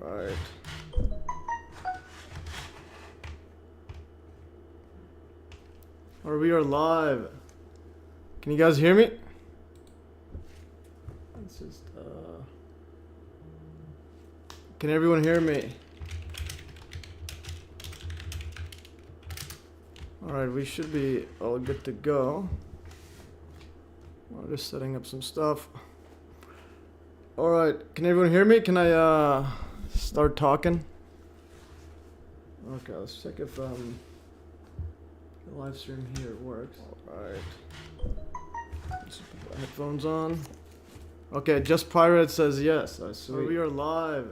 Alright. We are live. Can you guys hear me? Let's just, can everyone hear me? Alright, we should be all good to go. I'm just setting up some stuff. Alright, can everyone hear me? Can I start talking? Okay, let's check if the live stream here works. Alright. Let's put the headphones on. Okay, Just Pirate says yes. We are live.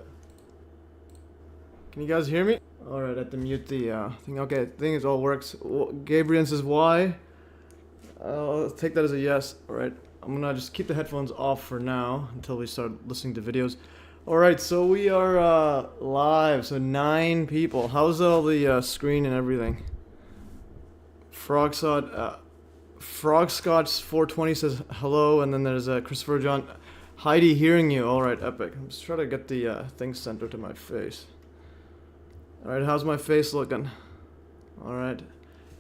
Can you guys hear me? Alright, I have to mute the thing. Okay, thing is all works. Gabriel says why? I'll take that as a yes. Alright, I'm gonna just keep the headphones off for now until we start listening to videos. Alright, so we are live. So 9 people. How's all the screen and everything? Frogscotch 420 says hello, and then there's Christopher John. Heidi hearing you. Alright, epic. I'm just trying to get the thing centered to my face. Alright, how's my face looking? Alright.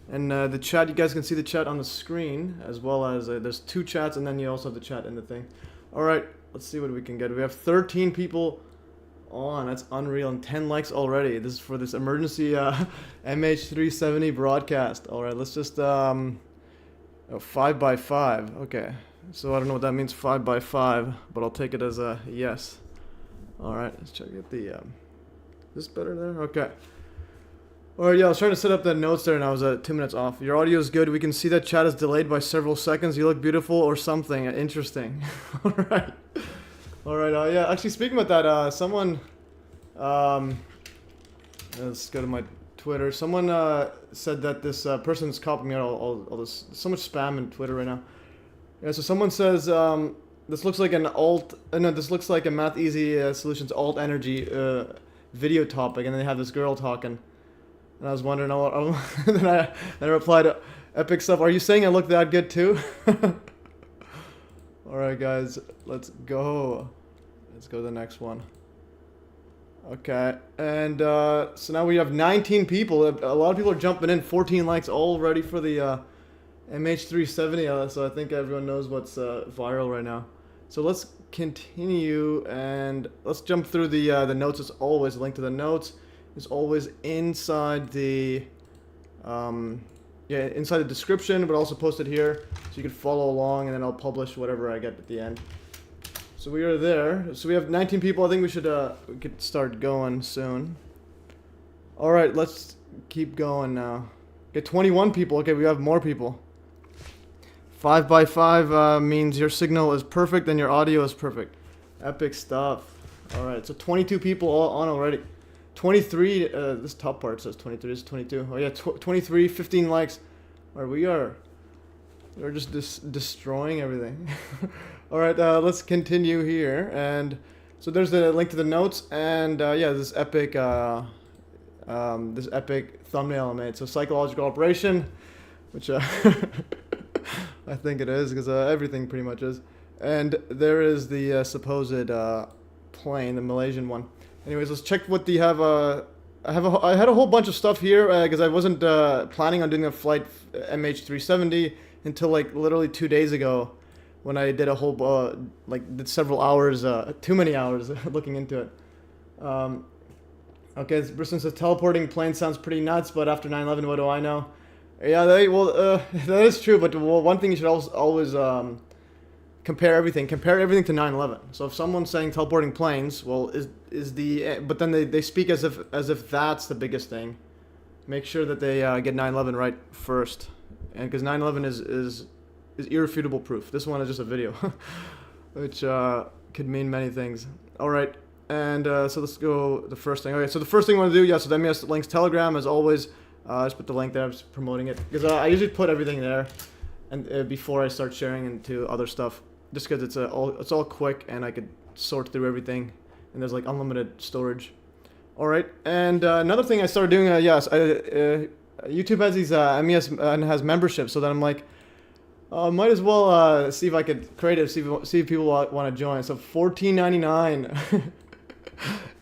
And the chat, you guys can see the chat on the screen, as well as there's 2 chats, and then you also have the chat in the thing. Alright, let's see what we can get. We have 13 people on. That's unreal, and 10 likes already. This is for this emergency MH370 broadcast. Alright, let's just 5 by 5. Okay, so I don't know what that means, 5 by 5, but I'll take it as a yes. Alright, let's check it. Is this better there? Okay. Alright, yeah, I was trying to set up the notes there and I was 2 minutes off. Your audio is good. We can see that chat is delayed by several seconds. You look beautiful or something. Interesting. Alright. Alright, yeah, actually speaking about that, someone, let's go to my Twitter. Someone said that this person's copying out all this, so much spam in Twitter right now. Yeah, so someone says, this looks like an this looks like a Math Easy Solutions alt energy video topic, and then they have this girl talking. And I was wondering, then I replied, epic stuff. Are you saying I look that good too? Alright guys, let's go. Let's go to the next one. Okay, and so now we have 19 people. A lot of people are jumping in. 14 likes already for the MH370. So I think everyone knows what's viral right now. So let's continue and let's jump through the notes. As always, a link to the notes is always inside the inside the description, but also posted here so you can follow along, and then I'll publish whatever I get at the end. So we are there. So we have 19 people. I think we could start going soon. All right, let's keep going now. Get 21 people. Okay, we have more people. 5 by 5 means your signal is perfect and your audio is perfect. Epic stuff. All right, so 22 people all on already. 23, this top part says 23, this is 22. Oh yeah, 23, 15 likes. Alright, we're just destroying everything. Alright, let's continue here. And so there's the link to the notes, and yeah, this epic thumbnail I made. So psychological operation, which I think it is, because everything pretty much is. And there is the supposed plane, the Malaysian one. Anyways, let's check what they have. I had a whole bunch of stuff here because I wasn't planning on doing a flight MH370 until like literally 2 days ago, when I did a whole did several hours, too many hours looking into it. Okay, this person says teleporting plane sounds pretty nuts, but after 9/11, what do I know? Yeah, that is true. But one thing you should always compare everything to 9/11. So if someone's saying teleporting planes, well, but then they speak as if that's the biggest thing. Make sure that they get 9/11 right first, and because 9/11 is irrefutable proof. This one is just a video, which could mean many things. All right, and so let's go the first thing. Okay, so the first thing I want to do, yeah. So the MES links Telegram as always. I just put the link there. I'm just promoting it because I usually put everything there, and before I start sharing into other stuff. Just because it's all quick and I could sort through everything, and there's like unlimited storage. All right, and another thing I started doing, YouTube has these MES and has memberships, so that I'm like, might as well see if I could create it, see if people want to join. So $14.99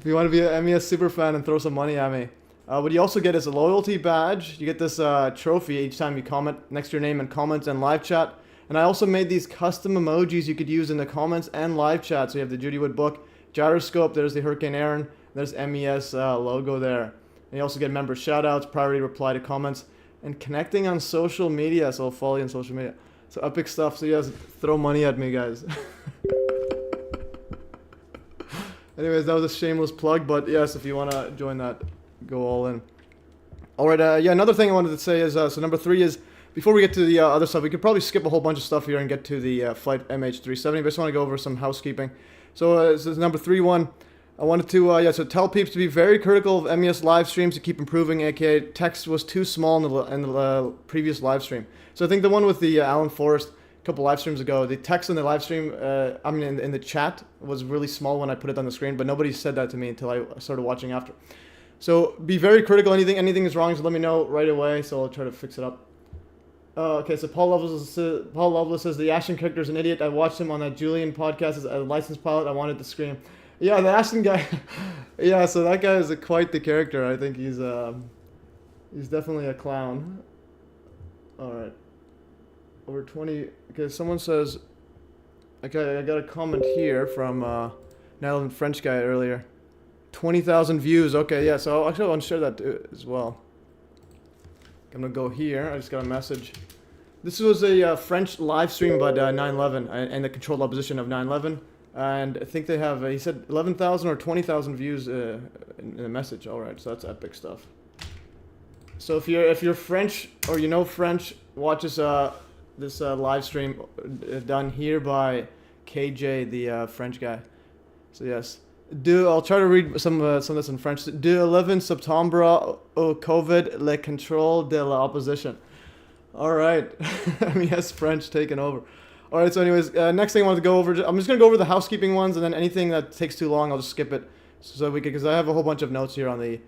If you want to be an MES super fan and throw some money at me. What you also get is a loyalty badge. You get this trophy each time you comment next to your name in comments and live chat. And I also made these custom emojis you could use in the comments and live chat. So you have the Judy Wood book, gyroscope, there's the Hurricane Aaron, there's MES logo there. And you also get member shoutouts, priority reply to comments, and connecting on social media. So I'll follow you on social media. So epic stuff. So you guys throw money at me, guys. Anyways, that was a shameless plug. But yes, if you want to join that, go all in. All right. Yeah, another thing I wanted to say is, so number 3 is, before we get to the other stuff, we could probably skip a whole bunch of stuff here and get to the flight MH370. But I just want to go over some housekeeping. So this is number 3 one. I wanted to, so tell peeps to be very critical of MES live streams to keep improving, aka text was too small in the previous live stream. So I think the one with the Alan Forrest a couple live streams ago, the text in the live stream, in the chat was really small when I put it on the screen, but nobody said that to me until I started watching after. So be very critical. Anything is wrong, so let me know right away, so I'll try to fix it up. Okay, so Paul Lovelace says the Ashton character is an idiot. I watched him on that Julian podcast as a licensed pilot. I wanted to scream. Yeah, the Ashton guy. Yeah, so that guy is quite the character. I think he's definitely a clown. All right, over 20. Okay, someone says. Okay, I got a comment here from Natalie French guy earlier. 20,000 views. Okay, yeah. So actually, I want to share that as well. I'm gonna go here. I just got a message. This was a French live stream about 9/11 and the controlled opposition of 9/11, and I think they have. He said 11,000 or 20,000 views in the message. All right, so that's epic stuff. So if you're French or you know French, watch this live stream done here by KJ, the French guy. So yes. I'll try to read some of this in French. De 11 septembre au Covid, le contrôle de la opposition. All right. MES French taking over. All right, so anyways, next thing I want to go over, I'm just going to go over the housekeeping ones, and then anything that takes too long, I'll just skip it. So we because I have a whole bunch of notes here on the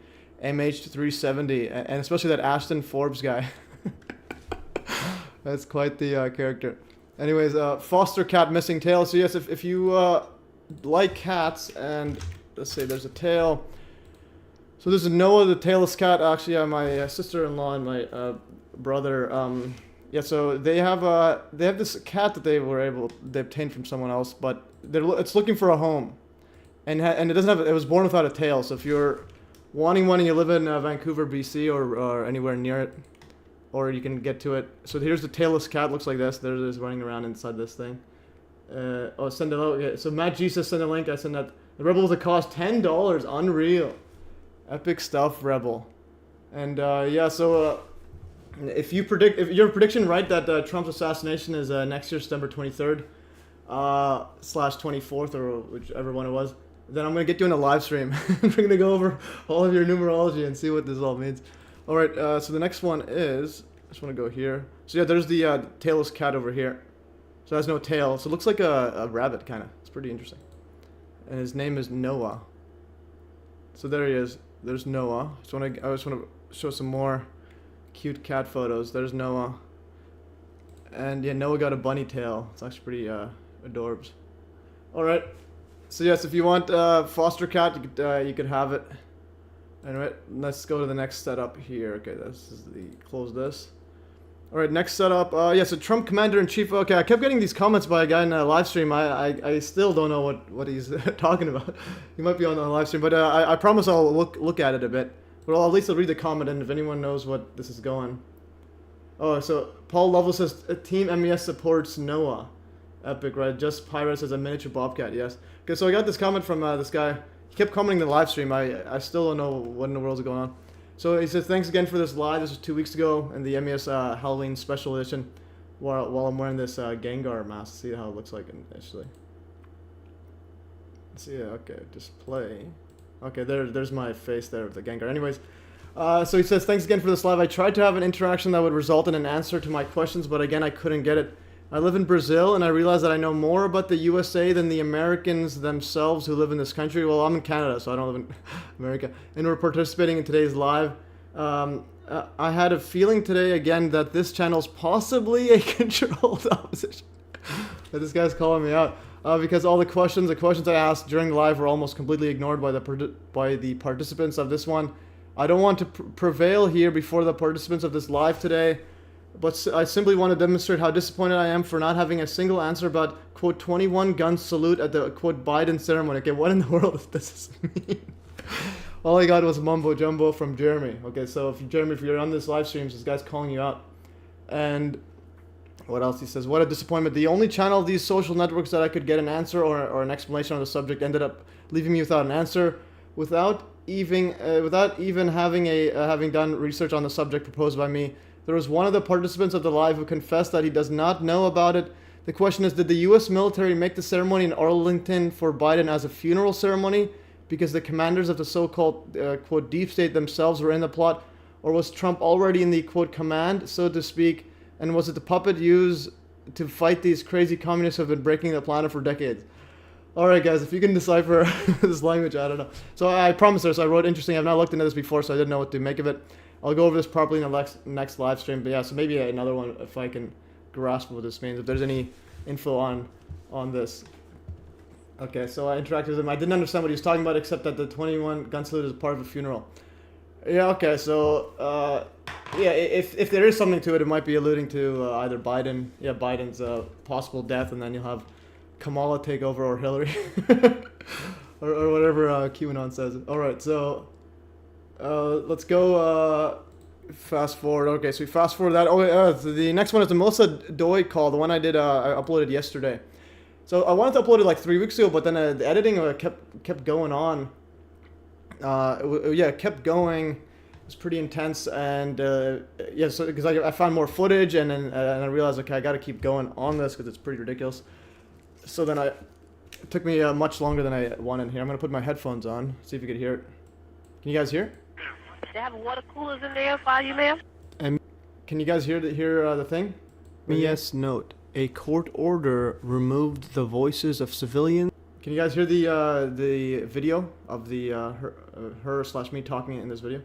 MH370, and especially that Ashton Forbes guy. That's quite the character. Anyways, foster cat missing tail. So yes, if you like cats, and let's say there's a tail. So this is Noah, the tailless cat. Actually, my sister-in-law and my brother. Yeah, so they have this cat that they obtained from someone else, but it's looking for a home, and it doesn't have. It was born without a tail. So if you're wanting one and you live in Vancouver, BC, or anywhere near it, or you can get to it. So here's the tailless cat. Looks like this. There it is running around inside this thing. Send it out. Okay, so Matt G says send a link. I send that. The Rebel was a cost $10. Unreal. Epic stuff, Rebel. And yeah, so if your prediction right that Trump's assassination is next year, September 23rd / 24th, or whichever one it was, then I'm gonna get you in a live stream. We're gonna go over all of your numerology and see what this all means. All right. So the next one is. I just want to go here. So yeah, there's the tailless cat over here. So it has no tail. So it looks like a rabbit, kind of. It's pretty interesting. And his name is Noah. So there he is. There's Noah. I just want to show some more cute cat photos. There's Noah. And yeah, Noah got a bunny tail. It's actually pretty adorbs. All right. So yes, if you want foster cat, you could have it. Anyway, let's go to the next setup here. Okay, this is close this. All right, next setup. Yeah, so Trump Commander-in-Chief. Okay, I kept getting these comments by a guy in a live stream. I still don't know what he's talking about. He might be on the live stream, but I promise I'll look at it a bit. But at least I'll read the comment, and if anyone knows what this is going. Oh, so Paul Lovell says Team MES supports Noah. Epic, right? Just Pirates as a miniature bobcat. Yes. Okay, so I got this comment from this guy. He kept commenting the live stream. I still don't know what in the world is going on. So he says, thanks again for this live. This was 2 weeks ago in the MES Halloween special edition while I'm wearing this Gengar mask. See how it looks like initially. See, yeah, okay, display. Okay, there's my face there with the Gengar. Anyways, so he says, thanks again for this live. I tried to have an interaction that would result in an answer to my questions, but again, I couldn't get it. I live in Brazil, and I realize that I know more about the USA than the Americans themselves who live in this country. Well, I'm in Canada, so I don't live in America. And we're participating in today's live. I had a feeling today, again, that this channel is possibly a controlled opposition. But this guy's calling me out. because all the questions I asked during the live were almost completely ignored by the participants of this one. I don't want to prevail here before the participants of this live today, but I simply want to demonstrate how disappointed I am for not having a single answer about, quote, 21 gun salute at the, quote, Biden ceremony. Okay, what in the world does this mean? All I got was mumbo jumbo from Jeremy. Okay, so Jeremy, if you're on this live stream, this guy's calling you out. And what else? He says, what a disappointment. The only channel of these social networks that I could get an answer or an explanation on the subject ended up leaving me without an answer, without even having done research on the subject proposed by me. There was one of the participants of the live who confessed that he does not know about it. The question is, did the U.S. military make the ceremony in Arlington for Biden as a funeral ceremony because the commanders of the so-called, quote, deep state themselves were in the plot? Or was Trump already in the, quote, command, so to speak? And was it the puppet used to fight these crazy communists who have been breaking the planet for decades? All right, guys, if you can decipher this language, I don't know. So I promised her, so I wrote interesting. I've not looked into this before, so I didn't know what to make of it. I'll go over this properly in the next live stream. But yeah, so maybe another one if I can grasp what this means, if there's any info on this. Okay, so I interacted with him. I didn't understand what he was talking about, except that the 21 gun salute is part of a funeral. Yeah, okay, so yeah, if there is something to it, it might be alluding to either Biden's possible death, and then you'll have Kamala take over, or Hillary, or whatever QAnon says. All right, so let's go fast forward. Okay, so we fast forward that. Oh, the next one is the Melissa Doi call, the one I uploaded yesterday. So I wanted to upload it like 3 weeks ago, but then the editing kept going on. It kept going. It was pretty intense, and yeah, so because I found more footage, and then and I realized, okay, I got to keep going on this because it's pretty ridiculous. So then it took me much longer than I wanted here. I'm gonna put my headphones on, see if you could hear it. Can you guys hear? They have water coolers in there for you, ma'am? And can you guys hear the thing? MES note: a court order removed the voices of civilians. Can you guys hear the video of the her/me talking in this video?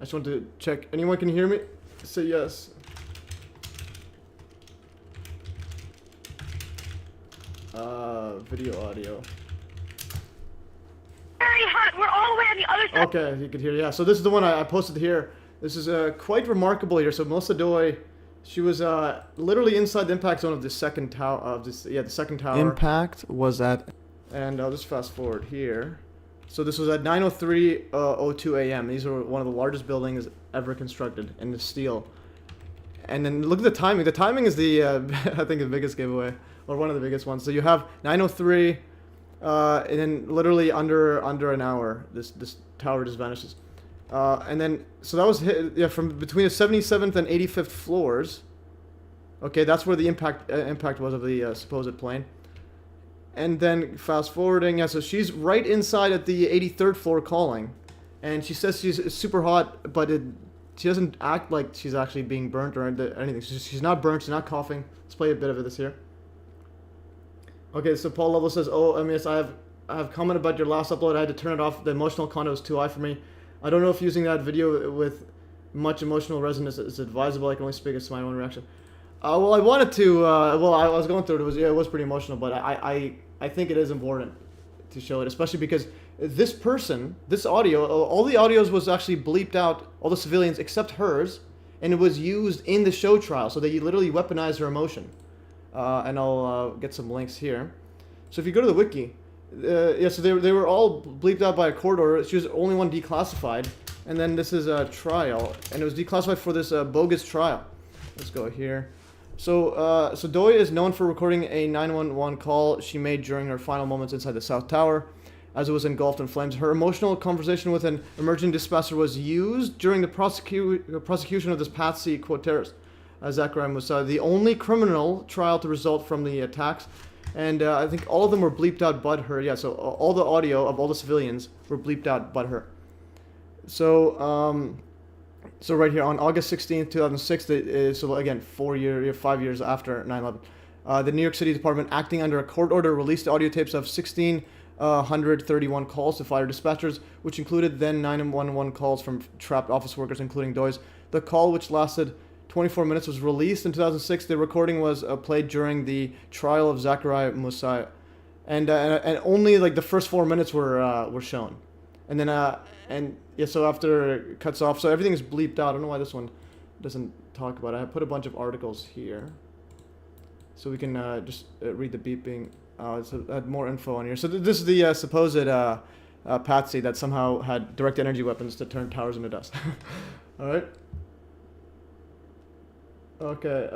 I just want to check. Anyone can hear me? Say yes. Video audio. Very hot. We're all the way on the other side. Okay, you could hear. Yeah. So this is the one I posted here. This is quite remarkable here. So Melissa Doi, she was literally inside the impact zone of the second tower of this. Yeah, the second tower. Impact was at, and I'll just fast forward here. So this was at 9:03:02 a.m. These are one of the largest buildings ever constructed in the steel. And then look at the timing. The timing is the I think the biggest giveaway, or one of the biggest ones. So you have 9:03, and then literally under an hour, this tower just vanishes. And then so that was hit, from between the 77th and 85th floors. Okay, that's where the impact was of the supposed plane. And then fast forwarding, yeah, so she's right inside at the 83rd floor calling, and she says she's super hot, but she doesn't act like she's actually being burnt or anything. She's not burnt, she's not coughing. Let's play a bit of this here. Okay, so Paul Lovell says, oh, MES, I have commented about your last upload. I had to turn it off. The emotional content was too high for me. I don't know if using that video with much emotional resonance is advisable. I can only speak as to my own reaction. Well, I wanted to, I was going through it. It was pretty emotional, but I think it is important to show it, especially because this audio, all the audios was actually bleeped out, all the civilians except hers, and it was used in the show trial, so they literally weaponized her emotion. And I'll get some links here. So if you go to the wiki, yeah, so they were all bleeped out by a court order. She was the only one declassified, and then this is a trial, and it was declassified for this bogus trial. Let's go here. So Doi is known for recording a 911 call she made during her final moments inside the South Tower, as it was engulfed in flames. Her emotional conversation with an emerging dispatcher was used during the prosecution of this Patsy, quote, terrorist, Zachariah Moussa, the only criminal trial to result from the attacks. And I think all of them were bleeped out but her. Yeah, so all the audio of all the civilians were bleeped out but her. So, so right here on August 16th, 2006, so again, 5 years after 9/11, the New York City Department, acting under a court order, released audio tapes of 1,631 calls to fire dispatchers, which included then 911 calls from trapped office workers, including Doi's. The call, which lasted 24 minutes was released in 2006. The recording was played during the trial of Zachariah Musa, and only like the first 4 minutes were shown, and then so after it cuts off, so everything is bleeped out. I don't know why this one doesn't talk about it. I put a bunch of articles here, so we can just read the beeping. It's had more info on here. So this is the supposed patsy that somehow had direct energy weapons to turn towers into dust. All right. Okay.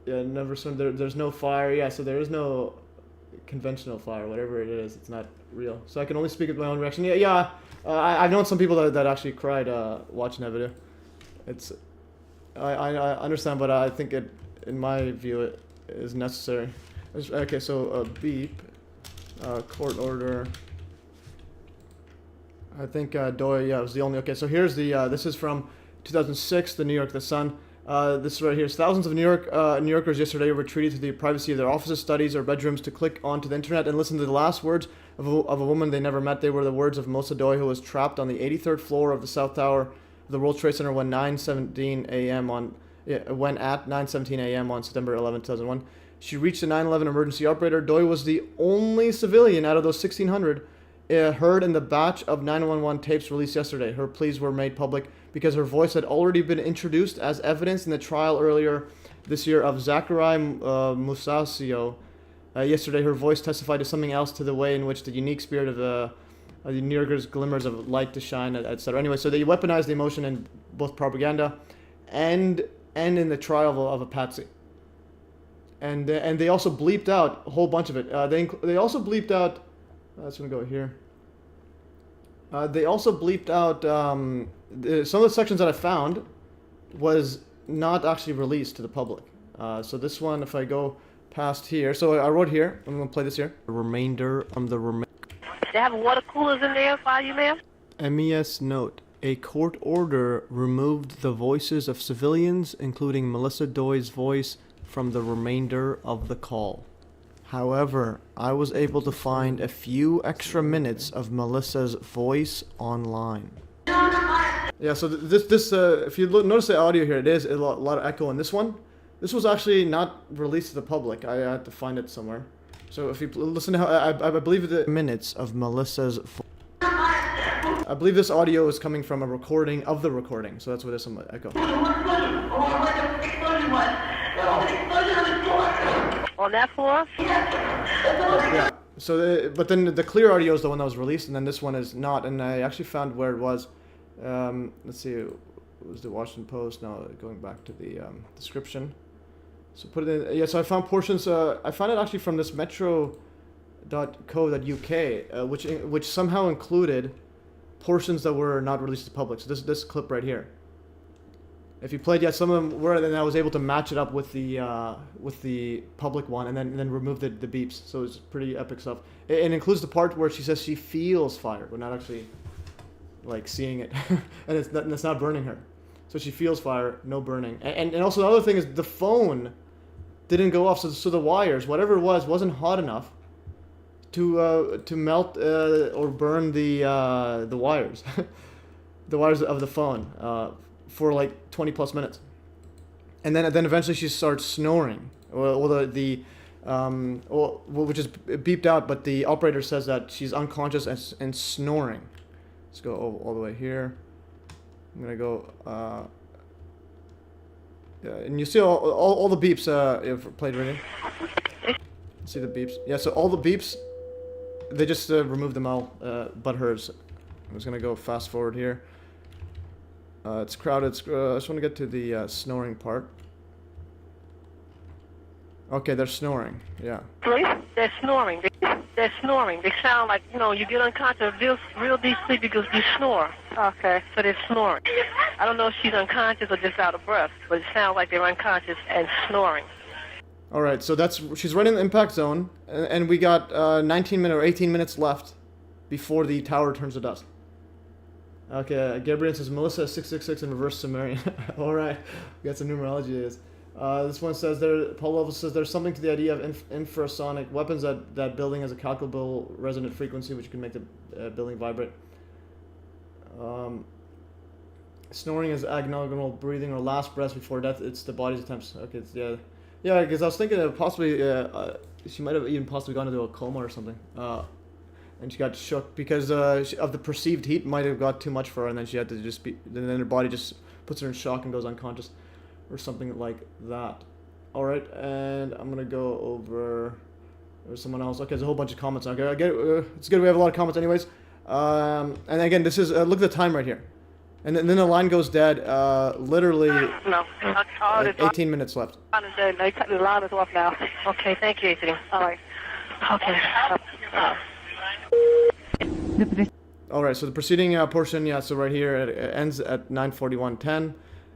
Yeah. Never. There's no fire. Yeah. So there is no conventional fire. Whatever it is, it's not real. So I can only speak of my own reaction. Yeah. Yeah. I've known some people that actually cried watching that video. It's. I understand, but I think it, in my view, it is necessary. Okay, so beep, court order. I think Doi, yeah, was the only. Okay, so here's the. This is from 2006, the New York, the Sun. This right here is thousands of New Yorkers yesterday retreated to the privacy of their offices, studies, or bedrooms to click onto the internet and listen to the last words of a woman they never met. They were the words of Melissa Doi, who was trapped on the 83rd floor of the South Tower of the World Trade Center when at 9:17 a.m. on September 11, 2001. She reached the 911 emergency operator. Doi was the only civilian out of those 1,600 heard in the batch of 911 tapes released yesterday. Her pleas were made public because her voice had already been introduced as evidence in the trial earlier this year of Zachariah Musasio. Yesterday, her voice testified to something else, to the way in which the unique spirit of the New Yorkers' glimmers of light to shine, etc. Anyway, so they weaponized the emotion in both propaganda and in the trial of a patsy. And they also bleeped out a whole bunch of it. They also bleeped out. That's gonna go here. They also bleeped out some of the sections that I found was not actually released to the public. So this one, if I go past here, so I wrote here. I'm gonna play this here. The remainder from the They have water coolers in there for you, ma'am? MES note. A court order removed the voices of civilians, including Melissa Doi's voice, from the remainder of the call. However, I was able to find a few extra minutes of Melissa's voice online. Yeah, so this if you notice the audio here, it is a lot of echo in this one. This was actually not released to the public. I had to find it somewhere. So if you listen to how I believe the minutes of Melissa's. I believe this audio is coming from a recording of the recording, so that's why there's some echo. On that floor? Yeah. So, but then the clear audio is the one that was released, and then this one is not. And I actually found where it was. Let's see, it was the Washington Post. Now going back to the description. So put it in. Yeah. So I found portions. I found it actually from this metro.co.uk, which somehow included portions that were not released to the public. So this clip right here. If you played, yeah, some of them were, then I was able to match it up with the public one, and then remove the beeps. So it's pretty epic stuff. It includes the part where she says she feels fire, but not actually like seeing it, and it's not burning her. So she feels fire, no burning. And also the other thing is the phone didn't go off, so the wires, whatever it was, wasn't hot enough to melt or burn the wires, the wires of the phone. For like 20 plus minutes, and then eventually she starts snoring. Which is beeped out, but the operator says that she's unconscious and snoring. Let's go all the way here. I'm gonna go. And you see all the beeps. Played right here. See the beeps? Yeah. So all the beeps, they just removed them all, but hers. I'm just gonna go fast forward here. It's crowded. I just want to get to the snoring part. Okay, they're snoring. Yeah. They're snoring. They're snoring. They sound like, you get unconscious real deep sleep because you snore. Okay. So they're snoring. I don't know if she's unconscious or just out of breath, but it sounds like they're unconscious and snoring. All right, so she's running the impact zone, and we got 19 minutes or 18 minutes left before the tower turns to dust. Okay, Gabriel says Melissa 666 in reverse Sumerian. All right, we got some numerology. This one says Paul Level says there's something to the idea of infrasonic weapons that building has a calculable resonant frequency which can make the building vibrate. Snoring is agonal breathing or last breaths before death. It's the body's attempts. Okay, it's, yeah, because I was thinking that possibly she might have even possibly gone into a coma or something. And she got shook because of the perceived heat might have got too much for her, and then she had to just be. Then her body just puts her in shock and goes unconscious, or something like that. All right, and I'm gonna go over. There's someone else. Okay, there's a whole bunch of comments. Okay, I get it. It's good. We have a lot of comments, anyways. And again, this is look at the time right here, and then the line goes dead. Literally, No. 18 minutes left. The line is off now. Okay, thank you, Anthony. All right. Okay. All right, so the preceding portion, yeah. So right here it ends at 9:41:10,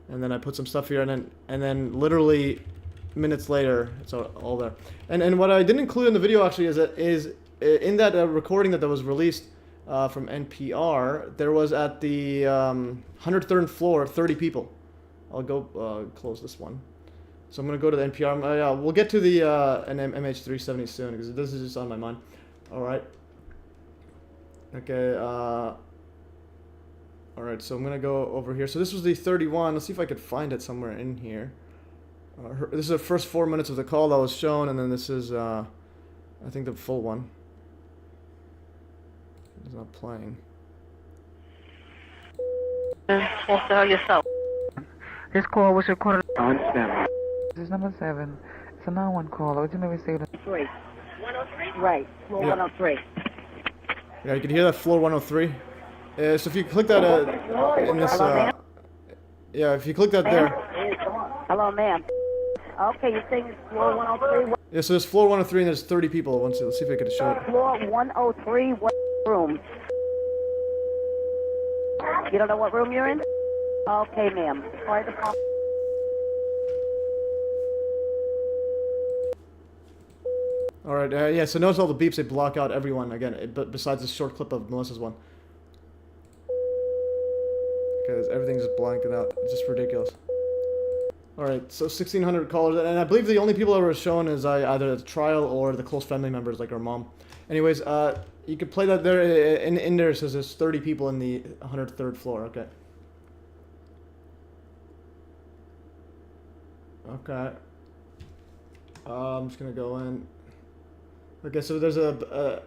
and then I put some stuff here, and then literally minutes later, it's all there. And what I didn't include in the video actually is in that recording that was released from NPR, there was at the 103rd floor 30 people. I'll go close this one. So I'm gonna go to the NPR. Yeah, we'll get to the an MH370 soon because this is just on my mind. All right. Okay. All right. So I'm gonna go over here. So this was the 31. Let's see if I could find it somewhere in here. This is the first 4 minutes of the call that was shown, and then this is, I think, the full one. It's not playing. Well, tell yourself. This call was recorded. On stem. This is number 7. It's a 911 call. Originally received. 103. Right. Floor Yeah. 103. Yeah, you can hear that floor 103. So if you click that in this, yeah, if you click that there. Hello, ma'am. Okay, you're saying it's floor 103? Yeah, so there's floor 103 and there's 30 people. Let's see if I can show it. Floor 103, what room? You don't know what room you're in? Okay, ma'am. Fire department. All right, yeah. So notice all the beeps; they block out everyone again, but besides this short clip of Melissa's one. Because everything's just blanking out. It's just ridiculous. All right, so 1,600 callers, and I believe the only people that were shown is either the trial or the close family members, like our mom. Anyways, you could play that there. In there, it says there's 30 people in the 103rd floor. Okay. Okay. I'm just gonna go in. Okay, so there's a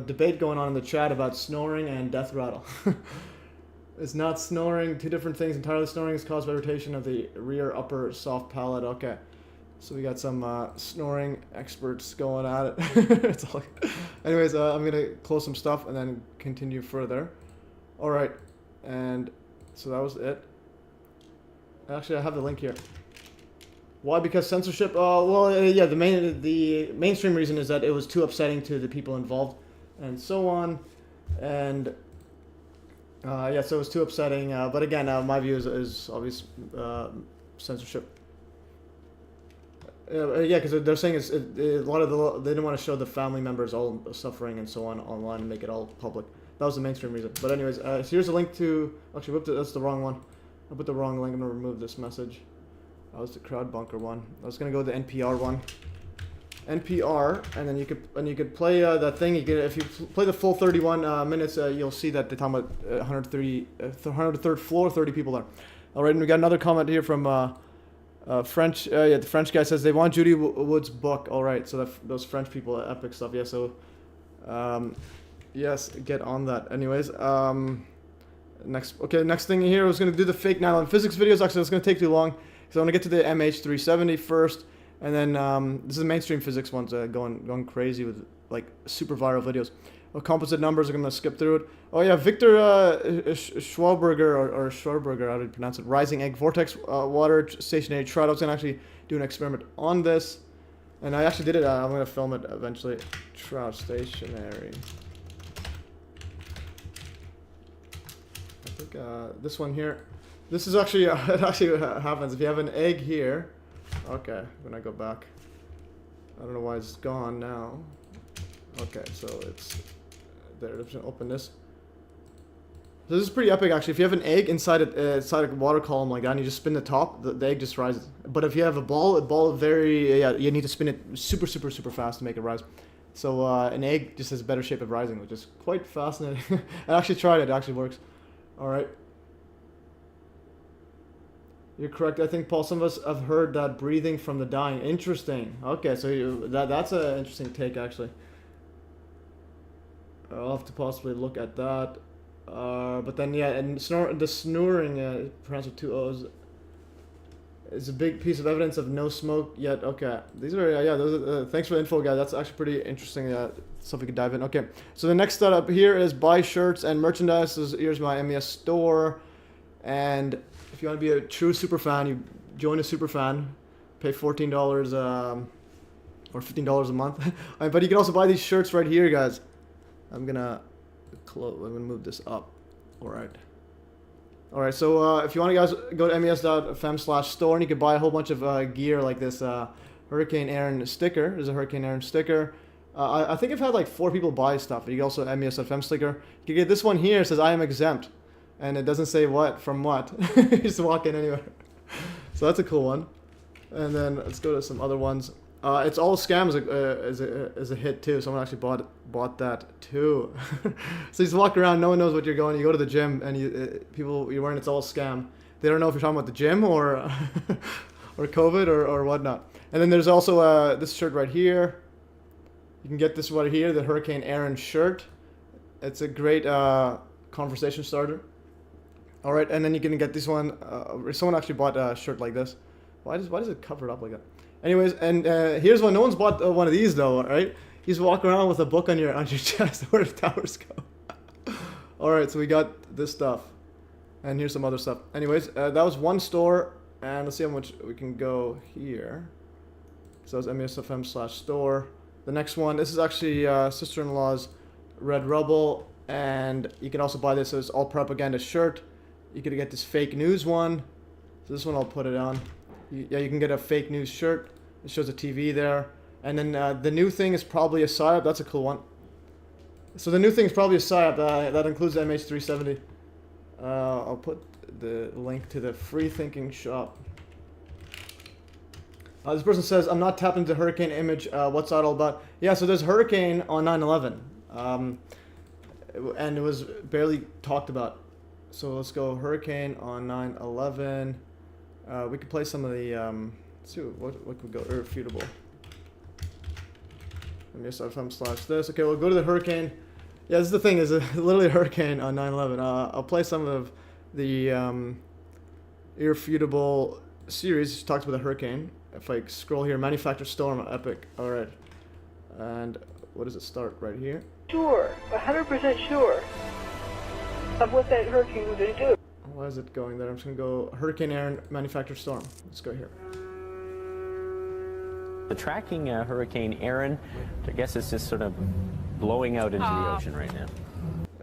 debate going on in the chat about snoring and death rattle. It's not snoring, two different things entirely. Snoring is caused by irritation of the rear upper soft palate. Okay, so we got some snoring experts going at it. It's all... Anyways, I'm gonna close some stuff and then continue further. All right, and so that was it. Actually, I have the link here. Why? Because censorship. Yeah, the mainstream reason is that it was too upsetting to the people involved, and so on, and. Yeah, so it was too upsetting. But again, my view is obvious censorship. Yeah, because they're saying a lot of they didn't want to show the family members all suffering and so on online and make it all public. That was the mainstream reason. But anyways, so here's a link to. Actually, whooped it, that's the wrong one. I put the wrong link. I'm gonna remove this message. That was the crowd bunker one. I was gonna go to the NPR one. NPR, and then you could play that thing. You could, if you play the full 31 minutes, you'll see that they're talking about 103rd floor, 30 people there. All right, and we got another comment here from French. Yeah, the French guy says they want Judy Wood's book. All right, so those French people, epic stuff. Yeah, so yes, get on that. Anyways, next thing here, I was gonna do the fake 9/11 physics videos. Actually, it's gonna take too long, so I want to get to the MH370 first. And then this is the mainstream physics ones going crazy with like super viral videos. Composite numbers, I'm going to skip through it. Oh yeah, Victor Schwarberger or Schwarberger, how do you pronounce it? Rising egg vortex water stationary trout. I was going to actually do an experiment on this. And I actually did it. I'm going to film it eventually. Trout stationary. I think this one here. This is actually, it actually happens. If you have an egg here. Okay, when I go back, I don't know why it's gone now. Okay, so it's there. Let's open this. So this is pretty epic, actually. If you have an egg inside a water column like that, and you just spin the top, the egg just rises. But if you have a ball you need to spin it super fast to make it rise. So an egg just has a better shape of rising, which is quite fascinating. I actually tried it. It actually works. All right. You're correct. I think, Paul, some of us have heard that breathing from the dying. Interesting. Okay, so that's an interesting take, actually. I'll have to possibly look at that. But then, yeah, and the snoring, pronounced with 2 O's, is a big piece of evidence of no smoke yet. Okay, these are, yeah, those are, thanks for the info, guys. That's actually pretty interesting. Stuff we could dive in. Okay, so the next setup here is buy shirts and merchandise. Here's my MES store. And if you want to be a true super fan, you join a super fan, pay $14 or $15 a month. But you can also buy these shirts right here, guys. I'm gonna move this up. Alright, so if you want to guys go to mes.fm/store and you can buy a whole bunch of gear like this Hurricane Aaron sticker. There's a Hurricane Aaron sticker. I think I've had like 4 people buy stuff. You can also mes.fm sticker. You can get this one here. It says I am exempt. And it doesn't say what from what. You just walk in anywhere. So that's a cool one. And then let's go to some other ones. It's all scams as a hit too. Someone actually bought that too. So you just walk around, no one knows what you're going. You go to the gym and you're wearing it's all scam. They don't know if you're talking about the gym or or COVID or whatnot. And then there's also this shirt right here. You can get this right here, the Hurricane Aaron shirt. It's a great conversation starter. All right, and then you can get this one. Someone actually bought a shirt like this. Why does it cover it up like that? Anyways, and here's one. No one's bought one of these though, right? You just walk around with a book on your chest. Where do towers go? All right, so we got this stuff, and here's some other stuff. Anyways, that was one store, and let's see how much we can go here. So that was mes.fm/store. The next one. This is actually sister-in-law's Red Rubble, and you can also buy this as all propaganda shirt. You could get this fake news one. So this one I'll put it on. Yeah, you can get a fake news shirt. It shows a TV there. And then the new thing is probably a PSYOP. That's a cool one. So the new thing is probably a PSYOP. That includes the MH370. I'll put the link to the Free Thinking shop. This person says, I'm not tapped into hurricane image. What's that all about? Yeah, so there's hurricane on 9/11. And it was barely talked about. So let's go hurricane on 9/11. We could play some of the, let's see what could go, irrefutable. mes.fm/this. Okay, we'll go to the hurricane. Yeah, this is the thing, is literally a hurricane on 9/11. I'll play some of the irrefutable series, which talks about the hurricane. If I scroll here, manufacture storm, epic. All right. And what does it start right here? Sure, 100% sure of what that hurricane was going to do. Why is it going there? I'm just going to go Hurricane Aaron, manufacture storm. Let's go here. The tracking Hurricane Aaron, I guess it's just sort of blowing out into the ocean right now.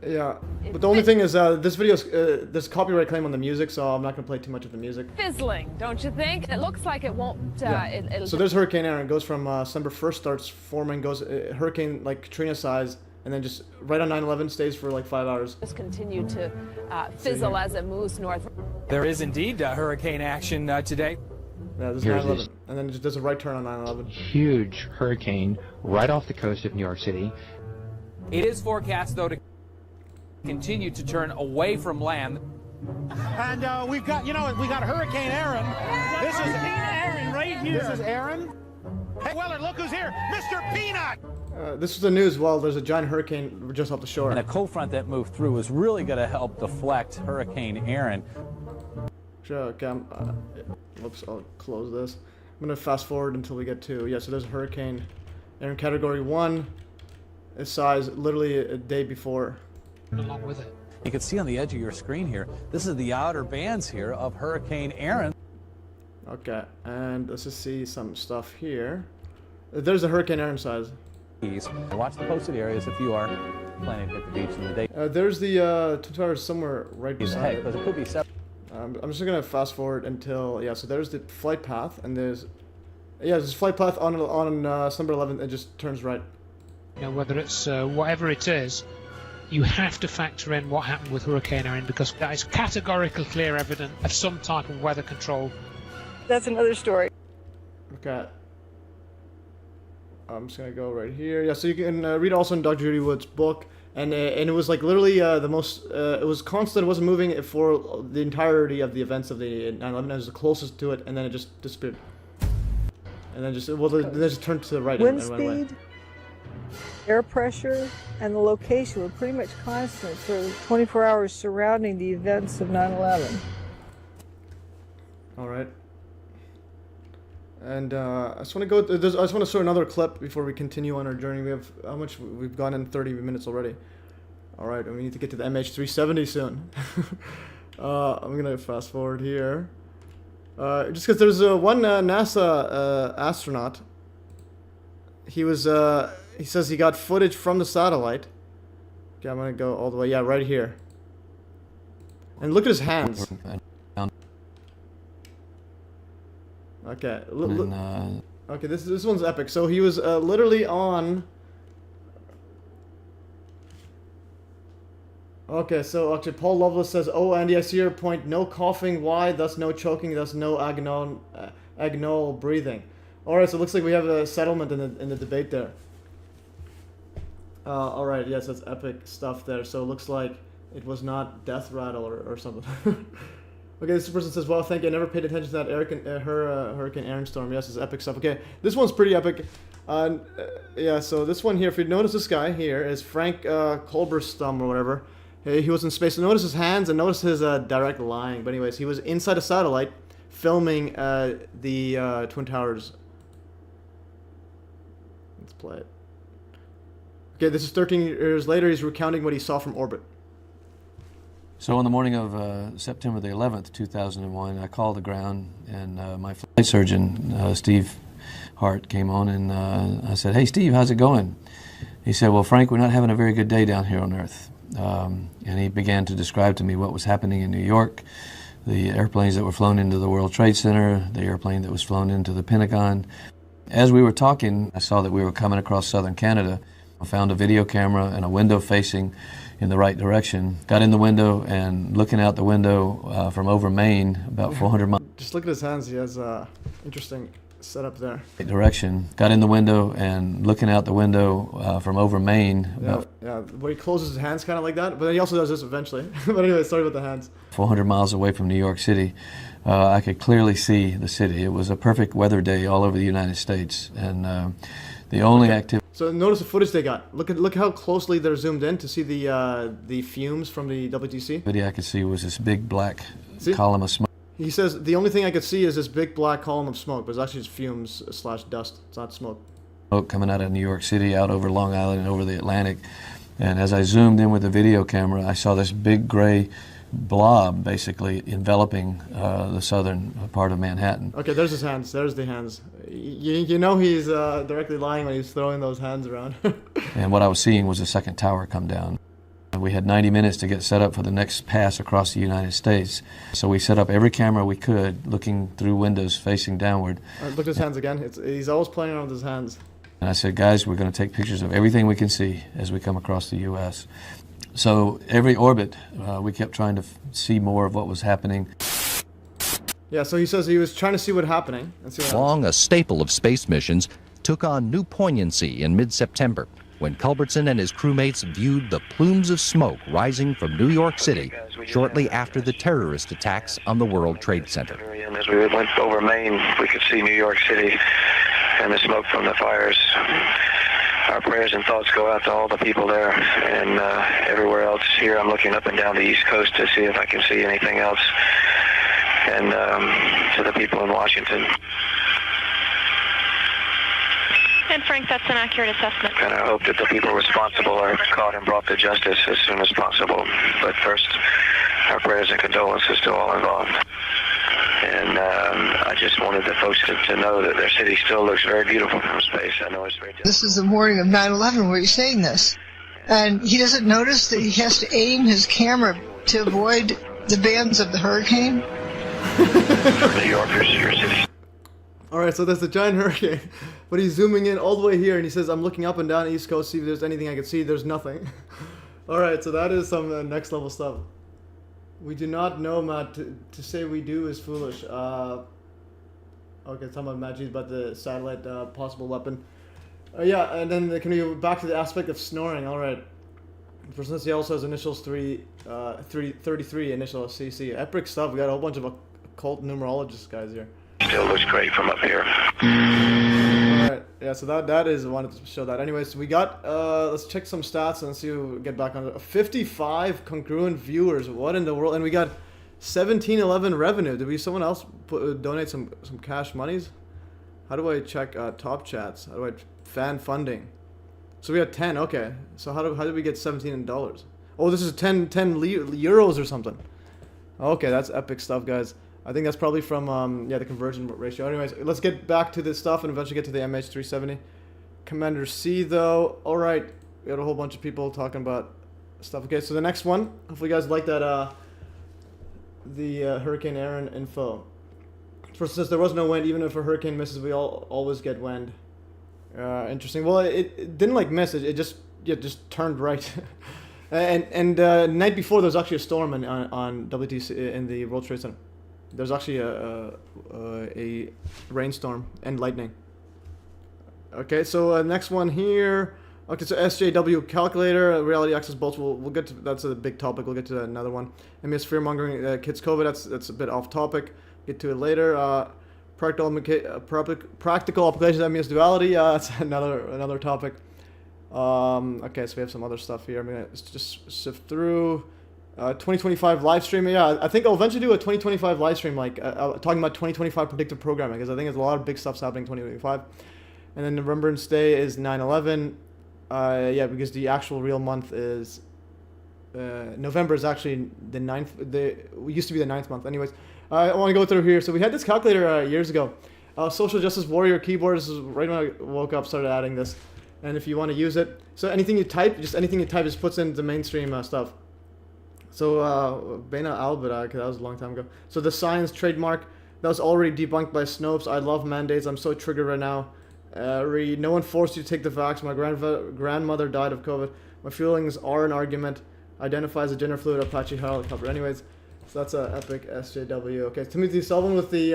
Yeah, but the only thing is this video, there's copyright claim on the music, so I'm not going to play too much of the music. Fizzling, don't you think? It looks like it won't... Yeah. So there's Hurricane Aaron. It goes from December 1st, starts forming, goes hurricane like Katrina size, and then just right on 9/11 stays for like 5 hours. Just continue to fizzle as it moves north. There is indeed hurricane action today. Yeah, this is 9/11, and then it just does a right turn on 9/11. Huge hurricane right off the coast of New York City. It is forecast, though, to continue to turn away from land. And we've got, we got Hurricane Aaron. This is Aaron right here. This is Aaron. Hey, Weller, look who's here, Mr. Peanut. This is the news. Well, there's a giant hurricane just off the shore. And a cold front that moved through is really going to help deflect Hurricane Aaron. Sure, okay, whoops, I'll close this. I'm going to fast forward until we get to, yeah, so there's a Hurricane Aaron Category 1. Its size literally a day before. Along with it. You can see on the edge of your screen here, this is the outer bands here of Hurricane Aaron. Okay, and let's just see some stuff here. There's a Hurricane Aaron size. Watch the posted areas if you are planning to hit the beach in the day. There's the Twin Towers somewhere right beside it. Because it could be separate. I'm just gonna fast forward until, yeah, so there's the flight path, and there's flight path on December 11th. It just turns right. Whether it's whatever it is, you have to factor in what happened with Hurricane Aaron, because that is categorical clear evidence of some type of weather control. That's another story. Okay. I'm just gonna go right here. Yeah, so you can read also in Dr. Judy Wood's book, and it was like literally the most. It was constant. It wasn't moving for the entirety of the events of the 9/11. It was the closest to it, and then it just disappeared. And then then just turned to the right Wind and went away. speed, air pressure, and the location were pretty much constant for 24 hours surrounding the events of 9/11. All right. And I just want to go. I just want to show another clip before we continue on our journey. We have how much we've gone in 30 minutes already. All right, and we need to get to the MH370 soon. I'm gonna fast forward here. Just because there's one NASA astronaut. He was. He says he got footage from the satellite. Okay, I'm gonna go all the way. Yeah, right here. And look at his hands. Okay. Okay, this one's epic. So he was literally on. Okay, so actually Paul Loveless says, "Oh, Andy, I see your point. No coughing. Why? Thus no choking. Thus no agonal breathing." All right, so it looks like we have a settlement in the debate there. All right, yes, that's epic stuff there. So it looks like it was not death rattle or something. Okay, this person says, "Well, thank you. I never paid attention to that Hurricane Aaron storm." Yes, it's epic stuff. Okay, this one's pretty epic. Yeah, so this one here, if you notice this guy here, is Frank Culberstum or whatever. He was in space. So notice his hands and notice his direct lying. But anyways, he was inside a satellite filming the Twin Towers. Let's play it. Okay, this is 13 years later. He's recounting what he saw from orbit. So on the morning of September the 11th, 2001, I called the ground, and my flight surgeon, Steve Hart, came on, and I said, "Hey, Steve, how's it going?" He said, "Well, Frank, we're not having a very good day down here on Earth." And he began to describe to me what was happening in New York, the airplanes that were flown into the World Trade Center, the airplane that was flown into the Pentagon. As we were talking, I saw that we were coming across southern Canada. I found a video camera and a window facing in the right direction. Got in the window and looking out the window from over Maine, about 400 miles. Just look at his hands. He has interesting setup there. Right direction. Got in the window and looking out the window from over Maine. Yeah, where he closes his hands kind of like that. But then he also does this eventually. But anyway, sorry about the hands. 400 miles away from New York City. I could clearly see the city. It was a perfect weather day all over the United States. And the only activity... So notice the footage they got. Look how closely they're zoomed in to see the fumes from the WTC. The video I could see was this big black column of smoke. He says the only thing I could see is this big black column of smoke, but it's actually just fumes / dust. It's not smoke. Smoke coming out of New York City, out over Long Island and over the Atlantic. And as I zoomed in with the video camera, I saw this big gray blob basically enveloping the southern part of Manhattan. Okay, there's his hands. There's the hands. You know he's directly lying when he's throwing those hands around. And what I was seeing was the second tower come down. We had 90 minutes to get set up for the next pass across the United States. So we set up every camera we could, looking through windows facing downward. Look at his hands again. He's always playing around with his hands. And I said, "Guys, we're going to take pictures of everything we can see as we come across the U.S." So every orbit, we kept trying to see more of what was happening. Yeah, so he says he was trying to see what's happening. Long, a staple of space missions, took on new poignancy in mid-September when Culbertson and his crewmates viewed the plumes of smoke rising from New York City shortly after the terrorist attacks on the World Trade Center. And as we went over Maine, we could see New York City and the smoke from the fires. Our prayers and thoughts go out to all the people there and everywhere else. Here I'm looking up and down the East Coast to see if I can see anything else. And to the people in Washington. And Frank, that's an accurate assessment. And I hope that the people responsible are caught and brought to justice as soon as possible. But first, our prayers and condolences to all involved. And I just wanted the folks to know that their city still looks very beautiful from space. I know it's very difficult. This is the morning of 9/11 where he's saying this. And he doesn't notice that he has to aim his camera to avoid the bands of the hurricane. New Yorkers, your city. Alright, so there's the giant hurricane. But he's zooming in all the way here and he says, "I'm looking up and down the East Coast, see if there's anything I can see." There's nothing. Alright, so that is some next level stuff. We do not know, Matt. To say we do is foolish. Okay, talking about Matt G's about the satellite possible weapon. Yeah, and then can we go back to the aspect of snoring? All right. For instance, he also has initials 33 initial CC. Epic stuff. We got a whole bunch of occult numerologist guys here. Still looks great from up here. Alright, yeah, so that is, I wanted to show that. Anyways, we got, let's check some stats and see if we get back on it. 55 congruent viewers. What in the world? And we got 1711 revenue. Did someone else donate some cash monies? How do I check top chats? How do I fan funding? So we had 10. Okay. So how did we get 17 in dollars? Oh, this is 10 euros or something. Okay, that's epic stuff, guys. I think that's probably from yeah, the conversion ratio. Anyways, let's get back to this stuff and eventually get to the MH370. Commander C though. All right, we had a whole bunch of people talking about stuff. Okay, so the next one. Hopefully, you guys like that. The Hurricane Aaron info. For instance, there was no wind. Even if a hurricane misses, we always get wind. Interesting. Well, it didn't like miss. It just turned right. and night before there was actually a storm on WTC in the World Trade Center. There's actually a rainstorm and lightning. Okay, so next one here. Okay, so SJW calculator, reality access bolts. We'll get to, that's a big topic. We'll get to another one. MES fear mongering, kids COVID. That's a bit off topic. Get to it later. Practical applications of MES duality. That's another topic. Okay, so we have some other stuff here. I'm gonna just sift through. 2025 live stream. Yeah, I think I'll eventually do a 2025 live stream, like talking about 2025 predictive programming, because I think there's a lot of big stuff's happening in 2025. And then Remembrance Day is 9/11. Yeah, because the actual real month is November is actually the 9th. It used to be the 9th month. Anyways, I want to go through here. So we had this calculator years ago. Social Justice Warrior keyboard. This is right when I woke up, started adding this. And if you want to use it, so anything you type, just puts in the mainstream stuff. So, Bena Albert, that was a long time ago. So the science trademark, that was already debunked by Snopes. I love mandates. I'm so triggered right now. No one forced you to take the vax. My grandmother died of COVID. My feelings are an argument. Identifies a gender fluid Apache helicopter. Anyways, so that's a epic SJW. Okay, Timothy Sullivan with the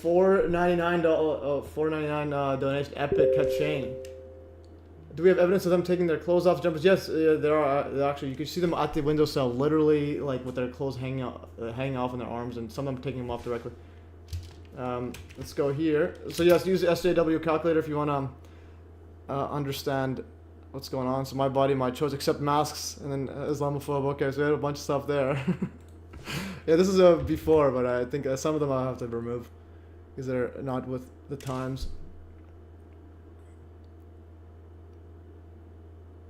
$4.99 donation. Epic ka-chain. Do we have evidence of them taking their clothes off jumpers? Yes, there are. Actually, you can see them at the windowsill, literally, like with their clothes hanging off in their arms, and some of them taking them off directly. Let's go here. So yes, use the SJW calculator if you want to understand what's going on. So my body, my choice, except masks, and then Islamophobe. Okay, so we had a bunch of stuff there. Yeah, this is a before, but I think some of them I'll have to remove because they're not with the times.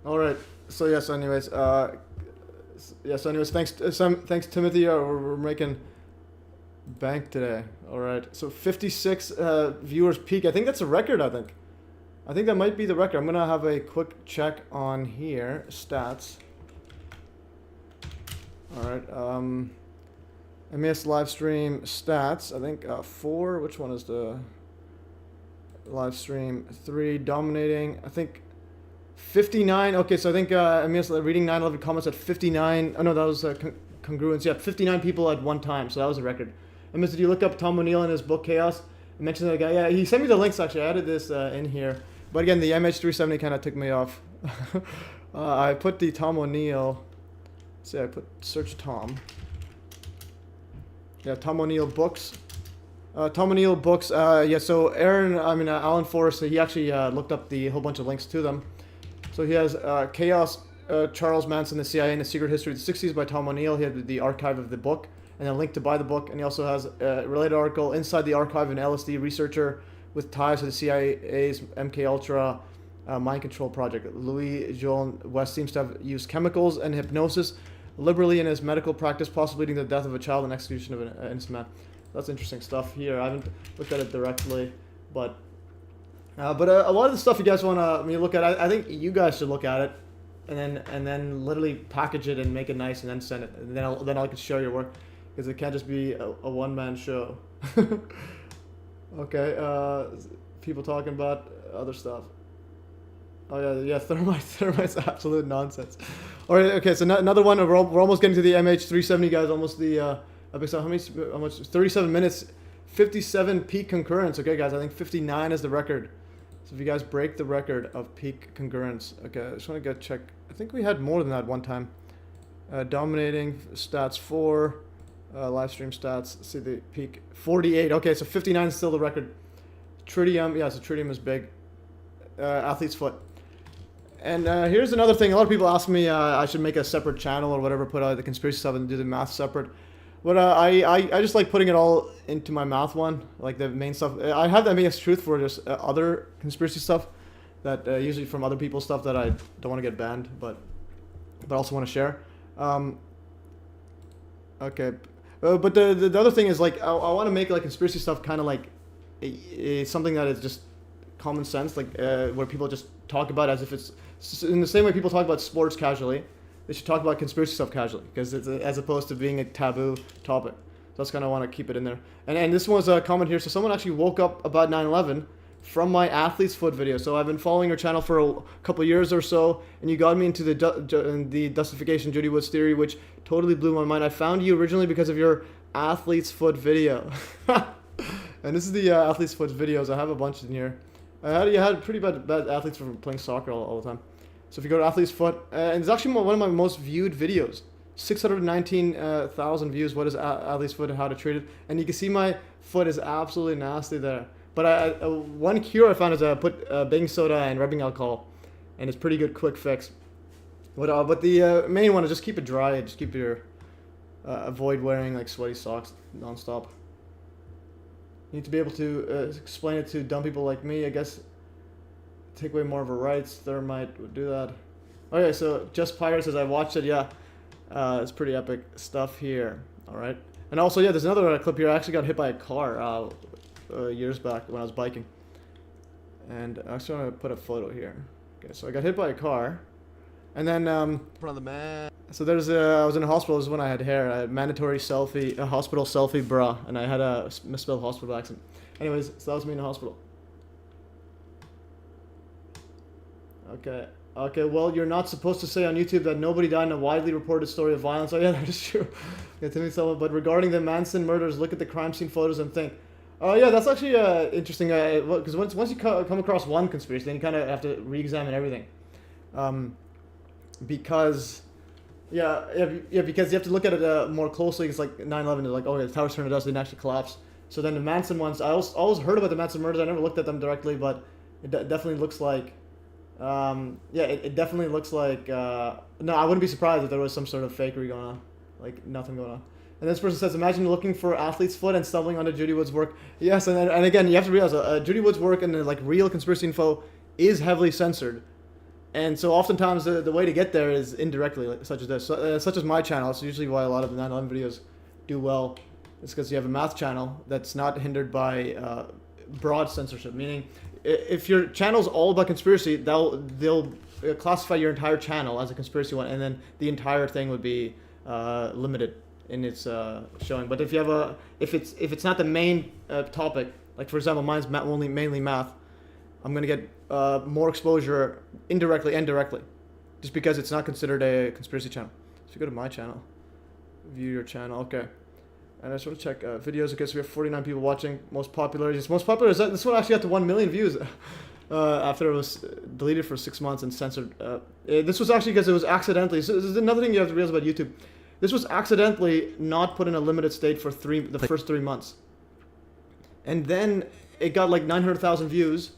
All right. So yes. Anyways, thanks Timothy. We're making bank today. All right. So 56 viewers peak. I think that's a record. I think that might be the record. I'm gonna have a quick check on here. Stats. All right. MES live stream stats. I think 4. Which one is the live stream? 3 dominating. I think 59. Okay, so I think MES reading 9/11 comments at 59. Oh no, that was congruence. Yeah, 59 people at one time. So that was a record. MES, did you look up Tom O'Neill in his book Chaos? I mentioned that guy. Yeah, he sent me the links actually. I added this in here. But again, the MH370 kind of took me off. I put the Tom O'Neill. See, I put search Tom. Yeah, Tom O'Neill books. Tom O'Neill books. Yeah, so Alan Forrest, he actually looked up the whole bunch of links to them. So he has Chaos, Charles Manson, the CIA, and the Secret History of the 60s by Tom O'Neill. He had the archive of the book, and a link to buy the book. And he also has a related article inside the archive, an LSD researcher with ties to the CIA's MK Ultra mind control project. Louis Joel West seems to have used chemicals and hypnosis liberally in his medical practice, possibly leading to the death of a child and execution of an innocent man. That's interesting stuff here. I haven't looked at it directly, but a lot of the stuff you guys want to look at, I think you guys should look at it, and then literally package it and make it nice and then send it. And then I can share your work, because it can't just be a one-man show. Okay, people talking about other stuff. Oh yeah, thermite's absolute nonsense. All right, okay, so another one. We're almost getting to the MH370, guys. Almost the epic stuff. How much? 37 minutes, 57 peak concurrence. Okay, guys, I think 59 is the record. So if you guys break the record of peak congruence, okay, I just want to go check. I think we had more than that one time. Dominating stats 4, live stream stats. Let's see the peak 48. Okay, so 59 is still the record. Tritium, yeah, so tritium is big. Athlete's foot. And here's another thing. A lot of people ask me I should make a separate channel or whatever, put the conspiracy stuff and do the math separate. But I just like putting it all into my math one, like the main stuff. I have the MES truth for just other conspiracy stuff that usually from other people's stuff that I don't want to get banned, but also want to share. Okay, but the other thing is like I want to make like conspiracy stuff kind of like something that is just common sense, like where people just talk about as if it's in the same way people talk about sports casually. They should talk about conspiracy stuff casually, because it's as opposed to being a taboo topic. So that's kind of want to keep it in there. And this one was a comment here. So someone actually woke up about 9/11 from my athlete's foot video. So I've been following your channel for a couple of years or so, and you got me into the dustification Judy Woods theory, which totally blew my mind. I found you originally because of your athlete's foot video. And this is the athlete's foot videos. I have a bunch in here. You had pretty bad athletes from playing soccer all the time. So if you go to Athlete's Foot, and it's actually one of my most viewed videos, 619,000 views. What is Athlete's Foot and how to treat it? And you can see my foot is absolutely nasty there. But one cure I found is I put baking soda and rubbing alcohol, and it's pretty good quick fix. But the main one is just keep it dry. Just keep your avoid wearing like sweaty socks nonstop. You need to be able to explain it to dumb people like me, I guess. Take away more of her rights. Thermite would do that. Okay, so Just Pirate says I watched it. Yeah, it's pretty epic stuff here. All right, and also yeah, there's another clip here. I actually got hit by a car years back when I was biking, and I actually want to put a photo here. Okay, so I got hit by a car, and then so there's I was in a hospital. This is when I had hair. I had mandatory selfie, a hospital selfie, bruh, and I had a misspelled hospital accent. Anyways, so that was me in the hospital. Okay, well, you're not supposed to say on YouTube that nobody died in a widely reported story of violence. Oh, yeah, that is true. Yeah, Timmy Sullivan. But regarding the Manson murders, look at the crime scene photos and think. Oh, yeah, that's actually interesting. Because once you come across one conspiracy, then you kind of have to re-examine everything. Because you have to look at it more closely. It's like 9/11 is like, oh, yeah, the towers turned to dust, they didn't actually collapse. So then the Manson ones, I always heard about the Manson murders. I never looked at them directly, but it definitely looks like. It definitely looks like no, I wouldn't be surprised if there was some sort of fakery going on, like nothing going on. And this person says, imagine looking for athlete's foot and stumbling onto Judy Wood's work. Yes, and again, you have to realize Judy Wood's work and like real conspiracy info is heavily censored, and so oftentimes the way to get there is indirectly, like, such as this, such as my channel. It's usually why a lot of the 9/11 videos do well. It's because you have a math channel that's not hindered by broad censorship, meaning if your channel's all about conspiracy, they'll classify your entire channel as a conspiracy one, and then the entire thing would be limited in its showing. But if you have if it's not the main topic, like for example, mine's mainly math, I'm gonna get more exposure indirectly and directly, just because it's not considered a conspiracy channel. So if you go to my channel, view your channel, okay. And I just want to check videos. Okay, so we have 49 people watching. Most popular is this one actually got to 1 million views after it was deleted for 6 months and censored. This was actually because it was accidentally. So this is another thing you have to realize about YouTube. This was accidentally not put in a limited state for the first 3 months, and then it got like 900,000 views,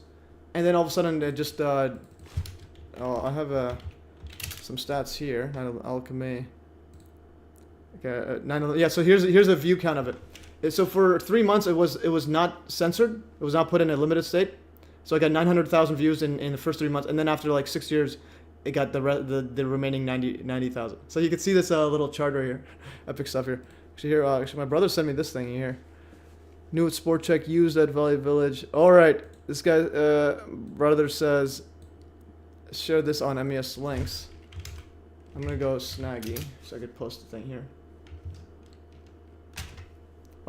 and then all of a sudden it just. I have some stats here. Alchemy. Okay, yeah. So here's a view count of it. So for 3 months, it was not censored. It was not put in a limited state. So I got 900,000 views in the first 3 months, and then after like 6 years, it got the remaining 90,000. So you can see this little chart right here, epic stuff here. Actually, my brother sent me this thing here. New at Sport Check, used at Valley Village. All right, this guy brother says, share this on MES links. I'm gonna go Snaggy so I could post the thing here.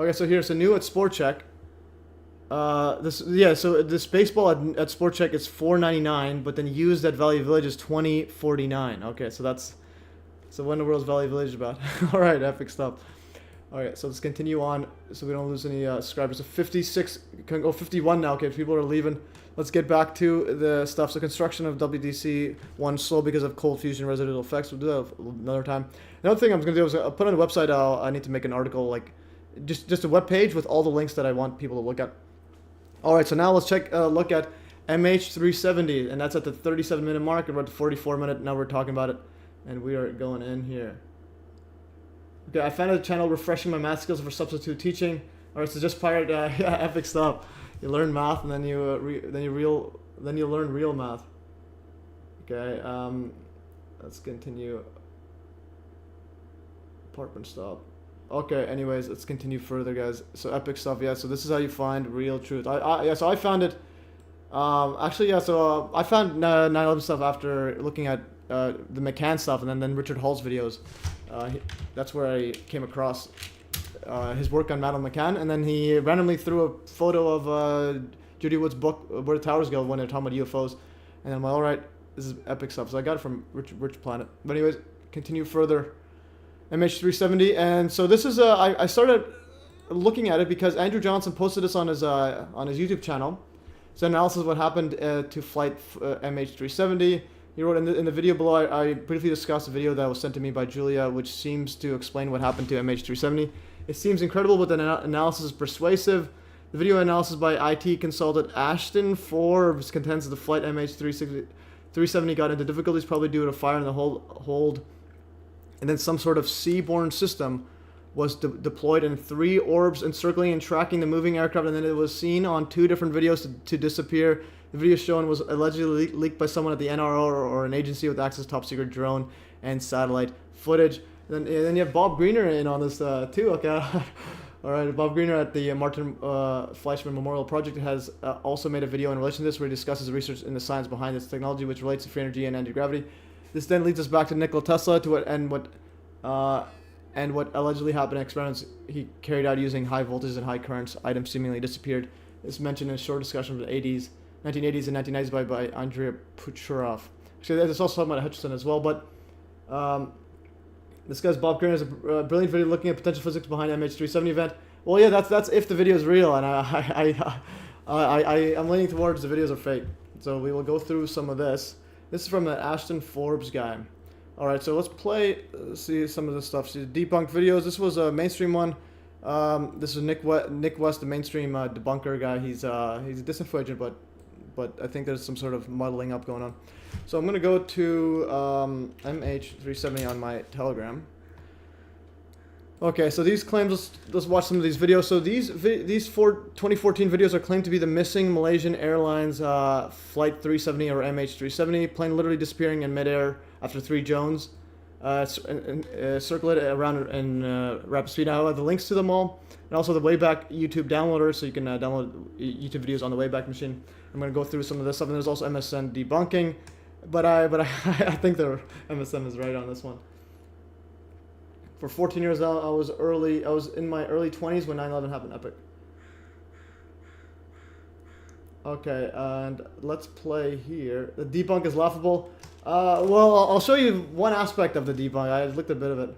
Okay, so here's a new at Sport Check. So this baseball at Sport Check is $4.99, but then used at Valley Village is $20.49. Okay, so what in the world's Valley Village about? All right, epic stuff. All right, so let's continue on so we don't lose any subscribers. So 56, can go 51 now. Okay, people are leaving. Let's get back to the stuff. So construction of WDC-1 slow because of cold fusion residual effects. We'll do that another time. Another thing I'm going to do is I'll put on the website, I need to make an article, like just a web page with all the links that I want people to look at. All right, so now let's look at MH370, and that's at the 37-minute mark, and we're at the 44-minute. Now we're talking about it, and we are going in here. Okay, I found a channel refreshing my math skills for substitute teaching. All right, so just pirate, yeah, epic stuff. You learn math, and then you learn real math. Okay, let's continue. Apartment stop. Okay, anyways, let's continue further, guys. So epic stuff, yeah. So this is how you find real truth. Yeah, so I found it. Actually, yeah. So I found 9/11 stuff after looking at the McCann stuff, and then Richard Hall's videos. That's where I came across his work on Madeline McCann, and then he randomly threw a photo of Judy Wood's book, Where the Towers Go, when they're talking about UFOs, and I'm like, all right, this is epic stuff. So I got it from Rich Planet. But anyways, continue further. MH370, and so this is I started looking at it because Andrew Johnson posted this on his YouTube channel. It's an analysis of what happened to flight MH370. He wrote in the video below, I briefly discussed a video that was sent to me by Julia, which seems to explain what happened to MH370. It seems incredible, but the analysis is persuasive. The video analysis by IT consultant Ashton Forbes contends that the flight MH370 got into difficulties probably due to a fire in the hold, and then some sort of seaborne system was deployed in 3 orbs encircling and tracking the moving aircraft, and then it was seen on 2 different videos to disappear. The video shown was allegedly leaked by someone at the NRO or an agency with access to top secret drone and satellite footage. And then you have Bob Greener in on this too. Okay, all right. Bob Greener at the Martin Fleischmann Memorial Project has also made a video in relation to this, where he discusses research in the science behind this technology, which relates to free energy and anti-gravity. This then leads us back to Nikola Tesla and what allegedly happened in experiments he carried out using high voltages and high currents. Items seemingly disappeared. It's mentioned in a short discussion from the 1980s and 1990s by Andrea Puchurov. Actually, there's also talking about Hutchison as well, but this guy's Bob Green has a brilliant video looking at potential physics behind MH370 event. Well, yeah, that's if the video is real, and I'm leaning towards the videos are fake. So we will go through some of this. This is from the Ashton Forbes guy. All right, so let's see some of this stuff. See debunked videos. This was a mainstream one. This is Nick West, the mainstream debunker guy. He's a disinfo agent, but I think there's some sort of muddling up going on. So I'm gonna go to MH370 on my Telegram. Okay, so these claims. Let's watch some of these videos. So these 2014 videos are claimed to be the missing Malaysian Airlines Flight 370 or MH370 plane literally disappearing in midair after 3 Jones circulate around in rapid speed. Now I have the links to them all, and also the Wayback YouTube downloader, so you can download YouTube videos on the Wayback machine. I'm going to go through some of this stuff, and there's also MSN debunking, but I think the MSN is right on this one. For 14 years now, I was in my early 20s when 9/11 happened. Epic. Okay, and let's play here. The debunk is laughable. Well, I'll show you one aspect of the debunk. I looked at a bit of it.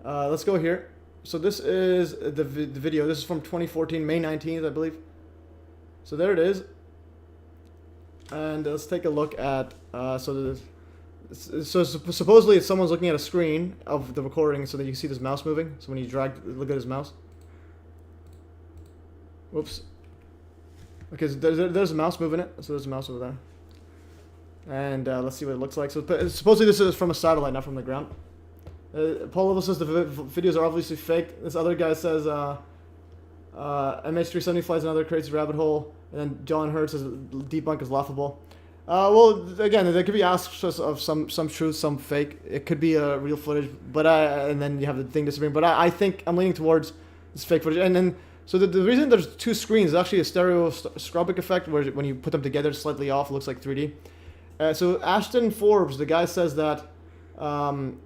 Let's go here. So this is the video. This is from 2014, May 19th, I believe. So there it is. And let's take a look at, so supposedly it's someone's looking at a screen of the recording so that you can see this mouse moving. So when you look at his mouse. Whoops. Okay, so there's a mouse moving it. So there's a mouse over there. And let's see what it looks like. So supposedly this is from a satellite, not from the ground. Paul Level says the videos are obviously fake. This other guy says MH370 flies another crazy rabbit hole. And then John Hurd says debunk is laughable. Well, again, there could be aspects of some truth, some fake. It could be real footage, but and then you have the thing disappearing. But I think I'm leaning towards this fake footage. And then so the reason there's 2 screens is actually a stereoscopic effect, where when you put them together, it's slightly off. It looks like 3D. So Ashton Forbes, the guy says that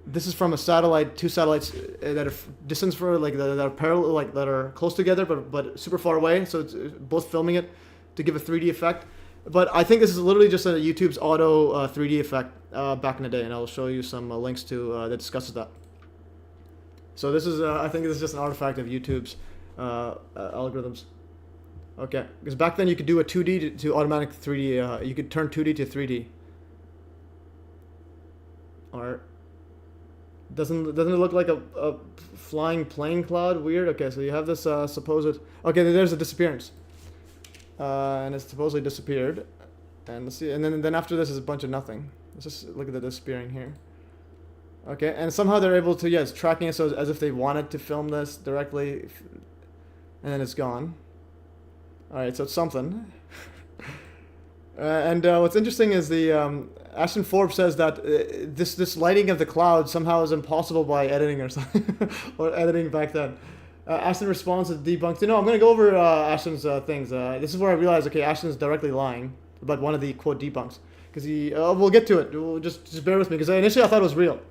this is from a satellite, 2 satellites that are distance for that are parallel, like that are close together, but super far away. So it's both filming it to give a 3D effect. But I think this is literally just a YouTube's auto 3D effect back in the day, and I'll show you some links to that discusses that. So this is, I think this is just an artifact of YouTube's algorithms. Okay, because back then you could do a 2D to automatic 3D. You could turn 2D to 3D. Alright. Doesn't it look like a flying plane cloud? Weird. Okay, so you have this supposed. Okay, there's a disappearance. And it's supposedly disappeared. And let's see. And then after this is a bunch of nothing. Let's just look at the disappearing here. Okay, and somehow they're able to, it's tracking it so as if they wanted to film this directly, and then it's gone. Alright, so it's something. And what's interesting is the, Ashton Forbes says that this lighting of the cloud somehow is impossible by editing or something, or editing back then. Ashton responds to debunks. You know, I'm going to go over Ashton's things. This is where I realized, okay, Ashton's directly lying about one of the, quote, debunks. Because he, we'll get to it. We'll just bear with me, because initially I thought it was real.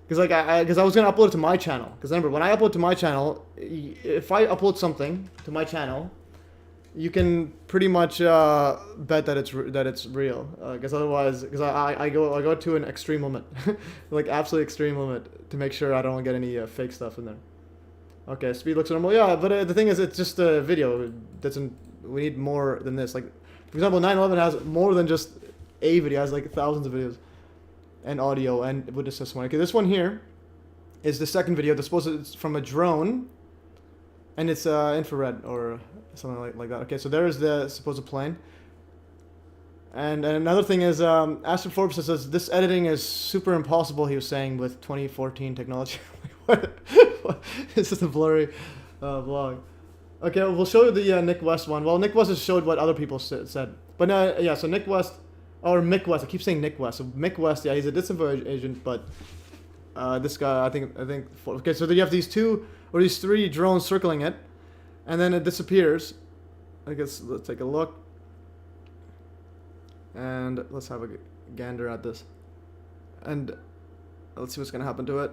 Because like I was gonna upload it to my channel. Because remember, when I upload to my channel, if I upload something to my channel, you can pretty much bet that it's real. Because otherwise, because I go to an extreme limit, like absolute extreme limit, to make sure I don't get any fake stuff in there. Okay, speed looks normal. Yeah, but the thing is, it's just a video. We need more than this. Like, for example, 9/11 has more than just a video. It has like thousands of videos. And audio and witness testimony. Okay, this one here is the second video. It's from a drone, and it's infrared or something like that. Okay, so there is the supposed plane. And another thing is, Ashton Forbes says this editing is super impossible. He was saying with 2014 technology. What? It's just a blurry vlog. Okay, we'll show you the Nick West one. Well, Nick West has showed what other people said, but yeah. So Nick West. Or Mick West. I keep saying Nick West. So Mick West, yeah, he's a disinfo agent, but this guy, I think. Okay, so then you have these these three drones circling it, and then it disappears. I guess let's take a look, and let's have a gander at this, and let's see what's gonna happen to it.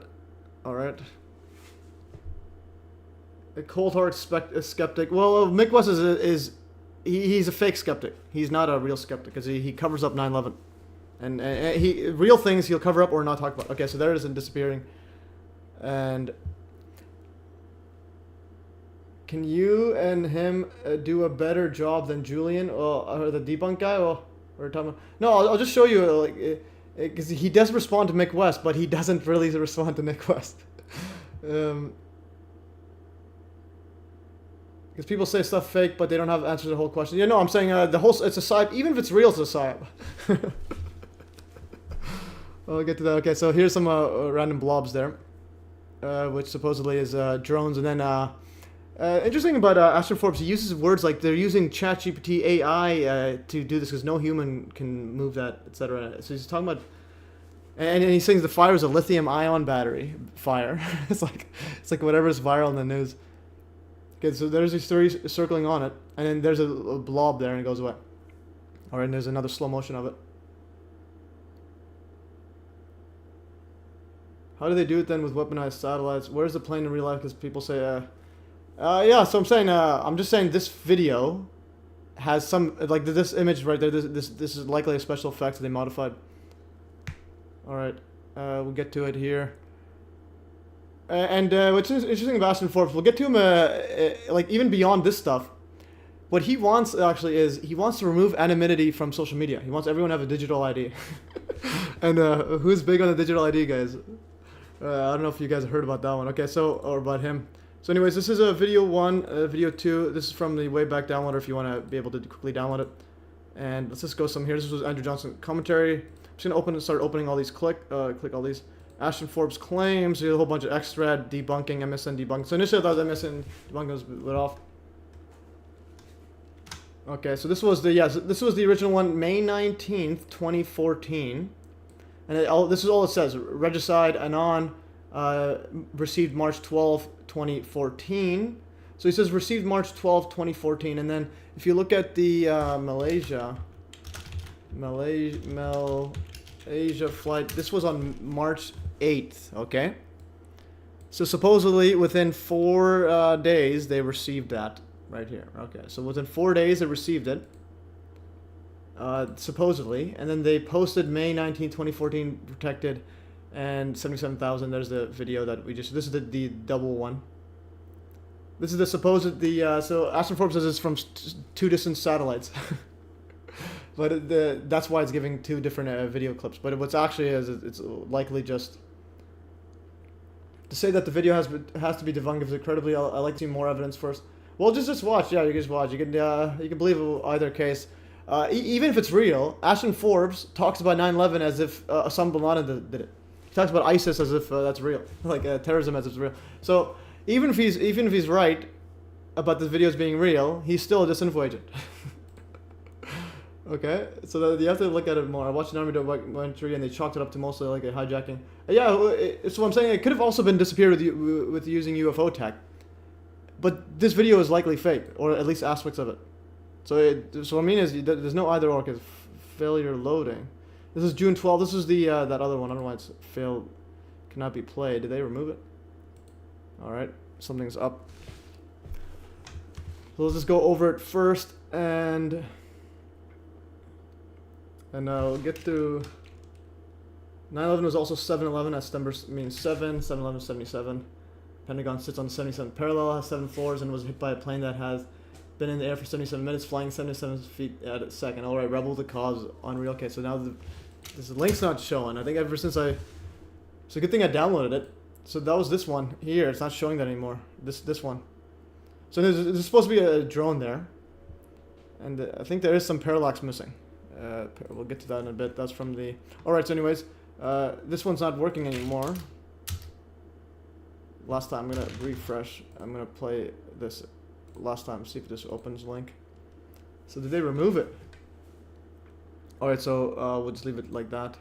All right. A cold hard skeptic. Well, Mick West is he's a fake skeptic. He's not a real skeptic because he covers up 9/11, and real things he'll cover up or not talk about. Okay, so there it is in disappearing, and can you and him do a better job than Julian or the debunk guy? Or Tom? No, I'll just show you like because he does respond to Mick West, but he doesn't really respond to Nick West. Because people say stuff fake, but they don't have answers to the whole question. Yeah, no, I'm saying it's a psyop. Even if it's real, it's a psyop. I'll get to that. Okay, so here's some random blobs there, which supposedly is drones. And then, interesting about Ashton Forbes, he uses words like they're using ChatGPT AI to do this because no human can move that, etc. So he's talking about, and he sings the fire is a lithium-ion battery fire. It's like whatever's viral in the news. Okay, so there's these three circling on it, and then there's a blob there, and it goes away. Alright, and there's another slow motion of it. How do they do it then with weaponized satellites? Where's the plane in real life? Because people say, yeah, so I'm just saying this video has some, like this image right there, this is likely a special effect that they modified. Alright, we'll get to it here. And what's interesting about Ashton Forbes, we'll get to him, like, even beyond this stuff. What he wants, actually, is he wants to remove anonymity from social media. He wants everyone to have a digital ID. And who's big on the digital ID, guys? I don't know if you guys heard about that one. Okay, so, or about him. So anyways, this is a video 1, video 2. This is from the Wayback Downloader if you want to be able to quickly download it. And let's just go some here. This was Andrew Johnson commentary. I'm just going to start opening all these, click all these. Ashton Forbes claims, a whole bunch of extra debunking, MSN debunking. So initially I thought MSN debunking was lit off. Okay, so this was the original one, May 19th, 2014. And this is all it says. Regicide Anon received March 12th, 2014. So he says received March 12th, 2014. And then if you look at the Malaysia flight, this was on March 8th, okay? So supposedly within 4 days they received that right here. Okay, so within 4 days they received it, supposedly, and then they posted May 19, 2014 protected And 77,000, there's the video that we just, this is the double one. This is the supposed, so Ashton Forbes says it's from two distant satellites. But that's why it's giving two different video clips. But what's actually is, it's likely just, to say that the video has to be debunked is incredibly, I like to see more evidence first. Well, just watch, yeah, you just watch. You can believe either case. Even if it's real, Ashton Forbes talks about 9/11 as if Osama bin Laden did it. He talks about ISIS as if that's real, like terrorism as if it's real. So even if he's right about the videos being real, he's still a disinfo agent. Okay, so you have to look at it more. I watched an Army documentary and they chalked it up to mostly like a hijacking. Yeah, so I'm saying it could have also been disappeared with using UFO tech, but this video is likely fake, or at least aspects of it. So what I mean is there's no either or, because failure loading. This is June 12th. This is the that other one. I don't know why it's failed. Cannot be played. Did they remove it? All right, something's up. So let's just go over it first, and I'll get through. 9/11 was also 7/11. That numbers means 7. 7/11 77. Pentagon sits on the 77th parallel, has 7 floors, and was hit by a plane that has been in the air for 77 minutes, flying 77 feet at a second. All right, rebel the cause, unreal. Okay, so now this link's not showing. I think ever since it's a good thing I downloaded it. So that was this one here. It's not showing that anymore. This one. So there's supposed to be a drone there, and I think there is some parallax missing. We'll get to that in a bit. That's from the. All right. So anyways, this one's not working anymore. Last time I'm gonna refresh. I'm gonna play this. Last time, see if this opens link. So did they remove it? Alright, so we'll just leave it like that,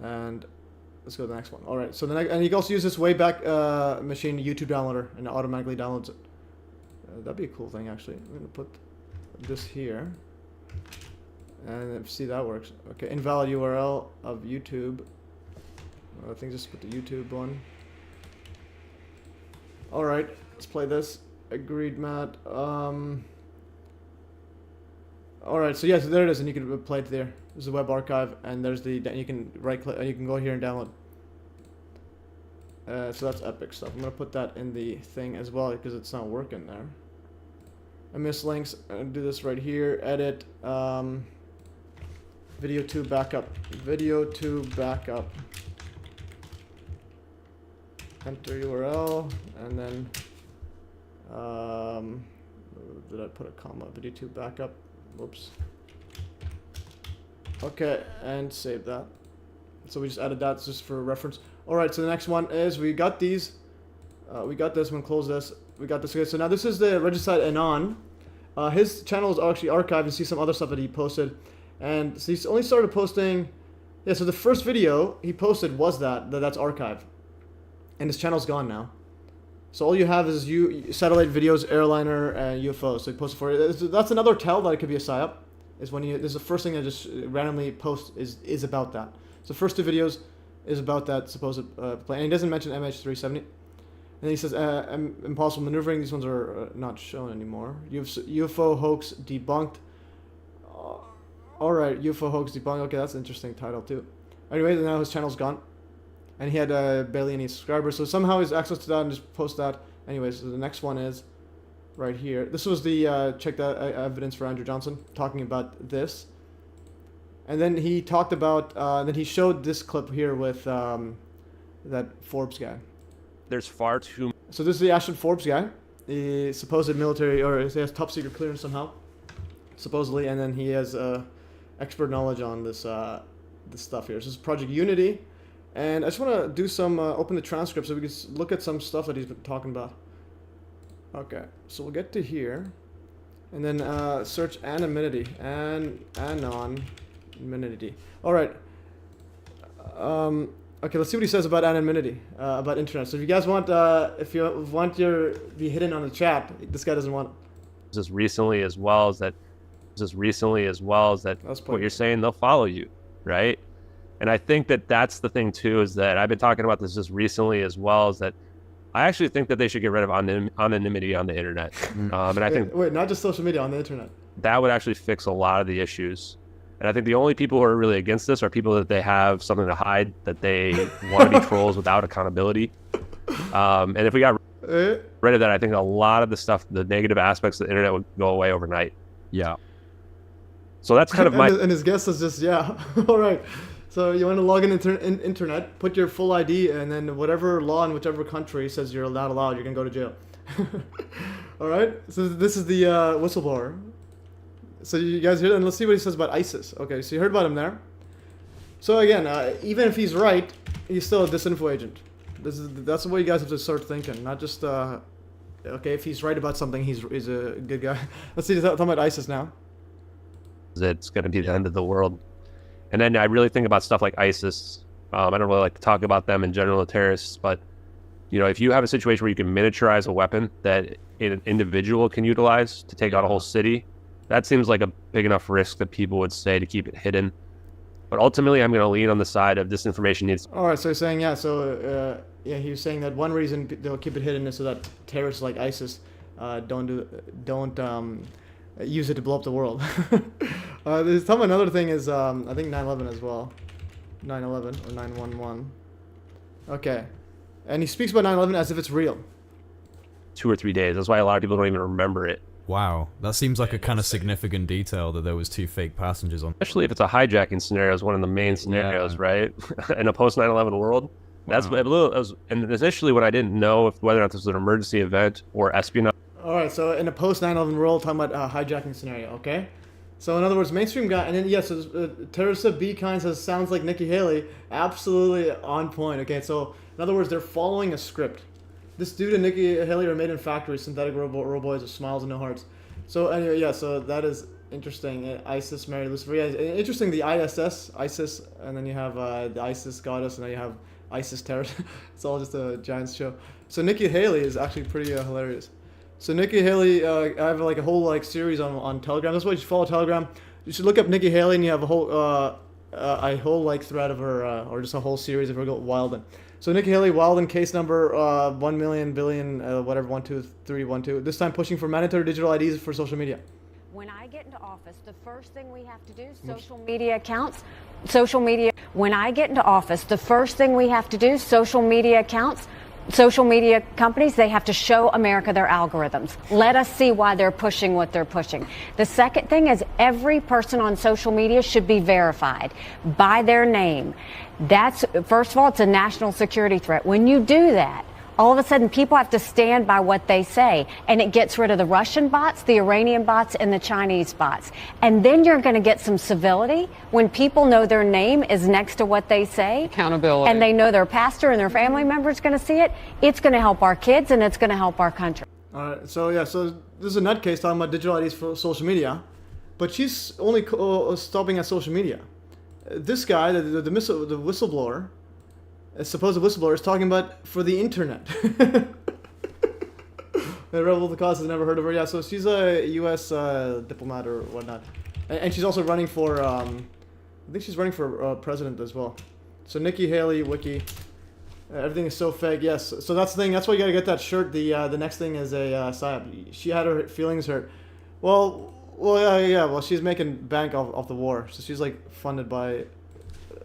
and let's go to the next one. Alright, so and you can also use this Wayback Machine YouTube downloader, and it automatically downloads it. That'd be a cool thing, actually. I'm gonna put this here, and see that works. Okay, invalid URL of YouTube. I think just put the YouTube one. Alright, let's play this. Agreed, Matt. Alright, so yes, there it is, and you can play it there. There's the web archive, and there's you can right click, and you can go here and download. So that's epic stuff. I'm gonna put that in the thing as well because it's not working there. I miss links. I'm gonna do this right here. Edit. Video to backup. Video to backup. Enter URL, and then. Did I put a comma? Video to backup. Whoops. Okay, and save that. So we just added that just for reference. Alright, so the next one is we got these. We got this one, close this. We got this. Okay, so now this is the Regicide Anon. His channel is actually archived. You see some other stuff that he posted. And so he's only started posting. Yeah, so the first video he posted was that's archived. And his channel's gone now. So all you have is satellite videos, airliner, and UFOs. So he posted for it. That's another tell that it could be a psyop. Is when this is the first thing I just randomly post is about that. So first two videos is about that supposed plane. And he doesn't mention MH370. And he says impossible maneuvering. These ones are not shown anymore. UFO hoax debunked. All right, UFO hoax debunked. Okay, that's an interesting title too. Anyway, now his channel's gone. And he had barely any subscribers, so somehow he's access to that and just post that. Anyways, so the next one is right here. This was the check that evidence for Andrew Johnson talking about this, and then he talked about. Then he showed this clip here with that Forbes guy. There's far too. So this is the Ashton Forbes guy, the supposed military, or he has top secret clearance somehow, supposedly, and then he has expert knowledge on this this stuff here. So this is Project Unity. And I just want to do some, open the transcript so we can look at some stuff that he's been talking about. Okay, so we'll get to here. And then search anonymity. Anonymity. Alright. Okay, let's see what he says about anonymity, about internet. So if you guys want, if you want your be hidden on the chat, this guy doesn't want it. As recently as well as that, what you're saying, they'll follow you, right? And I think that that's the thing too, is that I've been talking about this as recently as well, is that I actually think that they should get rid of anonymity on the internet. And I think wait, not just social media, on the internet. That would actually fix a lot of the issues. And I think the only people who are really against this are people that they have something to hide, that they want to be trolls without accountability. And if we got rid of that, I think a lot of the stuff, the negative aspects of the internet would go away overnight. Yeah. So that's kind of my... And his guess is just, yeah. All right. So you want to log in internet, put your full ID, and then whatever law in whichever country says you're not allowed, you're going to go to jail. All right. So this is the whistleblower. So you guys hear that? And let's see what he says about ISIS. Okay, so you heard about him there. So again, even if he's right, he's still a disinfo agent. That's the way you guys have to start thinking. Not just, okay, if he's right about something, he's a good guy. Let's see, talking about ISIS now. It's going to be the end of the world. And then I really think about stuff like ISIS. I don't really like to talk about them in general, the terrorists, but you know, if you have a situation where you can miniaturize a weapon that an individual can utilize to take out a whole city, that seems like a big enough risk that people would say to keep it hidden. But ultimately, I'm going to lean on the side of this information needs... All right, so you're saying, yeah, so, yeah, he was saying that one reason they'll keep it hidden is so that terrorists like ISIS don't use it to blow up the world. There's another thing is, I think 9/11 as well. 9/11 or 9/11. Okay. And he speaks about 9/11 as if it's real. 2 or 3 days. That's why a lot of people don't even remember it. Wow, that seems like a kind of significant detail that there was 2 fake passengers on. Especially if it's a hijacking scenario, is one of the main scenarios, right? In a post 9/11 world. That's a little. And initially, when I didn't know whether or not this was an emergency event or espionage. All right, so in a post 9/11 world, talking about hijacking scenario, okay? So in other words, mainstream guy, and then yes, Teresa B. Kind says sounds like Nikki Haley, absolutely on point. Okay, so in other words, they're following a script. This dude and Nikki Haley are made in factories, synthetic robots with smiles and no hearts. So anyway, yeah, so that is interesting. ISIS married Lucifer. Yeah, interesting. The ISIS, and then you have the ISIS goddess, and then you have ISIS terrorist. It's all just a giant show. So Nikki Haley is actually pretty hilarious. So Nikki Haley, I have like a whole series on Telegram. That's why you should follow Telegram. You should look up Nikki Haley, and you have a whole thread of her, or just a whole series of her Wilden. So Nikki Haley, Wilden case number 1 million billion whatever 12312. This time pushing for mandatory digital IDs for social media. When I get into office, the first thing we have to do, social media accounts, social media. When I get into office, the first thing we have to do, social media accounts. Social media companies, they have to show America their algorithms. Let us see why they're pushing what they're pushing. The second thing is every person on social media should be verified by their name. That's, first of all, it's a national security threat. When you do that, all of a sudden people have to stand by what they say, and it gets rid of the Russian bots, the Iranian bots, and the Chinese bots. And then you're going to get some civility when people know their name is next to what they say. Accountability. And they know their pastor and their family member is going to see it. It's going to help our kids, and it's going to help our country. All right, so yeah, so this is a nutcase talking about digital IDs for social media, but she's only stopping at social media. This guy, the whistleblower, a supposed whistleblower, is talking about for the internet. The Rebel of the Cause has never heard of her. Yeah, so she's a U.S. Diplomat or whatnot, and she's also running for. I think she's running for president as well. So Nikki Haley wiki, everything is so fake. Yes, so that's the thing. That's why you gotta get that shirt. The next thing is a psyop. She had her feelings hurt. Well, yeah. Well, she's making bank off the war, so she's like funded by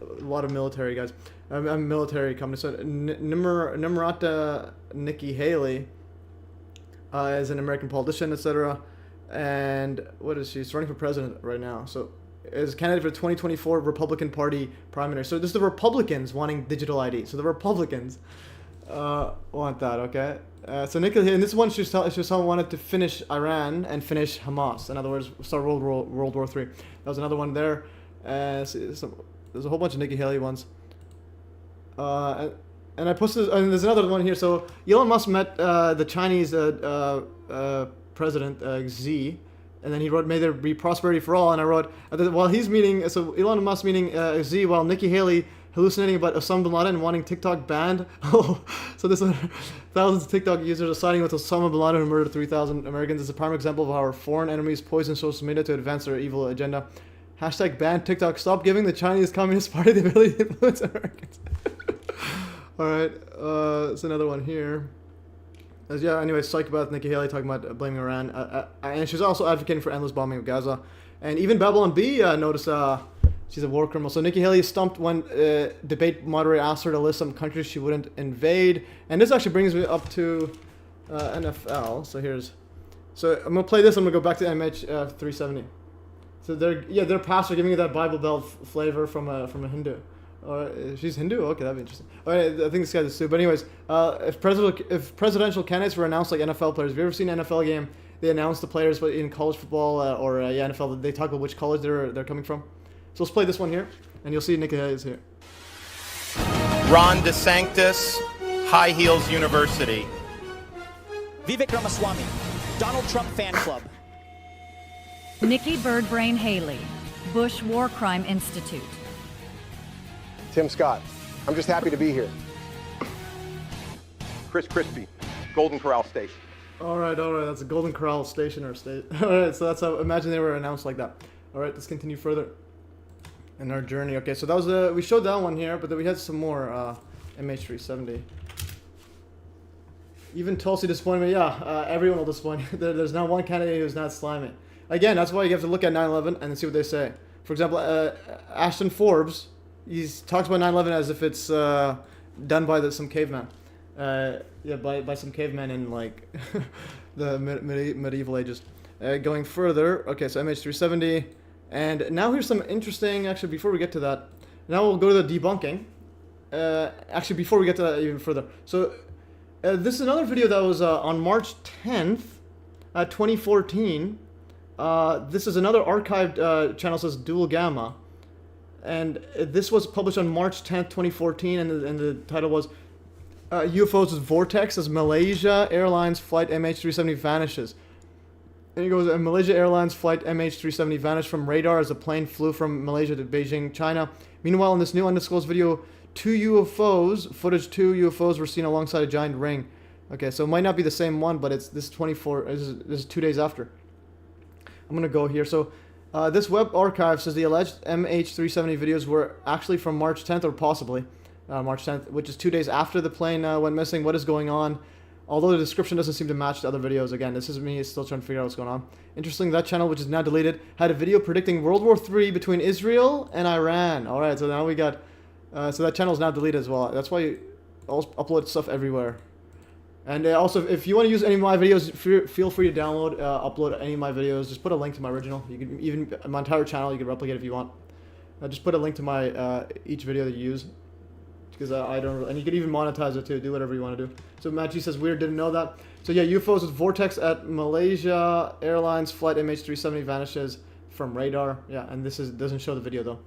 a lot of military guys. Military company. So Nimrata Nikki Haley is an American politician, etc. And what is she? She's running for president right now. So is candidate for 2024 Republican Party primary. So this is the Republicans wanting digital ID. So the Republicans want that. Okay. So Nikki Haley, and this one she wanted to finish Iran and finish Hamas. In other words, start World War III. That was another one there. So there's a whole bunch of Nikki Haley ones. And I posted, and there's another one here. So Elon Musk met the Chinese president Xi, and then he wrote, "May there be prosperity for all." And I wrote, while he's meeting, so Elon Musk meeting Xi, while Nikki Haley hallucinating about Osama bin Laden and wanting TikTok banned. So this thousands of TikTok users are siding with Osama bin Laden, who murdered 3,000 Americans. It's a prime example of how our foreign enemies poison social media to advance their evil agenda. Hashtag ban TikTok. Stop giving the Chinese Communist Party the ability to influence Americans. All right, it's another one here. Yeah, anyway, psychopath Nikki Haley talking about blaming Iran. And she's also advocating for endless bombing of Gaza. And even Babylon B noticed she's a war criminal. So Nikki Haley is stumped when debate moderator asked her to list some countries she wouldn't invade. And this actually brings me up to NFL. So I'm gonna play this. I'm gonna go back to MH370. So their pastor giving you that Bible Belt flavor from a Hindu. She's Hindu. Okay, that'd be interesting. All right, I think this guy's a Sioux. But anyways, if presidential candidates were announced like NFL players, have you ever seen an NFL game? They announce the players, but in college football or NFL, they talk about which college they're coming from. So let's play this one here, and you'll see Nikki Haley is here. Ron DeSantis, High Heels University. Vivek Ramaswamy, Donald Trump Fan Club. Nikki Birdbrain Haley, Bush War Crime Institute. Tim Scott, I'm just happy to be here. Chris Crispy, Golden Corral Station. All right, that's a Golden Corral station or state. All right, so that's how, imagine they were announced like that. All right, let's continue further in our journey. Okay, so that was we showed that one here, but then we had some more MH370. Even Tulsi disappointed me. Yeah, everyone will disappoint you. There's not one candidate who's not slimy. Again, that's why you have to look at 9/11 and see what they say. For example, Ashton Forbes, he talks about 9/11 as if it's done by some caveman. By some cavemen in like the medieval ages. Going further, okay, so MH370, and now here's some interesting. Actually, before we get to that, now we'll go to the debunking. Actually, before we get to that even further, so this is another video that was on March 10th, 2014. This is another archived channel, says Dual Gamma, and this was published on March 10th, 2014, and the title was UFOs with Vortex as Malaysia Airlines Flight MH370 vanishes. And he goes, Malaysia Airlines Flight MH370 vanished from radar as the plane flew from Malaysia to Beijing, China. Meanwhile, in this new undisclosed video, two UFOs were seen alongside a giant ring. Okay, so it might not be the same one, but this is 2 days after. I'm going to go here. So this web archive says the alleged MH370 videos were actually from March 10th or possibly March 10th, which is 2 days after the plane went missing. What is going on? Although the description doesn't seem to match the other videos. Again, this is me still trying to figure out what's going on. Interesting, that channel, which is now deleted, had a video predicting World War III between Israel and Iran. All right, so now we got... so that channel is now deleted as well. That's why you upload stuff everywhere. And also, if you want to use any of my videos, feel free to download, upload any of my videos. Just put a link to my original. You can even my entire channel. You can replicate if you want. Just put a link to my each video that you use, because I don't. And you can even monetize it too. Do whatever you want to do. So Maggie says weird. Didn't know that. So yeah, UFOs with Vortex at Malaysia Airlines Flight MH370 vanishes from radar. Yeah, and this doesn't show the video though.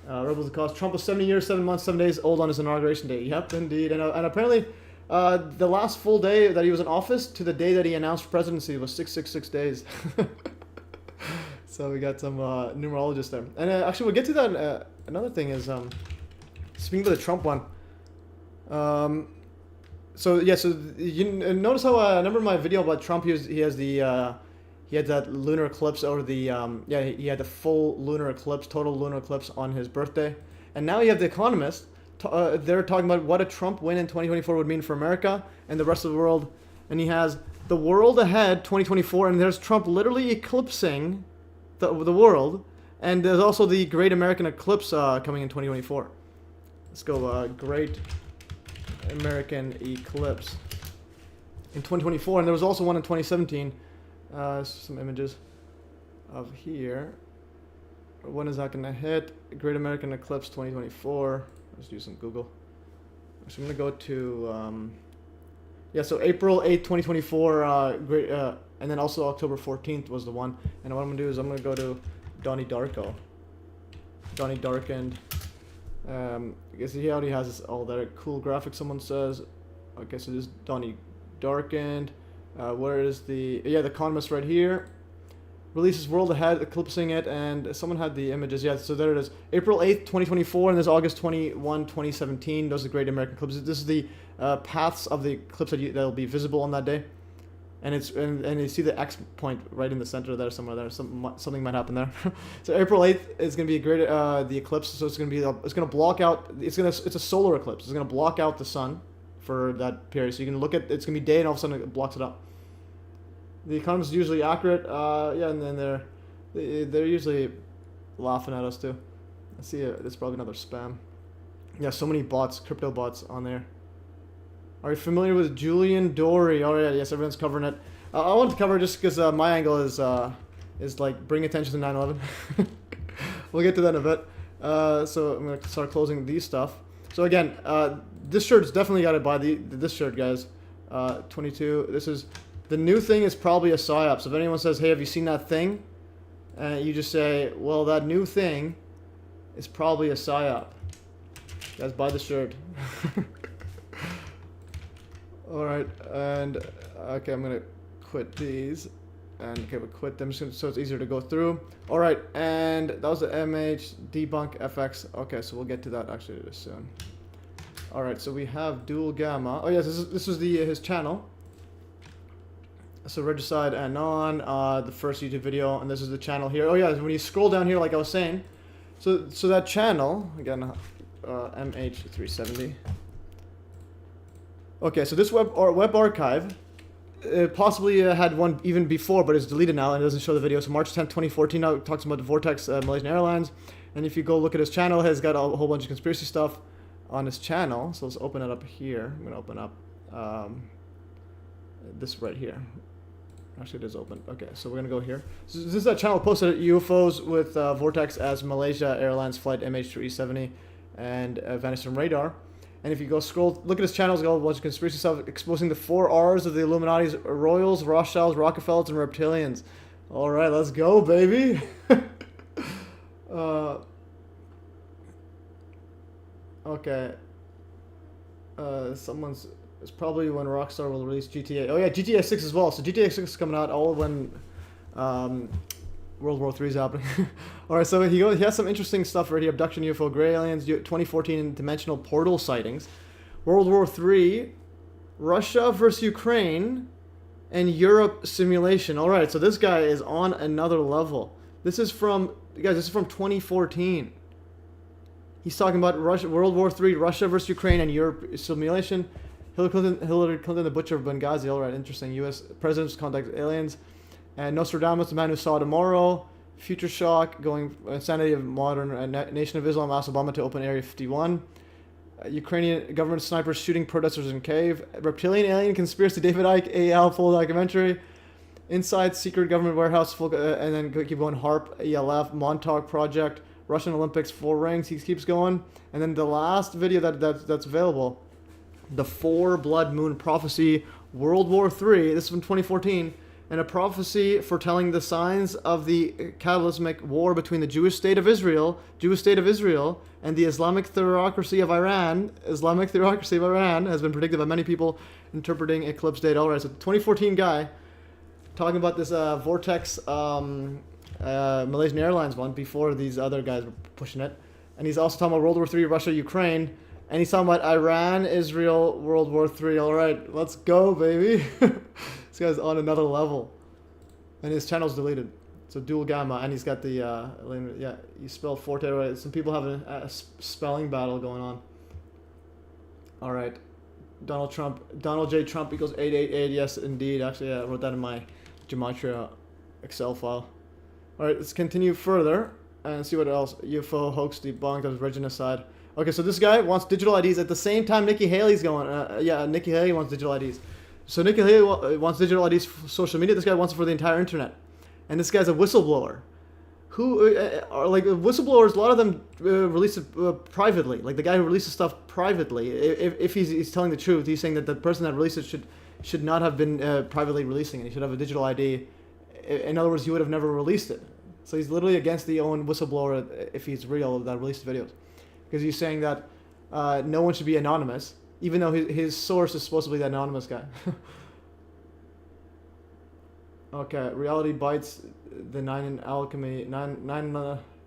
Rebels of Cause. Trump was 70 years, 7 months, 7 days old on his inauguration day. Yep, indeed. And apparently. The last full day that he was in office to the day that he announced presidency was 666 days. So we got some numerologists there. And actually, we'll get to that. Another thing is, speaking of the Trump one. So you notice how I remember my video about Trump. He had that lunar eclipse over the he had the full lunar eclipse, total lunar eclipse on his birthday. And now you have The Economist. They're talking about what a Trump win in 2024 would mean for America and the rest of the world. And he has the world ahead 2024, and there's Trump literally eclipsing the world. And there's also the Great American Eclipse coming in 2024. Let's go, Great American Eclipse in 2024. And there was also one in 2017. Some images of here. When is that going to hit? Great American Eclipse 2024. Let's do some Google. So I'm going to go to, so April 8th, 2024, and then also October 14th was the one. And what I'm going to do is I'm going to go to Donnie Darko. Donnie Darkened. I guess he already has all that cool graphics, someone says. Okay, so this is Donnie Darkened. Where is the Economist right here. Releases world ahead, eclipsing it, and someone had the images. Yeah, so there it is. April 8th, 2024, and there's August 21, 2017. Those are the Great American Eclipses. This is the paths of the eclipse that'll be visible on that day. And and you see the X point right in the center there, somewhere there. Something might happen there. So April 8th is going to be the eclipse. So it's going to block out. It's a solar eclipse. It's going to block out the sun for that period. So you can look at it's going to be day, and all of a sudden it blocks it up. The Economist is usually accurate, and then They're usually laughing at us too. I see there's probably another spam. Yeah, so many bots, crypto bots on there. Are you familiar with Julian Dory? Oh yeah, yes, everyone's covering it. I want to cover it just because my angle is like bring attention to 9/11. We'll get to that in a bit. So I'm gonna start closing these stuff. So again, this shirt's definitely got to buy this shirt, guys. 22. This is the new thing. Is probably a psyop. So if anyone says, "Hey, have you seen that thing?" You just say, "Well, that new thing is probably a psyop." Guys, buy the shirt. All right, and okay, I'm gonna quit these, and okay, we'll quit them so it's easier to go through. All right, and that was the MH debunk FX. Okay, so we'll get to that actually soon. All right, so we have dual gamma. Oh yes, this was his channel. So Regicide and the first YouTube video, and this is the channel here. Oh yeah, when you scroll down here, like I was saying, so that channel again, MH370. Okay, so this web archive possibly had one even before, but it's deleted now and it doesn't show the video. So March 10th, 2014, now it talks about the Vortex Malaysian Airlines. And if you go look at his channel, he's got a whole bunch of conspiracy stuff on his channel. So let's open it up here. I'm going to open up this right here. Actually, it is open. Okay, so we're going to go here. So this is that channel posted UFOs with Vortex as Malaysia Airlines Flight MH370 and vanished from radar. And if you go scroll, look at his channel, he's got a bunch of conspiracy stuff exposing the 4 R's of the Illuminati's Royals, Rothschilds, Rockefellers, and Reptilians. All right, let's go, baby. Okay. It's probably when Rockstar will release GTA. Oh yeah, GTA 6 as well. So GTA 6 is coming out all when World War III is happening. Alright, so he has some interesting stuff right here. Abduction, UFO, gray aliens, 2014 dimensional portal sightings. World War III, Russia versus Ukraine, and Europe simulation. Alright, so this guy is on another level. This is from 2014. He's talking about World War III, Russia versus Ukraine, and Europe simulation. Hillary Clinton, the butcher of Benghazi. Alright, interesting. U.S. presidents contact aliens. And Nostradamus, the man who saw tomorrow. Future shock, going insanity of modern Nation of Islam, asked Obama to open Area 51. Ukrainian government snipers shooting protesters in cave. Reptilian alien conspiracy, David Icke, AL full documentary. Inside secret government warehouse, full, and then keep going. HARP, ELF, Montauk Project, Russian Olympics, 4 rings. He keeps going. And then the last video that's available, the 4 Blood Moon Prophecy, World War III. This is from 2014. And a prophecy foretelling the signs of the cataclysmic war between the Jewish state of Israel, and the Islamic theocracy of Iran. Islamic theocracy of Iran has been predicted by many people interpreting eclipse date. All right, so 2014 guy talking about this Vortex Malaysian Airlines one before these other guys were pushing it. And he's also talking about World War III, Russia, Ukraine. And he's talking about Iran, Israel, World War III. All right, let's go, baby. This guy's on another level. And his channel's deleted. So dual gamma. And he's got the, yeah, you spelled forte right. Some people have a spelling battle going on. All right. Donald J. Trump equals 888. Yes, indeed. Actually, I wrote that in my gematria Excel file. All right, let's continue further and see what else. UFO hoax debunked. That was regenocide. Okay, so this guy wants digital IDs at the same time Nikki Haley's going. Yeah, Nikki Haley wants digital IDs. So Nikki Haley wants digital IDs for social media. This guy wants it for the entire internet. And this guy's a whistleblower. Who are like whistleblowers? A lot of them release it privately. Like the guy who releases stuff privately. If he's telling the truth, he's saying that the person that released it should not have been privately releasing it. He should have a digital ID. In other words, he would have never released it. So he's literally against the own whistleblower if he's real that released videos. Because he's saying that no one should be anonymous, even though his source is supposed to be the anonymous guy. Okay, reality bites the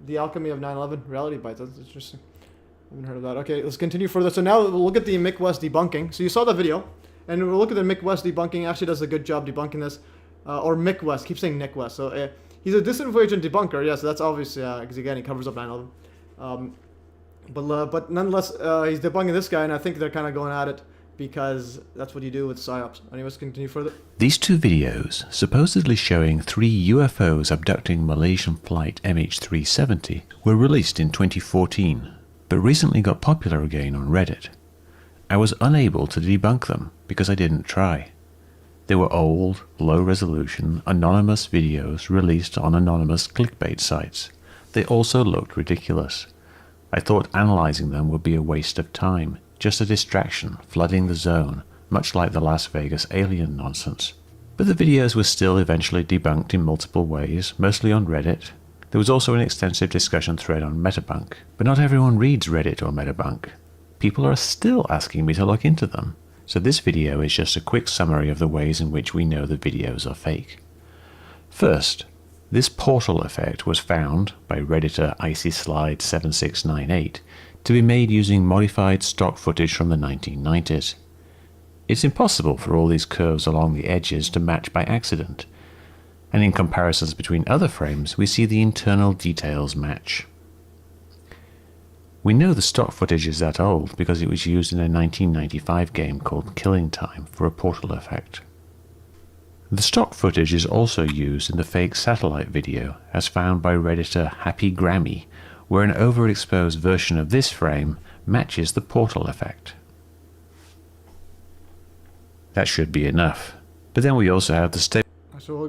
the alchemy of 9/11. Reality bites. That's interesting. I haven't heard of that. Okay, let's continue further. So now we'll look at the Mick West debunking. So you saw that video, and we'll look at the Mick West debunking. Actually, does a good job debunking this, or Mick West. Keep saying Nick West. So he's a disinfo agent debunker. Yeah, so that's obvious. Because again, he covers up 9/11. But nonetheless, he's debunking this guy, and I think they're kind of going at it because that's what you do with psyops. Anyways, continue further. These two videos, supposedly showing 3 UFOs abducting Malaysian flight MH370, were released in 2014, but recently got popular again on Reddit. I was unable to debunk them because I didn't try. They were old, low-resolution, anonymous videos released on anonymous clickbait sites. They also looked ridiculous. I thought analyzing them would be a waste of time, just a distraction flooding the zone, much like the Las Vegas alien nonsense. But the videos were still eventually debunked in multiple ways, mostly on Reddit. There was also an extensive discussion thread on Metabunk, but not everyone reads Reddit or Metabunk. People are still asking me to look into them, so this video is just a quick summary of the ways in which we know the videos are fake. First, this portal effect was found by Redditor IcySlide7698 to be made using modified stock footage from the 1990s. It's impossible for all these curves along the edges to match by accident, and in comparisons between other frames we see the internal details match. We know the stock footage is that old because it was used in a 1995 game called Killing Time for a portal effect. The stock footage is also used in the fake satellite video as found by Redditor Happy Grammy, where an overexposed version of this frame matches the portal effect. That should be enough. But then we also have the So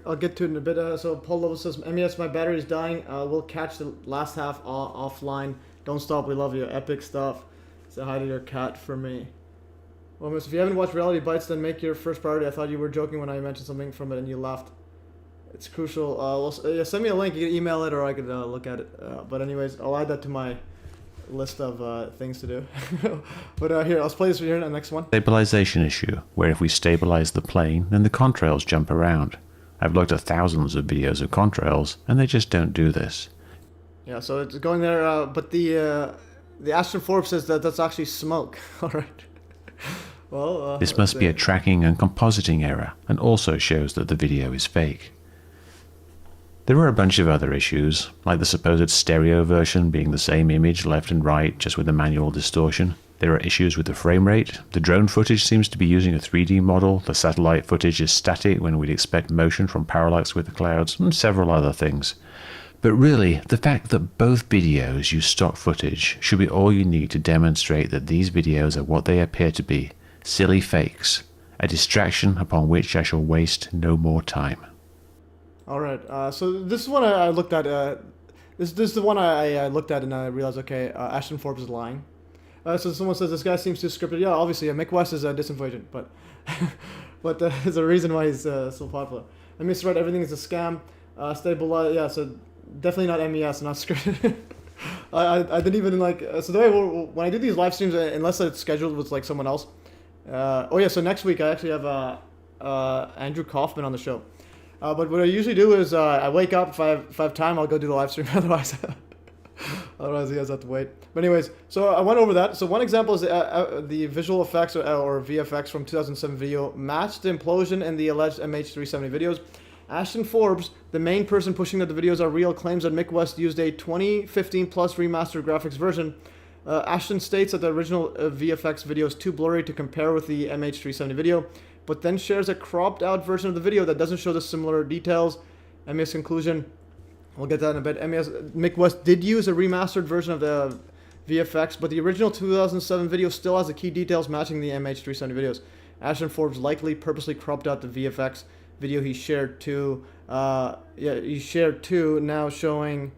I'll get to it in a bit. So Paul Level says, MES, my battery's dying. We'll catch the last half offline. Don't stop, we love you. Epic stuff. Say hi to your cat for me. Well, miss, if you haven't watched Reality Bites, then make your first priority. I thought you were joking when I mentioned something from it and you laughed. It's crucial. Yeah, send me a link. You can email it or I could look at it. But anyways, I'll add that to my list of things to do. But here, let's play this here in the next one. Stabilization issue, where if we stabilize the plane, then the contrails jump around. I've looked at thousands of videos of contrails, and they just don't do this. Yeah, so it's going there, but the Ashton Forbes says that that's actually smoke. All right. Well, this must be a tracking and compositing error, and also shows that the video is fake. There are a bunch of other issues, like the supposed stereo version being the same image left and right, just with a manual distortion. There are issues with the frame rate. The drone footage seems to be using a 3D model. The satellite footage is static when we'd expect motion from parallax with the clouds, and several other things. But really, the fact that both videos use stock footage should be all you need to demonstrate that these videos are what they appear to be, silly fakes, a distraction upon which I shall waste no more time. All right, so this is one I looked at. This is the one I looked at and I realized, okay, Ashton Forbes is lying. So someone says this guy seems too scripted. Yeah, obviously, Mick West is a disinfo agent, but but there's a reason why he's so popular. I misread everything is a scam. Stable, yeah, so definitely not MES, not scripted. I didn't even like. So the way when I do these live streams, unless it's scheduled with like someone else. Oh yeah, so next week I actually have Andrew Kaufman on the show. But what I usually do is I wake up, if I have time, I'll go do the live stream. Otherwise you guys have to wait. But anyways, so I went over that. So one example is the visual effects or VFX from 2007 video matched the implosion in the alleged MH370 videos. Ashton Forbes, the main person pushing that the videos are real, claims that Mick West used a 2015 plus remastered graphics version. Ashton states that the original VFX video is too blurry to compare with the MH370 video, but then shares a cropped out version of the video that doesn't show the similar details. MES conclusion, we'll get that in a bit. Mick West did use a remastered version of the VFX, but the original 2007 video still has the key details matching the MH370 videos. Ashton Forbes likely purposely cropped out the VFX video he shared to, now showing,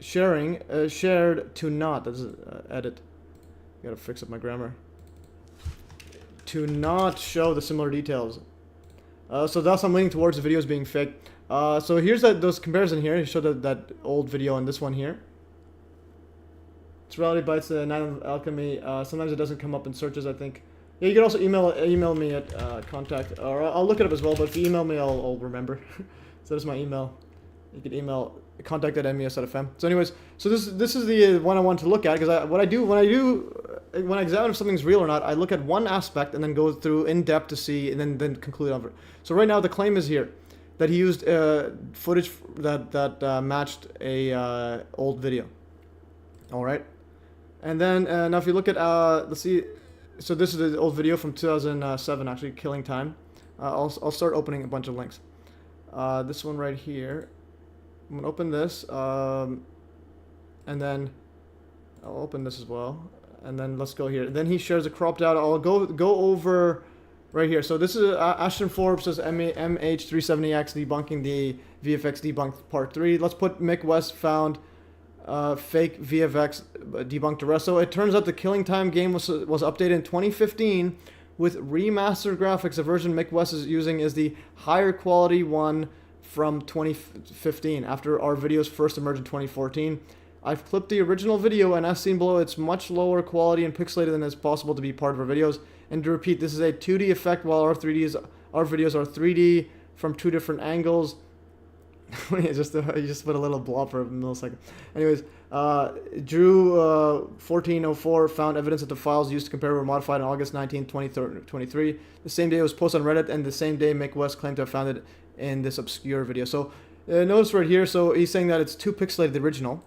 shared to not, that's edit, gotta fix up my grammar. To not show the similar details. So thus I'm leaning towards the videos being fake. So here's those comparison here. He showed that old video and this one here. It's Reality Bites, Night of Alchemy. Sometimes it doesn't come up in searches, I think. Yeah, you can also email me at contact, or I'll look it up as well, but if you email me, I'll remember. So that's my email. You can email contact@mes.fm. So anyways, so this is the one I want to look at, because when I examine if something's real or not, I look at one aspect and then go through in depth to see, and then conclude on it. So right now the claim is here that he used footage that matched a old video. All right. And then now if you look at let's see, so this is the old video from 2007, actually, killing time. I'll start opening a bunch of links. This one right here, I'm gonna open this, and then I'll open this as well, and then let's go here. Then he shares a cropped out. I'll go over right here. So this is Ashton Forbes says MH370X debunking the VFX debunked part 3. Let's put Mick West found fake VFX debunked the rest. So it turns out the Killing Time game was updated in 2015 with remastered graphics. The version Mick West is using is the higher quality one from 2015 after our videos first emerged in 2014. I've clipped the original video, and as seen below, it's much lower quality and pixelated than is possible to be part of our videos. And to repeat, this is a 2D effect, while our videos are 3D from 2 different angles. You just put a little blob for a millisecond. Anyways, Drew1404 found evidence that the files used to compare were modified on August 19, 2023. The same day it was posted on Reddit, and the same day Mick West claimed to have found it in this obscure video. So notice right here, so he's saying that it's too pixelated, the original,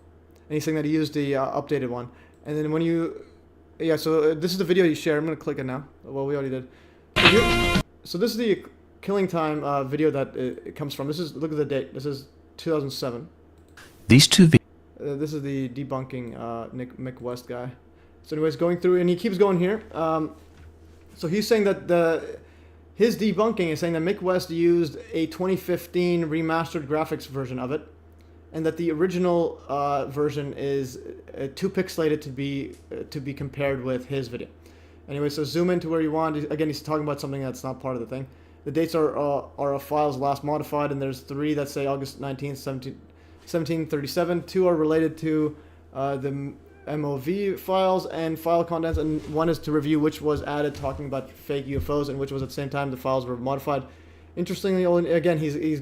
and he's saying that he used the updated one. And then when you, yeah, so this is the video you shared. I'm going to click it now. Well, we already did. So this is the Killing Time video that it comes from. This is, look at the date. This is 2007. These two this is the debunking Mick West guy. So anyways, going through, and he keeps going here. So he's saying that his debunking is saying that Mick West used a 2015 remastered graphics version of it, and that the original version is too pixelated to be compared with his video. Anyway, so zoom into where you want. Again, he's talking about something that's not part of the thing. The dates are of files last modified, and there's 3 that say August 19th, 1737. 2 are related to the MOV files and file contents, and 1 is to review which was added talking about fake UFOs, and which was at the same time the files were modified. Interestingly, again, he's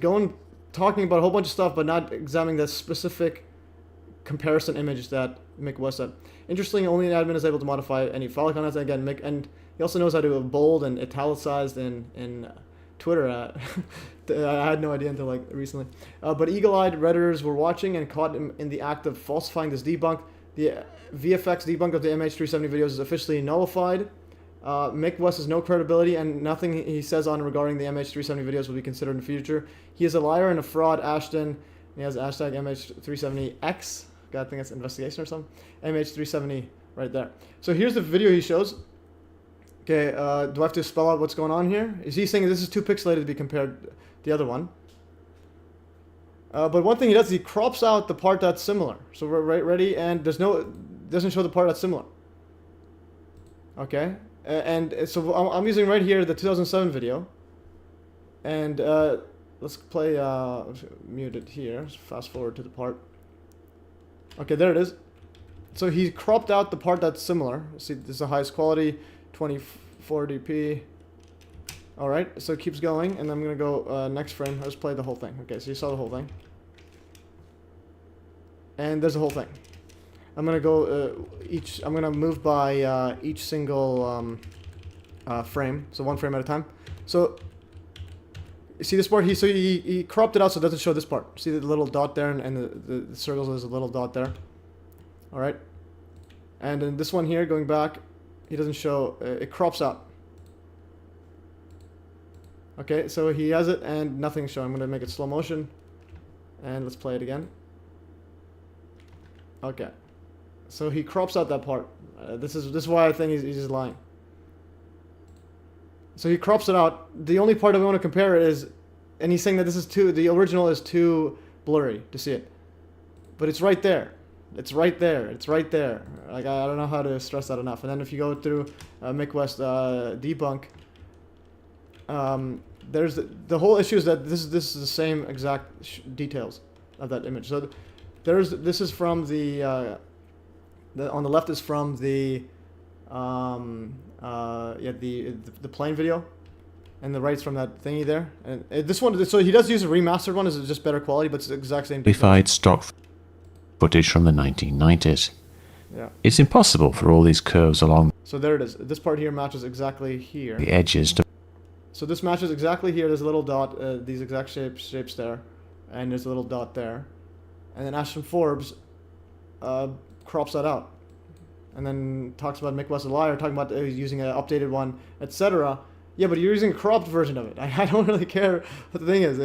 talking about a whole bunch of stuff, but not examining the specific comparison image that Mick West said. Interestingly, only an admin is able to modify any file contents. Again, and he also knows how to bold and italicized in Twitter. I had no idea until like recently. But eagle-eyed Redditors were watching and caught him in the act of falsifying this debunk. The VFX debunk of the MH370 videos is officially nullified. Mick West has no credibility, and nothing he says on regarding the MH370 videos will be considered in the future. He is a liar and a fraud, Ashton. He has hashtag MH370X. God, I think that's investigation or something. MH370 right there. So here's the video he shows. Okay, do I have to spell out what's going on here? Is he saying this is too pixelated to be compared to the other one? But one thing he does is he crops out the part that's similar. So we're ready, and doesn't show the part that's similar. Okay, and so I'm using right here the 2007 video, and let's play. Mute it here. Let's fast forward to the part. Okay, there it is. So he cropped out the part that's similar. See, this is the highest quality, 2040p. All right, so it keeps going, and I'm gonna go next frame. Let's play the whole thing. Okay, so you saw the whole thing, and there's the whole thing. I'm gonna go I'm gonna move by each single frame, so 1 frame at a time. So you see this part? He cropped it out so it doesn't show this part. See the little dot there, and the circles, there's a little dot there. All right, and then this one here, going back, he doesn't show. It crops out. Okay, so he has it, and nothing's showing. I'm gonna make it slow motion, and let's play it again. Okay, so he crops out that part. This is why I think he's just lying. So he crops it out. The only part that we want to compare is, and he's saying that the original is too blurry to see it. But it's right there. It's right there. It's right there. Like, I don't know how to stress that enough. And then if you go through Mick West debunk, there's the whole issue is that this is the same exact details of that image. So this is from the on the left is from the the plane video, and the right's from that thingy there. And this one, so he does use a remastered one. Is just better quality, but it's the exact same. Modified stock footage from the 1990s. Yeah. It's impossible for all these curves along. So there it is. This part here matches exactly here. The edges. So this matches exactly here. There's a little dot. These exact shapes there, and there's a little dot there, and then Ashton Forbes crops that out. and then talks about Mick West a liar, talking about using an updated one, etc. Yeah, but you're using a corrupt version of it. I don't really care what the thing is,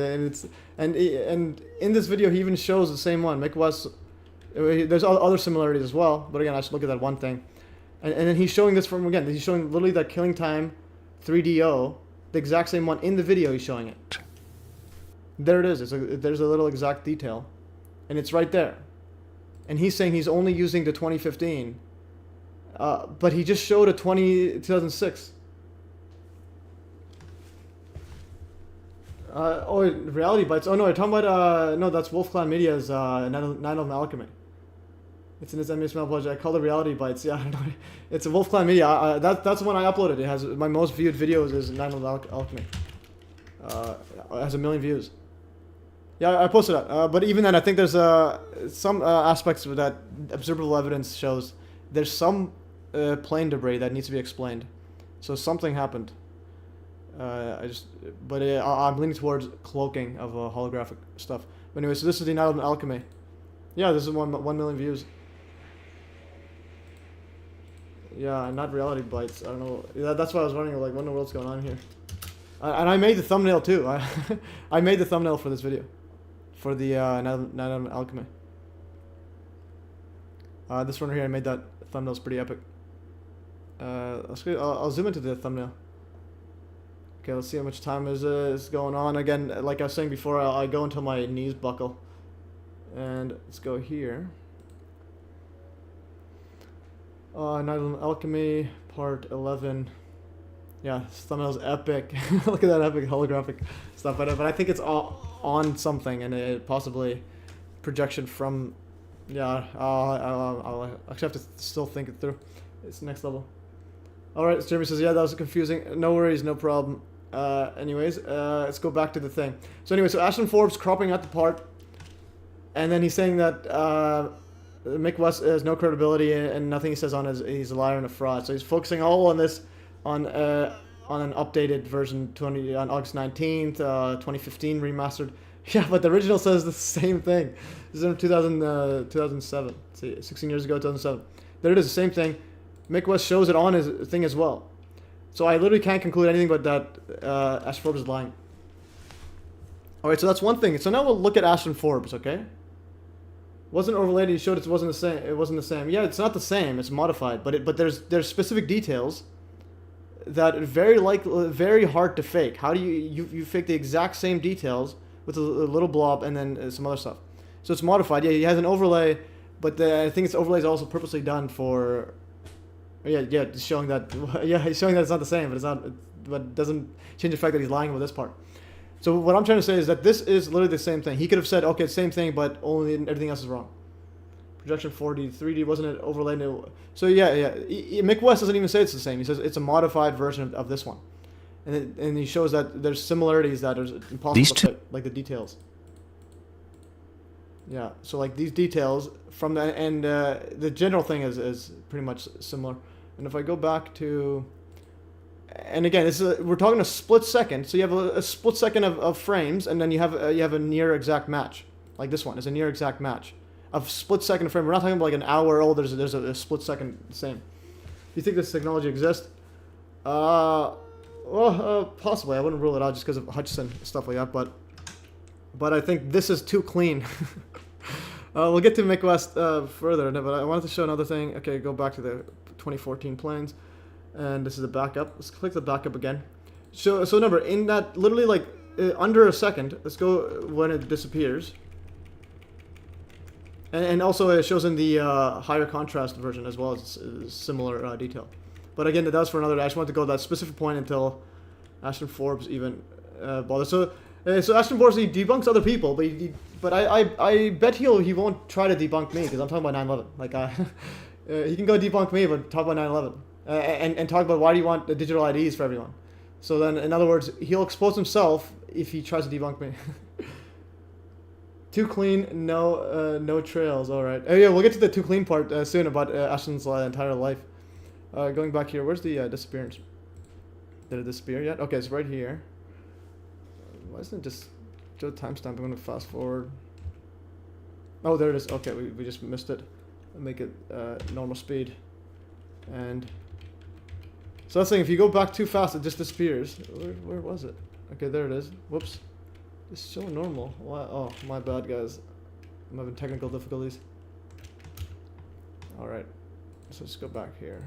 and in this video he even shows the same one. Mick West. There's other similarities as well, but again, I should look at that one thing, and then he's showing this from again. He's showing literally that killing time, 3DO, the exact same one in the video. He's showing it. There it is. There's a little exact detail, and it's right there. And he's saying he's only using the 2015, but he just showed a 2006. Reality Bites. Oh no, you're talking about no, that's Wolf Clan Media's 9/11 Alchemy. It's in his MES project. I call it Reality Bites. Yeah, it's a Wolf Clan Media. That's the one I uploaded. It has my most viewed videos is 9/11 Alchemy. It has 1 million views. Yeah, I posted that. But even then, I think there's some aspects of that observable evidence shows there's some plane debris that needs to be explained. So something happened. I'm leaning towards cloaking of holographic stuff. But anyway, so this is the Night of Alchemy. Yeah, this is 1 million views. Yeah, not Reality Bites. I don't know. Yeah, that's why I was wondering, like, what in the world's going on here? And I made the thumbnail too. I made the thumbnail for this video, for the Night of Alchemy. This one right here, I made that thumbnail. It's pretty epic. I'll zoom into the thumbnail. Okay, let's see how much time is going on. Again, like I was saying before, I go until my knees buckle. And let's go here. Night of Alchemy, part 11. Yeah, this thumbnail's epic. Look at that epic holographic stuff. But I think it's on something, and it possibly projection from. Yeah, I'll actually have to still think it through. It's next level. Alright, Jeremy says, yeah, that was confusing. No worries, no problem. Anyways, let's go back to the thing. So anyway, so Ashton Forbes cropping out the part, and then he's saying that Mick West has no credibility, and nothing he says on is he's a liar and a fraud. So he's focusing all on this, on an updated version on August 19th, 2015 remastered. Yeah, but the original says the same thing. This is in 2007. See, 16 years ago, 2007. There it is, the same thing. Mick West shows it on his thing as well. So I literally can't conclude anything but that Ashton Forbes is lying. Alright, so that's one thing. So now we'll look at Ashton Forbes, okay? Wasn't overlaid, he showed it wasn't the same. It wasn't the same. Yeah, it's not the same, it's modified, but there's specific details that are very hard to fake. How do you fake the exact same details with a little blob and then some other stuff? So it's modified. Yeah, he has an overlay, but I think its overlay is also purposely done for. Yeah, just showing that. Yeah, he's showing that it's not the same, but it's not. But it doesn't change the fact that he's lying with this part. So what I'm trying to say is that this is literally the same thing. He could have said, okay, same thing, but only everything else is wrong. Projection 4D, 3D wasn't it overlaid? So yeah. Mick West doesn't even say it's the same. He says it's a modified version of this one, and he shows that there's similarities that are impossible to fit, like the details. Yeah, so like these details from the and the general thing is pretty much similar. And if I go back to, and again, we're talking a split second. So you have a split second of frames, and then you have a near exact match. Like this one is a near exact match of split second frame. We're not talking about like an hour old. There's a split second same. Do you think this technology exists? Well, possibly. I wouldn't rule it out just because of Hutchison stuff like that. But I think this is too clean. We'll get to Mick West further, but I wanted to show another thing. Okay, go back to the 2014 planes, and this is the backup. Let's click the backup again. So remember, in that literally like under a second, let's go when it disappears. And also it shows in the higher contrast version as well as similar detail. But again, that was for another day. I just wanted to go to that specific point until Ashton Forbes even bothered. So Ashton Forbes, he debunks other people, but I bet he won't try to debunk me because I'm talking about 9/11. Like he can go debunk me, but talk about 9/11 and talk about why do you want the digital IDs for everyone. So then, in other words, he'll expose himself if he tries to debunk me. Too clean, no trails. All right. Oh yeah, we'll get to the too clean part soon about Ashton's entire life. Going back here, where's the disappearance? Did it disappear yet? Okay, it's right here. Why isn't it just show timestamp? I'm gonna fast forward. Oh, there it is. Okay, we just missed it. Make it normal speed. And so that's the thing, if you go back too fast, it just disappears. Where was it? Okay, there it is. Whoops. It's so normal. Why? Oh, my bad, guys. I'm having technical difficulties. Alright. So let's go back here.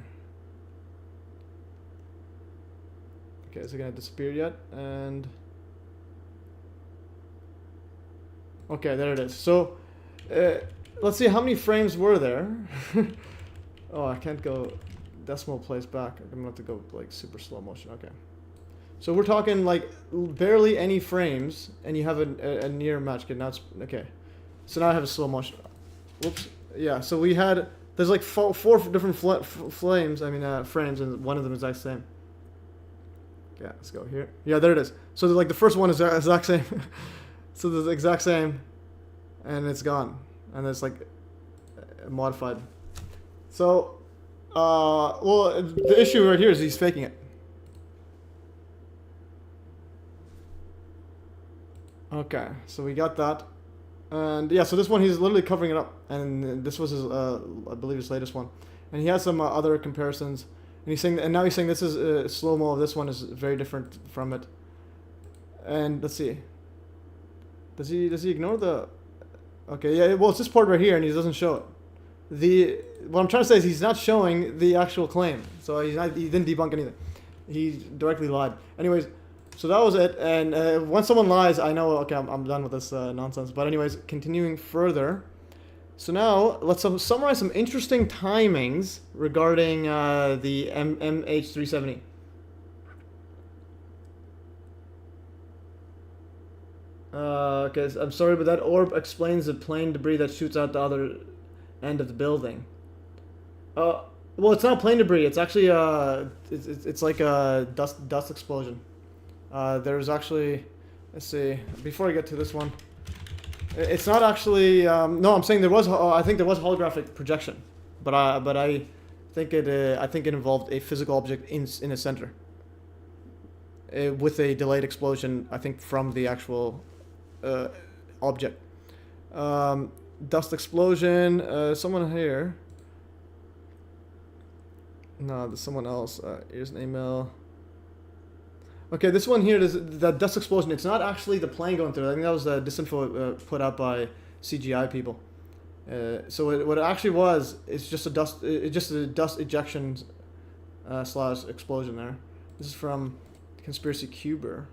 Okay, is it gonna disappear yet? And okay, there it is. So let's see how many frames were there. Oh, I can't go decimal place back. I'm gonna have to go like super slow motion. Okay. So we're talking like barely any frames, and you have a near match. Okay, now it's okay. So now I have a slow motion. Whoops. Yeah. So we had there's like four different frames, and one of them is exact same. Yeah, let's go here. Yeah, there it is. So like the first one is the exact same. So the exact same, and it's gone, and it's like modified. So, well, the issue right here is he's faking it. Okay, so we got that, and yeah, so this one he's literally covering it up, and this was his, I believe his latest one, and he has some other comparisons, and he's saying, and now he's saying this is slow mo. This one is very different from it, and let's see. Does he ignore the? Okay, yeah. Well, it's this part right here, and he doesn't show it. What I'm trying to say is he's not showing the actual claim, so he didn't debunk anything. He directly lied. Anyways, so that was it. And once someone lies, I know. Okay, I'm done with this nonsense. But anyways, continuing further. So now let's summarize some interesting timings regarding the MH370. Okay, I'm sorry, but that orb explains the plane debris that shoots out the other end of the building. Well, it's not plane debris. It's actually it's like a dust explosion. There's actually, let's see. Before I get to this one, it's not actually. No, I'm saying there was. I think there was holographic projection, but I think it involved a physical object in a center. With a delayed explosion, I think, from the actual object. Dust explosion. Someone here. No, there's someone else. Here's an email. Okay, this one here, that dust explosion. It's not actually the plane going through. I think that was disinfo put out by CGI people. So what it actually was, it's just a dust. It's just a dust ejection / explosion there. This is from Conspiracy Cuber.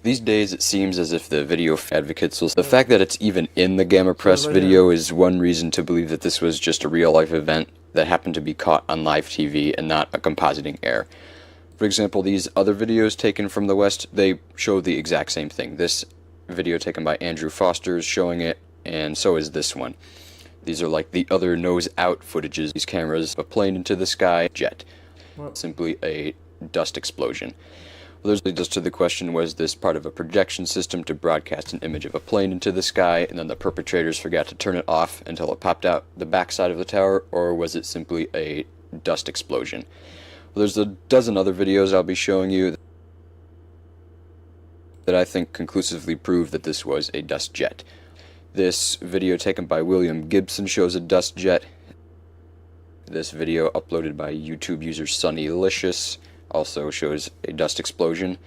These days, it seems as if the video advocates will... The fact that it's even in the Gamma Press video is one reason to believe that this was just a real-life event that happened to be caught on live TV and not a compositing error. For example, these other videos taken from the West, they show the exact same thing. This video taken by Andrew Foster is showing it, and so is this one. These are like the other nose-out footages. These cameras, a plane into the sky, jet. Simply a dust explosion. Well, there's just to the question, was this part of a projection system to broadcast an image of a plane into the sky, and then the perpetrators forgot to turn it off until it popped out the backside of the tower, or was it simply a dust explosion? Well, there's a dozen other videos I'll be showing you that I think conclusively prove that this was a dust jet. This video taken by William Gibson shows a dust jet. This video uploaded by YouTube user SunnyLicious also shows a dust explosion.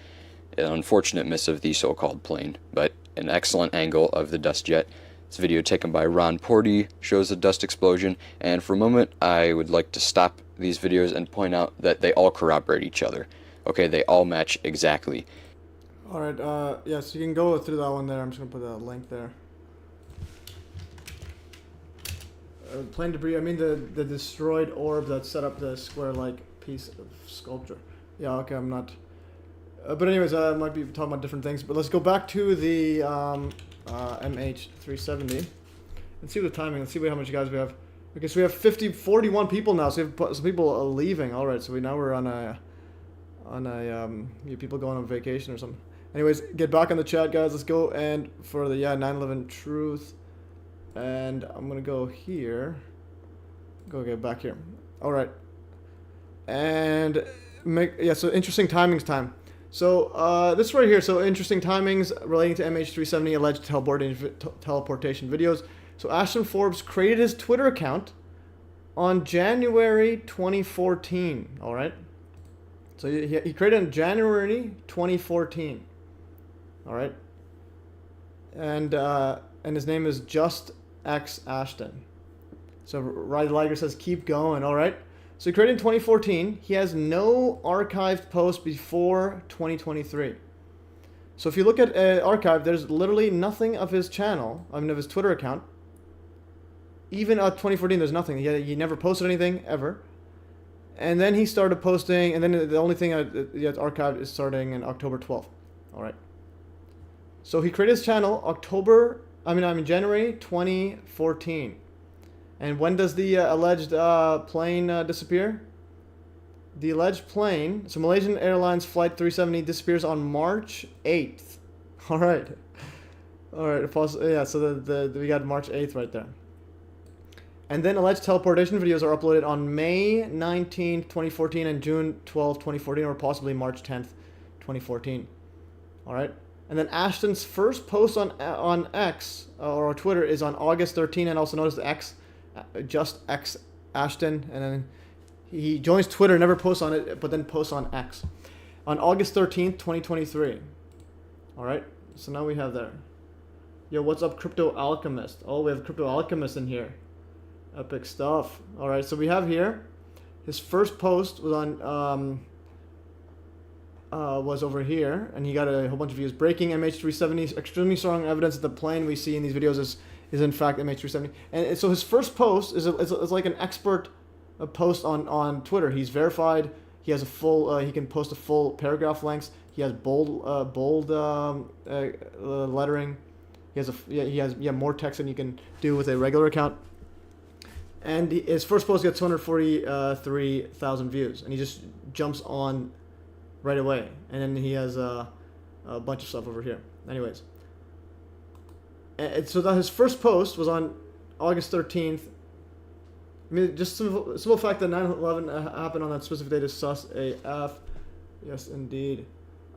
An unfortunate miss of the so-called plane, but an excellent angle of the dust jet. This video taken by Ron Porty shows a dust explosion, and for a moment I would like to stop these videos and point out that they all corroborate each other. Okay, they all match exactly. Alright, yeah, so you can go through that one there. I'm just going to put a link there. Plane debris, I mean the destroyed orb that set up the square-like piece of sculpture. Yeah, okay, I'm not... but anyways, I might be talking about different things. But let's go back to the MH370 and see the timing. Let's see how much guys we have. Okay, so we have 41 people now. So we have some people leaving. All right, so now we're on people going on vacation or something. Anyways, get back on the chat, guys. Let's go and for the 9/11 truth. And I'm gonna go here. Go get back here. All right. And so interesting timings time. So this right here, so interesting timings relating to MH370 alleged teleportation videos. So Ashton Forbes created his Twitter account on January 2014. All right. So he created in January 2014. All right. And his name is Just X Ashton. So Ride Liger says keep going. All right. So he created in 2014. He has no archived posts before 2023. So if you look at archive, there's literally nothing of his channel. I mean, of his Twitter account. Even at 2014, there's nothing. He never posted anything ever. And then he started posting, and then the only thing he has archived is starting in October 12th. All right. So he created his channel January 2014. And when does the alleged plane disappear? The alleged plane, so Malaysian Airlines Flight 370 disappears on March 8th. All right. All right. Yeah, so we got March 8th right there. And then alleged teleportation videos are uploaded on May 19th, 2014 and June 12th, 2014, or possibly March 10th, 2014. All right. And then Ashton's first post on X or Twitter is on August 13th, and also notice the X, Just X Ashton, and then he joins Twitter, never posts on it, but then posts on X on August 13th, 2023. All right. So now we have there. Yo, what's up, Crypto Alchemist? Oh, we have Crypto Alchemist in here. Epic stuff. All right, so we have here his first post was on was over here, and he got a whole bunch of views. Breaking MH370, extremely strong evidence that the plane we see in these videos is in fact MH370. And so his first post is like an expert post on Twitter. He's verified. He has a full. He can post a full paragraph length. He has bold lettering. He has more text than you can do with a regular account. And his first post got 243,000 views, and he just jumps on right away. And then he has a bunch of stuff over here. Anyways, and so that his first post was on August 13th. I mean, just simple fact that 9/11 happened on that specific date is sus AF. Yes, indeed.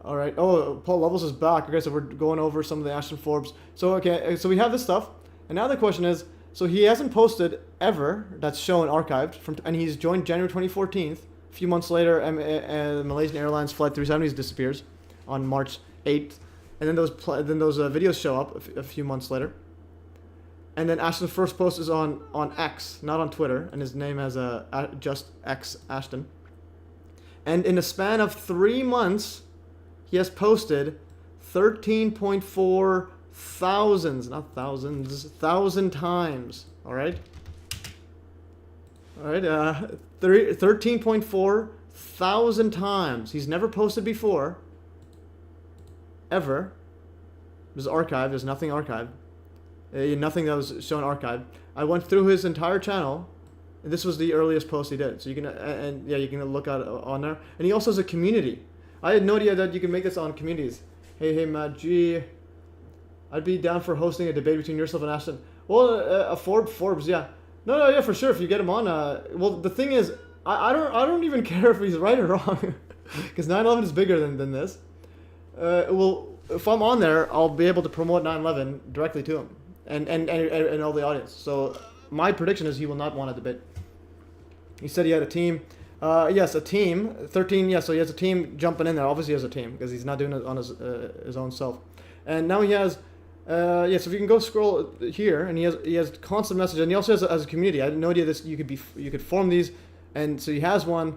All right. Oh, Paul Levels is back. Okay, so we're going over some of the Ashton Forbes. So okay, so we have this stuff, and now the question is. So he hasn't posted ever that's shown archived and he's joined January 2014. A few months later, Malaysian Airlines Flight 370 disappears on March 8th, and then those videos show up a few months later. And then Ashton's first post is on X, not on Twitter, and his name has Just X Ashton. And in a span of 3 months, he has posted 13.4 thousand times. All right. 13.4 thousand times. He's never posted before, ever. This is archived. There's nothing archived. Nothing that was shown archived. I went through his entire channel, and this was the earliest post he did. So you can you can look at it on there. And he also has a community. I had no idea that you can make this on communities. Hey Matt G. I'd be down for hosting a debate between yourself and Ashton. Well, Forbes, yeah. No, yeah, for sure. If you get him on, well, the thing is, I don't even care if he's right or wrong, because 9/11 is bigger than this. Well, if I'm on there, I'll be able to promote 9/11 directly to him and all the audience. So my prediction is he will not want a debate. He said he had a team. Yes, a team. 13. Yeah, so he has a team jumping in there. Obviously, he has a team because he's not doing it on his own self. And now he has. So if you can go scroll here, and he has constant message, and he also has a community. I had no idea this you could form these, and so he has one.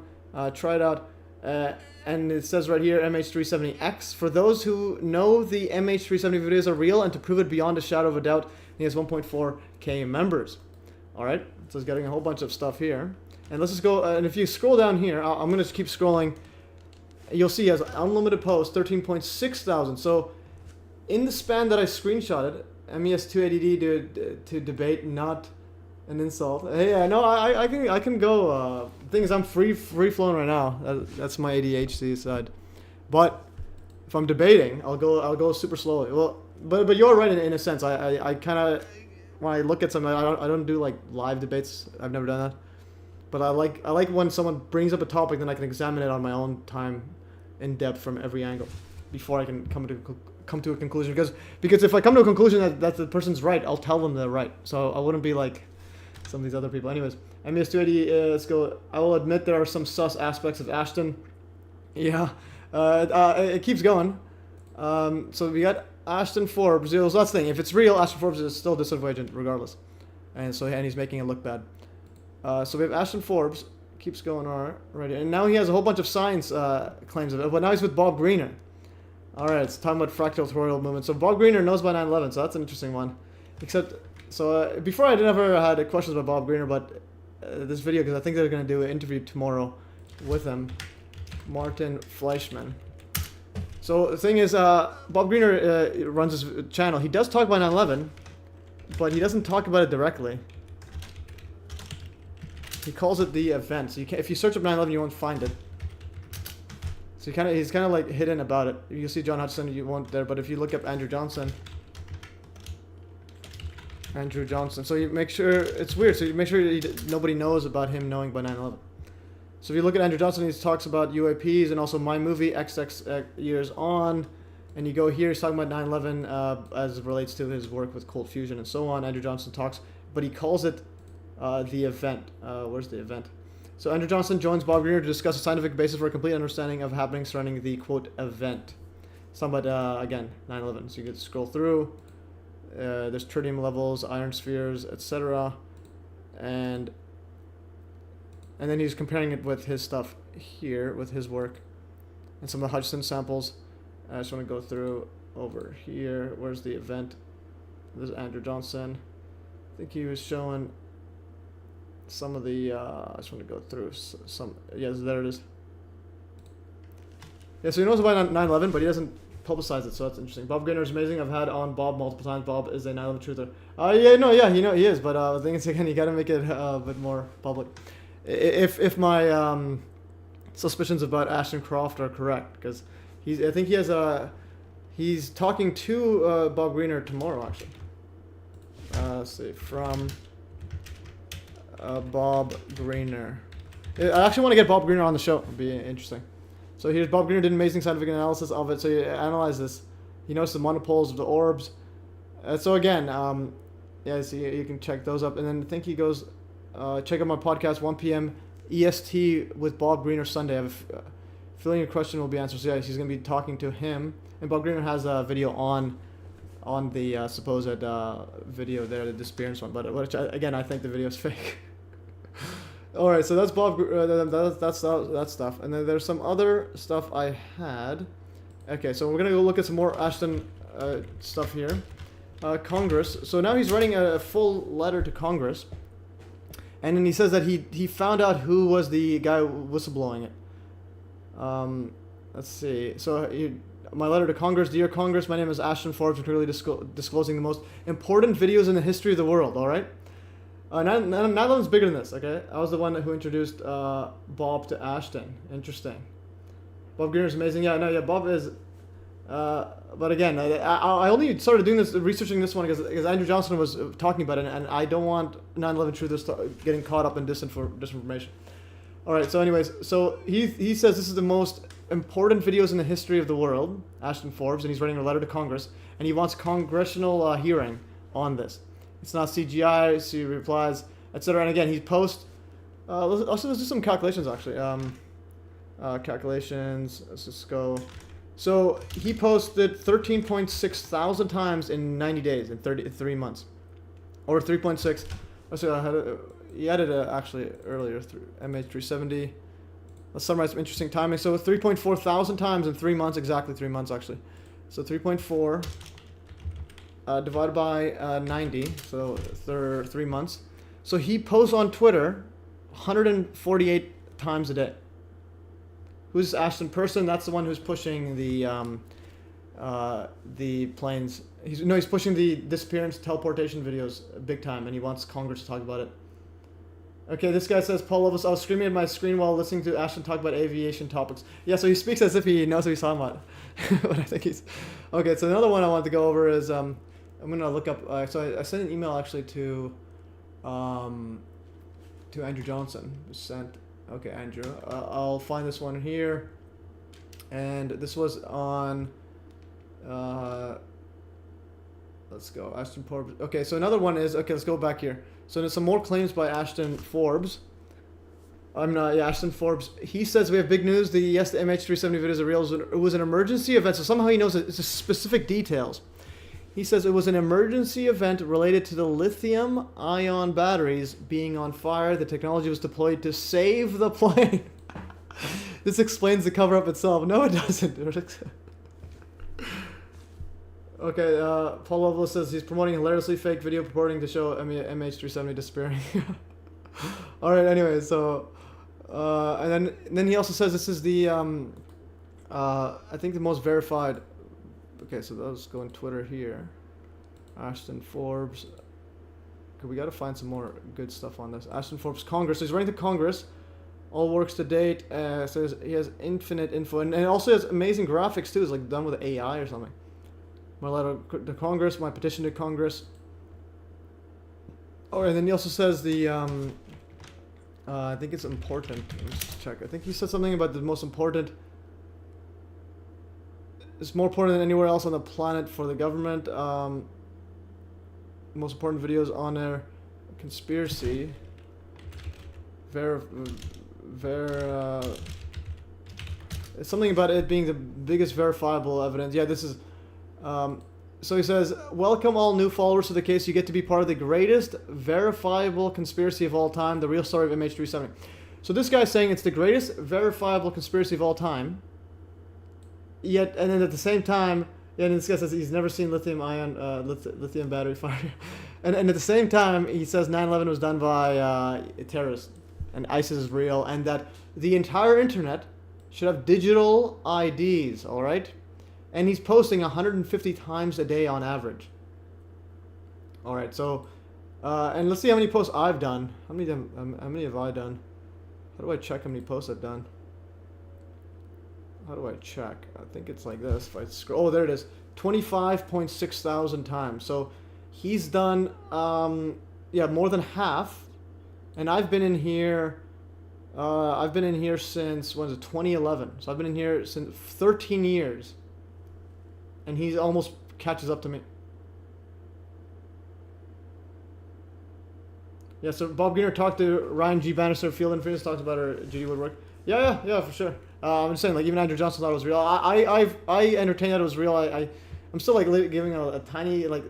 Try it out, and it says right here MH370X. For those who know the MH370 videos are real, and to prove it beyond a shadow of a doubt, he has 1.4K members. All right, so he's getting a whole bunch of stuff here, and let's just go. And if you scroll down here, I'm gonna just keep scrolling. You'll see he has unlimited posts, 13.6 thousand. So. In the span that I screenshotted, MES 280D to debate, not an insult. Hey, I can go. Thing is, I'm free flowing right now. That's my ADHD side. But if I'm debating, I'll go super slowly. Well, but you're right in a sense. I kind of when I look at something, I don't do like live debates. I've never done that. But I like when someone brings up a topic, then I can examine it on my own time, in depth from every angle, before I can come to a conclusion. Because if I come to a conclusion that the person's right, I'll tell them they're right. So I wouldn't be like some of these other people. Anyways, MES 280, let's go. I will admit there are some sus aspects of Ashton. Yeah, it keeps going. So we got Ashton Forbes. So that's the thing. If it's real, Ashton Forbes is still a disinfo agent regardless. And he's making it look bad. So we have Ashton Forbes. Keeps going on right, and now he has a whole bunch of science claims of it. But now he's with Bob Greener. All right, it's talking about fractal toroidal movement. So Bob Greener knows about 9/11, so that's an interesting one. Except, so before I never had questions about Bob Greener, but this video, because I think they're going to do an interview tomorrow with him, Martin Fleischman. So the thing is, Bob Greener runs his channel. He does talk about 9/11, but he doesn't talk about it directly. He calls it the event. So you can't, if you search up 9/11, you won't find it. So he's kind of like hidden about it. You see John Hudson, you won't there, but if you look up Andrew Johnson. So you make sure, it's weird, so you make sure nobody knows about him knowing about 9/11. So if you look at Andrew Johnson, he talks about UAPs and also my movie, XX Years On. And you go here, he's talking about 9/11 as it relates to his work with cold fusion and so on. Andrew Johnson talks, but he calls it the event. Where's the event? So Andrew Johnson joins Bob Greener to discuss a scientific basis for a complete understanding of happenings surrounding the, quote, event. Something about, again, 9/11. So you can scroll through. There's tritium levels, iron spheres, etc. And then he's comparing it with his stuff here, with his work. And some of the Hudson samples. I just want to go through over here. Where's the event? There's Andrew Johnson. I think he was showing some of the, I just want to go through some, yes, there it is. Yeah, so he knows about 9/11, but he doesn't publicize it, so that's interesting. Bob Greener is amazing. I've had on Bob multiple times. Bob is a 9/11 truther. He is, but the thing is, again, you got to make it a bit more public. If my suspicions about Ashton Croft are correct, because I think he has he's talking to Bob Greener tomorrow, actually. Let's see, from Bob Greener. I actually want to get Bob Greener on the show. It'd be interesting. So here's Bob Greener did an amazing scientific analysis of it. So you analyze this. He noticed the monopoles of the orbs. So again, yeah, so you can check those up. And then I think he goes, check out my podcast, 1 p.m. EST with Bob Greener Sunday. I have a feeling your question will be answered. So yeah, he's going to be talking to him. And Bob Greener has a video on the supposed video there, the disappearance one. But which, again, I think the video is fake. All right, so that's Bob. That stuff, and then there's some other stuff I had. Okay, so we're gonna go look at some more Ashton stuff here. Congress. So now he's writing a full letter to Congress, and then he says that he found out who was the guy whistleblowing it. Let's see. So my letter to Congress, dear Congress, my name is Ashton Forbes. I'm clearly disclosing the most important videos in the history of the world. All right. 9/11's bigger than this, okay? I was the one who introduced Bob to Ashton. Interesting. Bob Greener's amazing. Yeah, Bob is... but again, I only started doing this, researching this one because Andrew Johnson was talking about it, and I don't want 9/11 truthers getting caught up in disinformation. All right, so anyways, so he says this is the most important videos in the history of the world, Ashton Forbes, and he's writing a letter to Congress, and he wants congressional hearing on this. It's not CGI, so he replies, etc. And again, he posts... let's do some calculations, actually. Calculations, let's just go... So, he posted 13.6 thousand times in 90 days, in 3 months. Or 3.6... Let's see, he added it actually earlier, through MH370. Let's summarize some interesting timing. So, 3.4 thousand times in 3 months, exactly 3 months, actually. So, 3.4... divided by 90, so 3 months. So he posts on Twitter 148 times a day. Who's Ashton Person? That's the one who's pushing the planes. He's pushing the disappearance teleportation videos big time, and he wants Congress to talk about it. Okay, this guy says, Paul Lovis, I was screaming at my screen while listening to Ashton talk about aviation topics. Yeah, so he speaks as if he knows what he's talking about. But I think he's... Okay, so another one I want to go over is... I'm going to look up... so I sent an email, actually, to Andrew Johnson. Sent... Okay, Andrew. I'll find this one here. And this was on... let's go. Ashton Forbes. Okay, so another one is, okay, let's go back here. So there's some more claims by Ashton Forbes. Ashton Forbes. He says we have big news. The MH370 video is real. It was an emergency event. So somehow he knows it's a specific details. He says it was an emergency event related to the lithium-ion batteries being on fire. The technology was deployed to save the plane. This explains the cover-up itself. No, it doesn't. Okay, Paul Lovelace says he's promoting a hilariously fake video purporting to show MH370 disappearing. Alright, anyway, so... and then he also says this is the... I think the most verified... Okay, so let's go on Twitter here. Ashton Forbes. Okay, we gotta find some more good stuff on this. Ashton Forbes, Congress. So he's running to Congress. All works to date. Says he has infinite info. And it also has amazing graphics too. It's like done with AI or something. My letter to Congress. My petition to Congress. Oh, and then he also says the... I think it's important. Let's just check. I think he said something about the most important... It's more important than anywhere else on the planet for the government. Most important videos on there. Conspiracy. It's something about it being the biggest verifiable evidence. Yeah, this is... so he says, welcome all new followers to the case. You get to be part of the greatest verifiable conspiracy of all time. The real story of MH370. So this guy's saying it's the greatest verifiable conspiracy of all time. Yet, and then at the same time, yeah, and this guy says he's never seen lithium-ion, lithium battery fire. and at the same time, he says 9/11 was done by terrorists, and ISIS is real, and that the entire internet should have digital IDs, all right? And he's posting 150 times a day on average. All right, so, and let's see how many posts I've done. How many have I done? How do I check how many posts I've done? How do I check? I think it's like this. If I scroll, oh, there it is. 25.6 thousand times. So he's done, yeah, more than half. And I've been in here, since, when is it, 2011. So I've been in here since 13 years. And he almost catches up to me. Yeah, so Bob Greener talked to Ryan G. Bannister, Field and Phoenix, talked about her Judy Woodwork. Yeah, for sure. I'm just saying, like, even Andrew Johnson thought it was real. I entertained that it was real. I'm still, like, giving a tiny, like,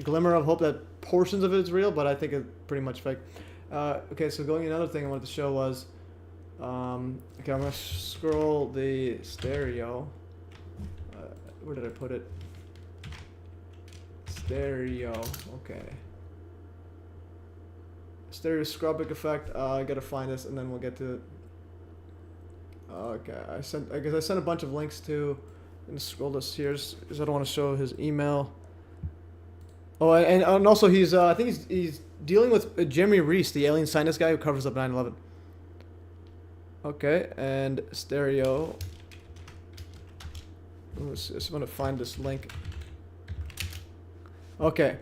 glimmer of hope that portions of it is real, but I think it's pretty much fake. Okay, so going another thing I wanted to show was, okay, I'm going to scroll the stereo. Where did I put it? Stereo, okay. Stereoscopic effect, I gotta find this and then we'll get to it. Okay, I guess I sent a bunch of links to, and scroll this here because I don't want to show his email. Oh, and also he's I think he's dealing with Jeremy Reese, the alien scientist guy who covers up 9/11. Okay, and stereo. I just want to find this link. Okay,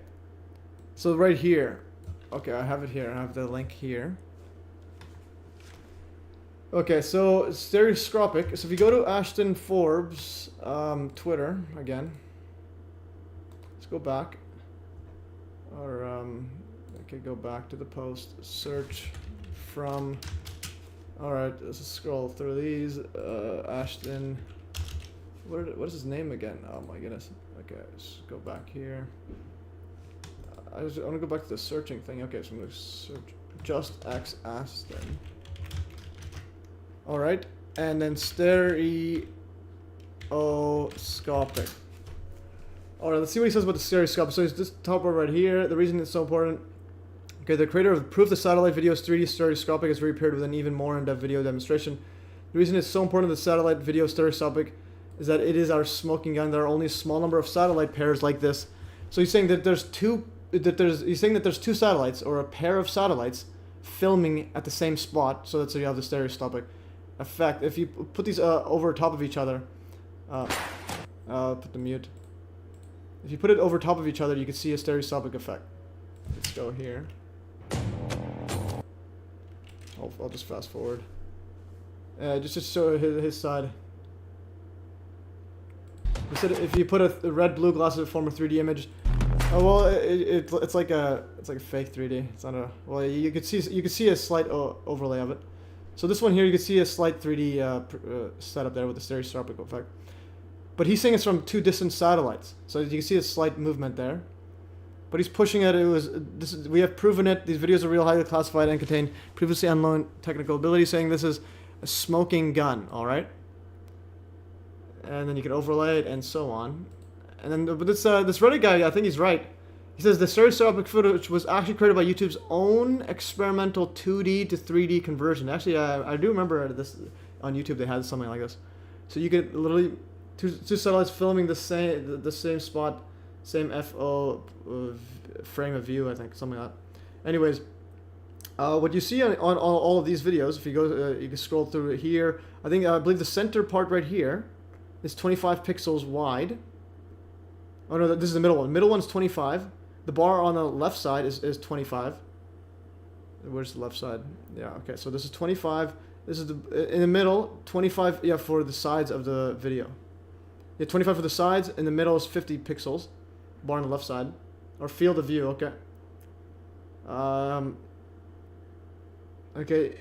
so right here. Okay, I have it here. I have the link here. Okay, so stereoscopic. So if you go to Ashton Forbes, Twitter again. Let's go back. Or I could go back to the post. Search from. All right, let's scroll through these. Ashton. What is his name again? Oh my goodness. Okay, let's go back here. I want to go back to the searching thing. Okay, so I'm going to search just X Ashton. Alright, and then stereoscopic. Alright, let's see what he says about the stereoscopic. So it's this top bar right here. The reason it's so important. Okay, the creator of Proof the Satellite video's 3D stereoscopic has reappeared with an even more in-depth video demonstration. The reason it's so important that the satellite video stereoscopic is that it is our smoking gun. There are only a small number of satellite pairs like this. So he's saying that there's two satellites or a pair of satellites filming at the same spot. So that's how you have the stereoscopic effect. If you put these over top of each other, put the mute. If you put it over top of each other, you can see a stereoscopic effect. Let's go here. I'll just fast forward. Just to show his side. He said if you put a red-blue glasses to form a 3D image, Oh well, it's like a fake 3D. It's not a well. You could see a slight overlay of it. So this one here, you can see a slight 3D setup there with the stereoscopic effect. But he's saying it's from 2 distant satellites, so you can see a slight movement there. But he's pushing it. We have proven it. These videos are real, highly classified, and contain previously unknown technical ability. Saying this is a smoking gun. All right. And then you can overlay it and so on. And then, but this Reddit guy, I think he's right. He says the stereoscopic footage was actually created by YouTube's own experimental 2D to 3D conversion. Actually, I do remember this on YouTube. They had something like this. So you could literally two satellites filming the same spot, same FO frame of view. I think something like that. Anyways, what you see on all of these videos, if you go, you can scroll through it here. I believe the center part right here is 25 pixels wide. Oh no, this is the middle one. The middle one's 25. The bar on the left side is 25. Where's the left side? Yeah, okay. So this is 25. This is in the middle, 25. Yeah, for the sides of the video. Yeah, 25 for the sides. In the middle is 50 pixels. Bar on the left side, or field of view. Okay. Okay.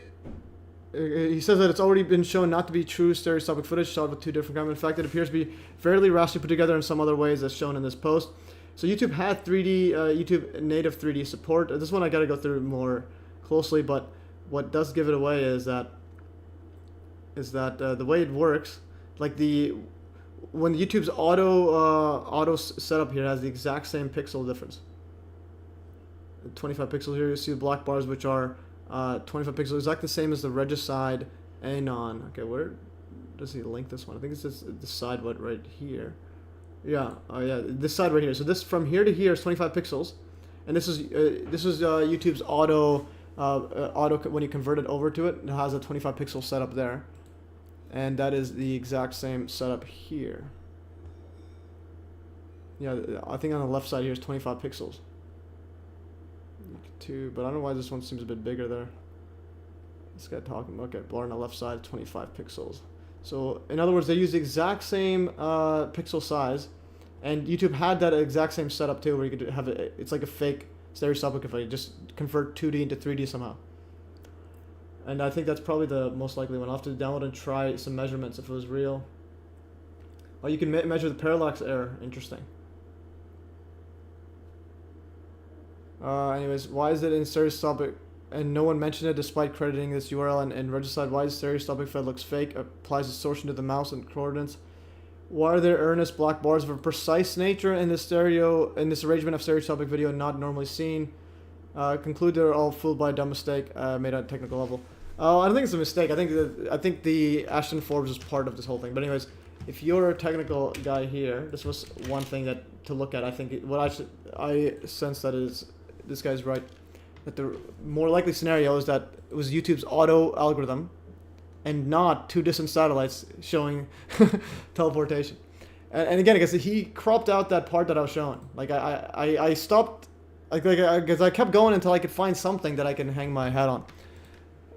He says that it's already been shown not to be true stereoscopic footage shot with 2 different cameras. In fact, it appears to be fairly rashly put together in some other ways as shown in this post. So YouTube had 3D, YouTube native 3D support. This one I gotta go through more closely, but what does give it away is that the way it works, like when YouTube's auto setup here has the exact same pixel difference. 25 pixels here. You see the black bars, which are 25 pixels, exactly the same as the regicide anon. Okay, where does he link this one? I think it's just this side right here. Yeah, oh yeah, this side right here. So this from here to here is 25 pixels, and this is YouTube's auto when you convert it over to it. It has a 25 pixel setup there, and that is the exact same setup here. Yeah, I think on the left side here is 25 pixels. But I don't know why this one seems a bit bigger there. This guy talking. Okay, blur on the left side, 25 pixels. So in other words, they use the exact same pixel size, and YouTube had that exact same setup too, where you could have it. It's like a fake stereoscopic effect. You just convert 2D into 3D somehow. And I think that's probably the most likely one. I'll have to download and try some measurements if it was real. Oh, you can measure the parallax error. Interesting. Anyways, why is it in stereoscopic and no one mentioned it despite crediting this URL and regicide? Why is stereoscopic fed looks fake? Applies distortion to the mouse and coordinates. Why are there earnest black bars of a precise nature in this arrangement of stereoscopic video not normally seen? Conclude they're all fooled by a dumb mistake made at a technical level. I don't think it's a mistake. I think the Ashton Forbes is part of this whole thing. But anyways, if you're a technical guy here, this was one thing to look at. I think I sense that is. This guy's right, that the more likely scenario is that it was YouTube's auto algorithm and not 2 distant satellites showing teleportation. And again, I guess he cropped out that part that I was showing. Like I stopped, because I kept going until I could find something that I can hang my hat on.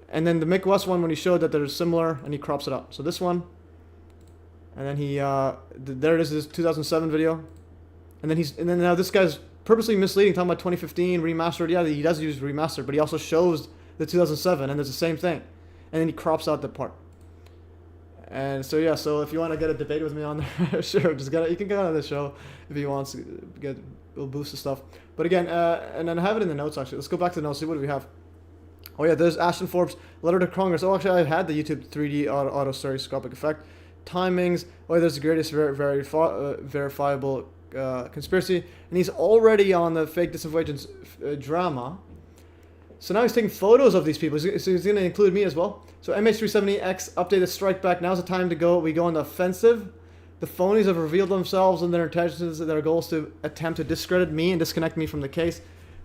And then the Mick West one, when he showed that they're similar, and he crops it out. So this one, and then he there it is, this 2007 video, and then now this guy's purposely misleading, talking about 2015 remastered. Yeah, he does use remastered, but he also shows the 2007, and there's the same thing, and then he crops out the part. And so yeah, so if you want to get a debate with me on there, sure, you can get on the show if you want to we'll boost the stuff. But again, and then I have it in the notes actually. Let's go back to the notes. See what do we have. Oh yeah, there's Ashton Forbes letter to Congress. Oh, actually, I had the YouTube 3D auto stereoscopic effect. Timings. Oh, there's the greatest verifiable conspiracy, and he's already on the fake disinformation drama. So now he's taking photos of these people. So he's going to include me as well. So MH370X updated strike back. Now's the time to go. We go on the offensive. The phonies have revealed themselves and their intentions. Their goal is to attempt to discredit me and disconnect me from the case.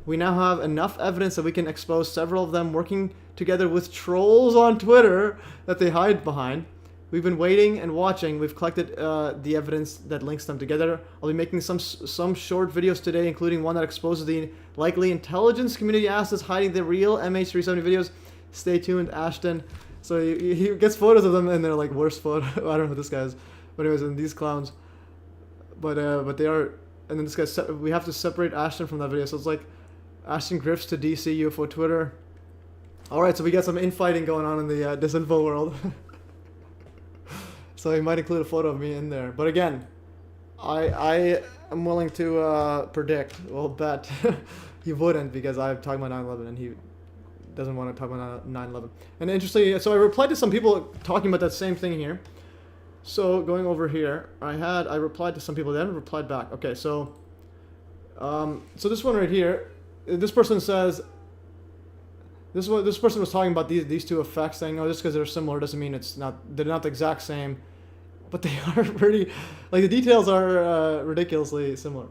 We now have enough evidence that we can expose several of them working together with trolls on Twitter that they hide behind. We've been waiting and watching. We've collected the evidence that links them together. I'll be making some short videos today, including one that exposes the likely intelligence community assets hiding the real MH370 videos. Stay tuned, Ashton. So he gets photos of them, and they're like worst photo. I don't know who this guy is, but anyways, and these clowns. But they are and then this guy, we have to separate Ashton from that video. So it's like Ashton Griff's to DC UFO Twitter. All right, so we got some infighting going on in the disinfo world. So he might include a photo of me in there. But again, I am willing to predict, well, bet he wouldn't, because I'm talking about 9/11 and he doesn't want to talk about 9/11. And interestingly, so I replied to some people talking about that same thing here. So going over here, I replied to some people. They haven't replied back. Okay, so so this one right here, this person says, this person was talking about these two effects, saying, oh, just because they're similar doesn't mean they're not the exact same, but they are pretty, like the details are ridiculously similar.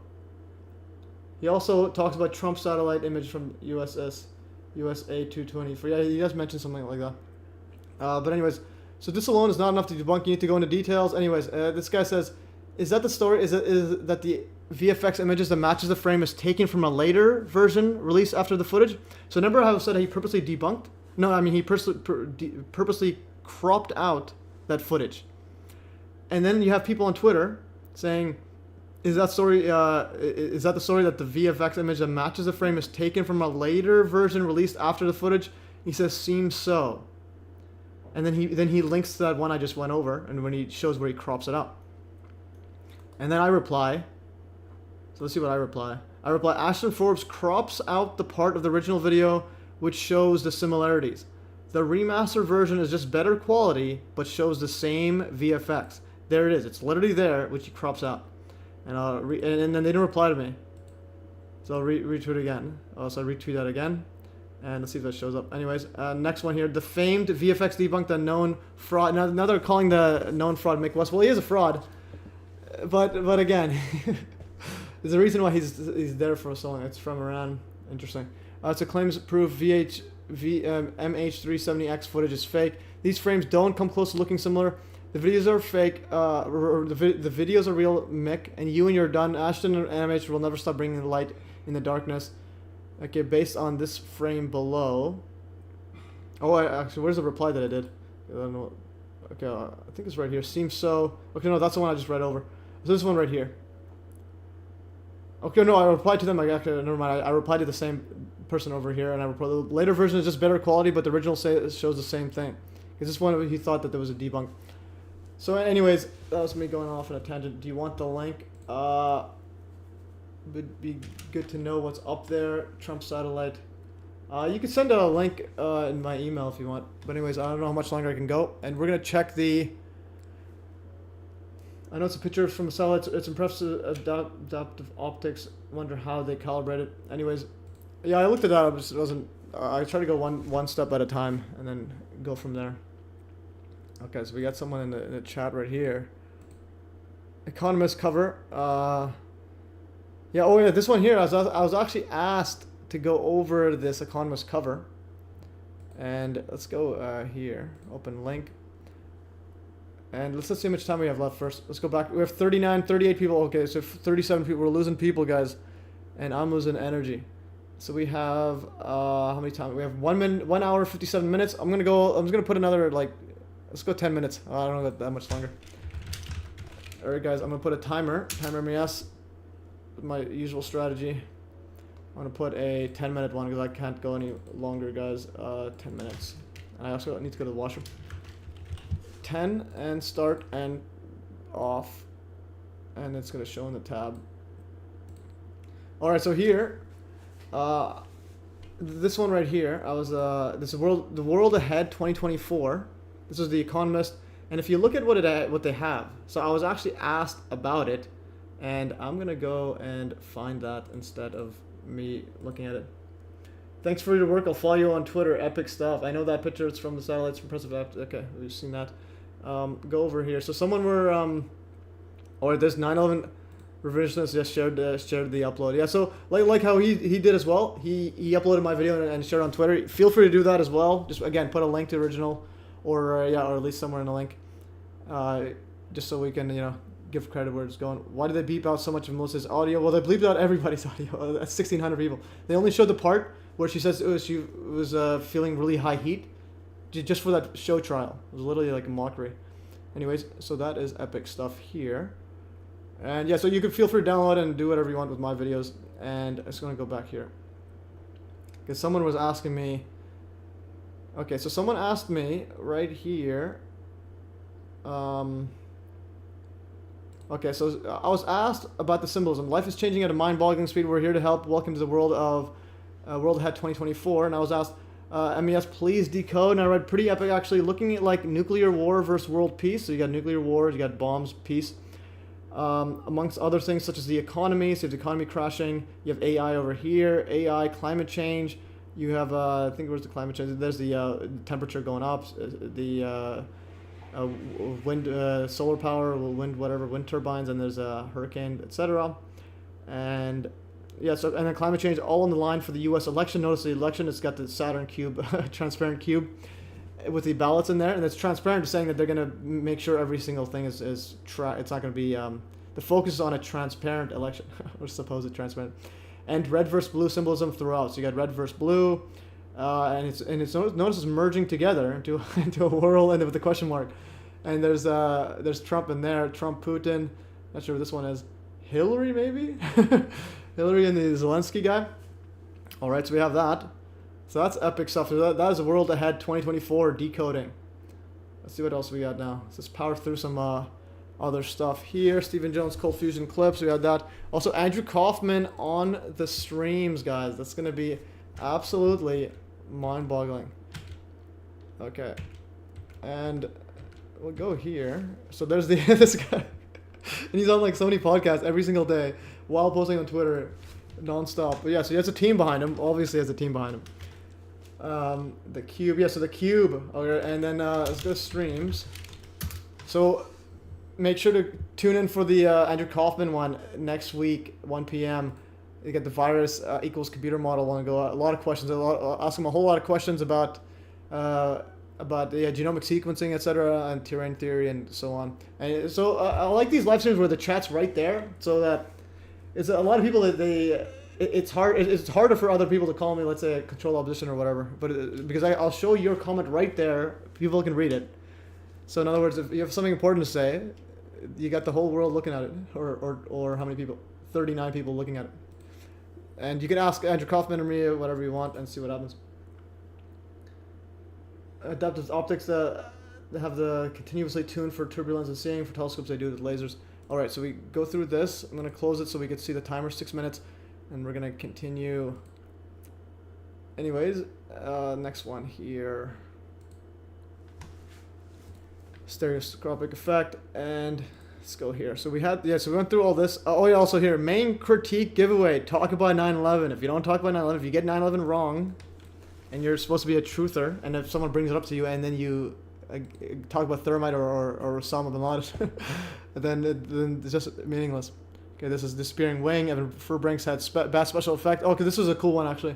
He also talks about Trump satellite image from USA 224. Yeah, he does mention something like that. But anyways, so this alone is not enough to debunk. You need to go into details. Anyways, this guy says, is that the story? Is that the VFX images that matches the frame is taken from a later version released after the footage? So remember how I said he purposely debunked? No, I mean he purposely cropped out that footage. And then you have people on Twitter saying, is that story? Is that the story that the VFX image that matches the frame is taken from a later version released after the footage? He says, seems so. And then he links to that one I just went over, and when he shows where he crops it out. And then I reply. So let's see what I reply. I reply, Ashton Forbes crops out the part of the original video which shows the similarities. The remaster version is just better quality, but shows the same VFX. There it is. It's literally there, which he crops out. And and then they didn't reply to me. So I'll retweet again. So I retweet that again. And let's see if that shows up. Anyways, next one here. The famed VFX debunked the known fraud. Now they're calling the known fraud Mick West. Well, he is a fraud. But again, there's a reason why he's there for so long. It's from Iran. Interesting. So claims prove MH370X footage is fake. These frames don't come close to looking similar. The videos are fake. The videos are real, Mick. And you and you're done. Ashton and MH will never stop bringing the light in the darkness. Okay, based on this frame below. Oh, actually, where's the reply that I did? I don't know. Okay, I think it's right here. Seems so. Okay, no, that's the one I just read over. So this one right here. Okay, no, I replied to them. Actually, never mind. I replied to the same person over here, and I replied. The later version is just better quality, but the original shows the same thing. Because this one, he thought that there was a debunk. So, anyways, that was me going off on a tangent. Do you want the link? Would be good to know what's up there. Trump satellite. You can send a link in my email if you want. But anyways, I don't know how much longer I can go. And we're going to check the... I know it's a picture from a satellite. It's impressive adaptive optics. Wonder how they calibrate it. Anyways, yeah, I looked at that. It wasn't... I try to go one step at a time and then go from there. Okay, so we got someone in the chat right here. Economist cover. Yeah, oh yeah, this one here, I was actually asked to go over this Economist cover. And let's go here, open link. And let's see how much time we have left first. Let's go back. We have 38 people. Okay, so 37 people. We're losing people, guys. And I'm losing energy. So we have, how many time? We have 1 hour, 57 minutes. I'm just gonna put another, like, let's go 10 minutes. I don't know that much longer. All right, guys, I'm gonna put a timer MES. My usual strategy. I'm gonna put a 10-minute one because I can't go any longer, guys. 10 minutes, and I also need to go to the washroom. 10 and start and off, and it's gonna show in the tab. All right, so here, this one right here, this is the world ahead 2024. This is the Economist, and if you look at what they have, so I was actually asked about it. And I'm going to go and find that instead of me looking at it. Thanks for your work. I'll follow you on Twitter. Epic stuff. I know that picture. It's from the satellites. Impressive. Okay, we've seen that. Go over here. So someone or this 9/11 revisionist just shared the upload. Yeah, so like how he did as well. He uploaded my video and shared on Twitter. Feel free to do that as well. Just, again, put a link to original or at least somewhere in the link. Just so we can, give credit where it's going. Why did they beep out so much of Melissa's audio? Well, they bleeped out everybody's audio. That's 1,600 people. They only showed the part where she says she was feeling really high heat, just for that show trial. It was literally like a mockery. Anyways, so that is epic stuff here. And yeah, so you can feel free to download and do whatever you want with my videos. And I'm just going to go back here. Because someone was asking me... Okay, so someone asked me right here... Okay, so I was asked about the symbolism. Life is changing at a mind-boggling speed. We're here to help. Welcome to the world of World Ahead 2024. And I was asked, MES, please decode. And I read pretty epic, actually, looking at like nuclear war versus world peace. So you got nuclear war, you got bombs, peace. Amongst other things such as the economy. So you have the economy crashing. You have AI over here. AI, climate change. You have, I think, where's the climate change? There's the temperature going up. The... wind, solar power, wind, whatever, wind turbines, and there's a hurricane, etc. And yeah, so and then climate change all on the line for the U.S. election. Notice the election, it's got the Saturn cube, transparent cube, with the ballots in there, and it's transparent, saying that they're gonna make sure every single thing is it's not gonna be the focus is on a transparent election, or supposed transparent, and red versus blue symbolism throughout. So you got red versus blue. And it's notice it's merging together into a whirlwind with the question mark, and there's Trump in there, Trump, Putin, not sure what this one is, Hillary maybe, Hillary and the Zelensky guy. All right, so we have that. So that's epic stuff. So that is a World Ahead 2024 decoding. Let's see what else we got now. Let's just power through some other stuff here. Stephen Jones Cold Fusion clips. We had that. Also Andrew Kaufman on the streams, guys. That's gonna be absolutely mind-boggling. Okay, and we'll go here. So there's this guy, and he's on like so many podcasts every single day while posting on Twitter non-stop. But yeah, so he has a team behind him. Obviously has a team behind him. The cube, yeah, so the cube. Okay, and then let's go streams. So make sure to tune in for the Andrew Kaufman one next week, 1 p.m. You get the virus equals computer model. Want to go a lot of questions. Ask him a whole lot of questions about the genomic sequencing, etc., and terrain theory, and so on. And so I like these live streams where the chat's right there, so that it's a lot of people that it's harder for other people to call me, let's say, a control opposition or whatever. But because I'll show your comment right there, people can read it. So in other words, if you have something important to say, you got the whole world looking at it, or how many people? 39 people looking at it. And you can ask Andrew Kaufman or me whatever you want and see what happens. Adaptive optics that have the continuously tuned for turbulence and seeing. For telescopes, they do it with lasers. All right, so we go through this. I'm going to close it so we can see the timer, 6 minutes. And we're going to continue. Anyways, next one here. Stereoscopic effect. And... let's go here. So we went through all this. Oh, yeah, also here, main critique giveaway. Talk about 9/11. If you don't talk about 9/11, if you get 9/11 wrong, and you're supposed to be a truther, and if someone brings it up to you, and then you talk about thermite or Osama bin Laden, then it's just meaningless. Okay, this is disappearing wing. Evan Fairbanks had bad special effect. Oh, okay, this was a cool one actually.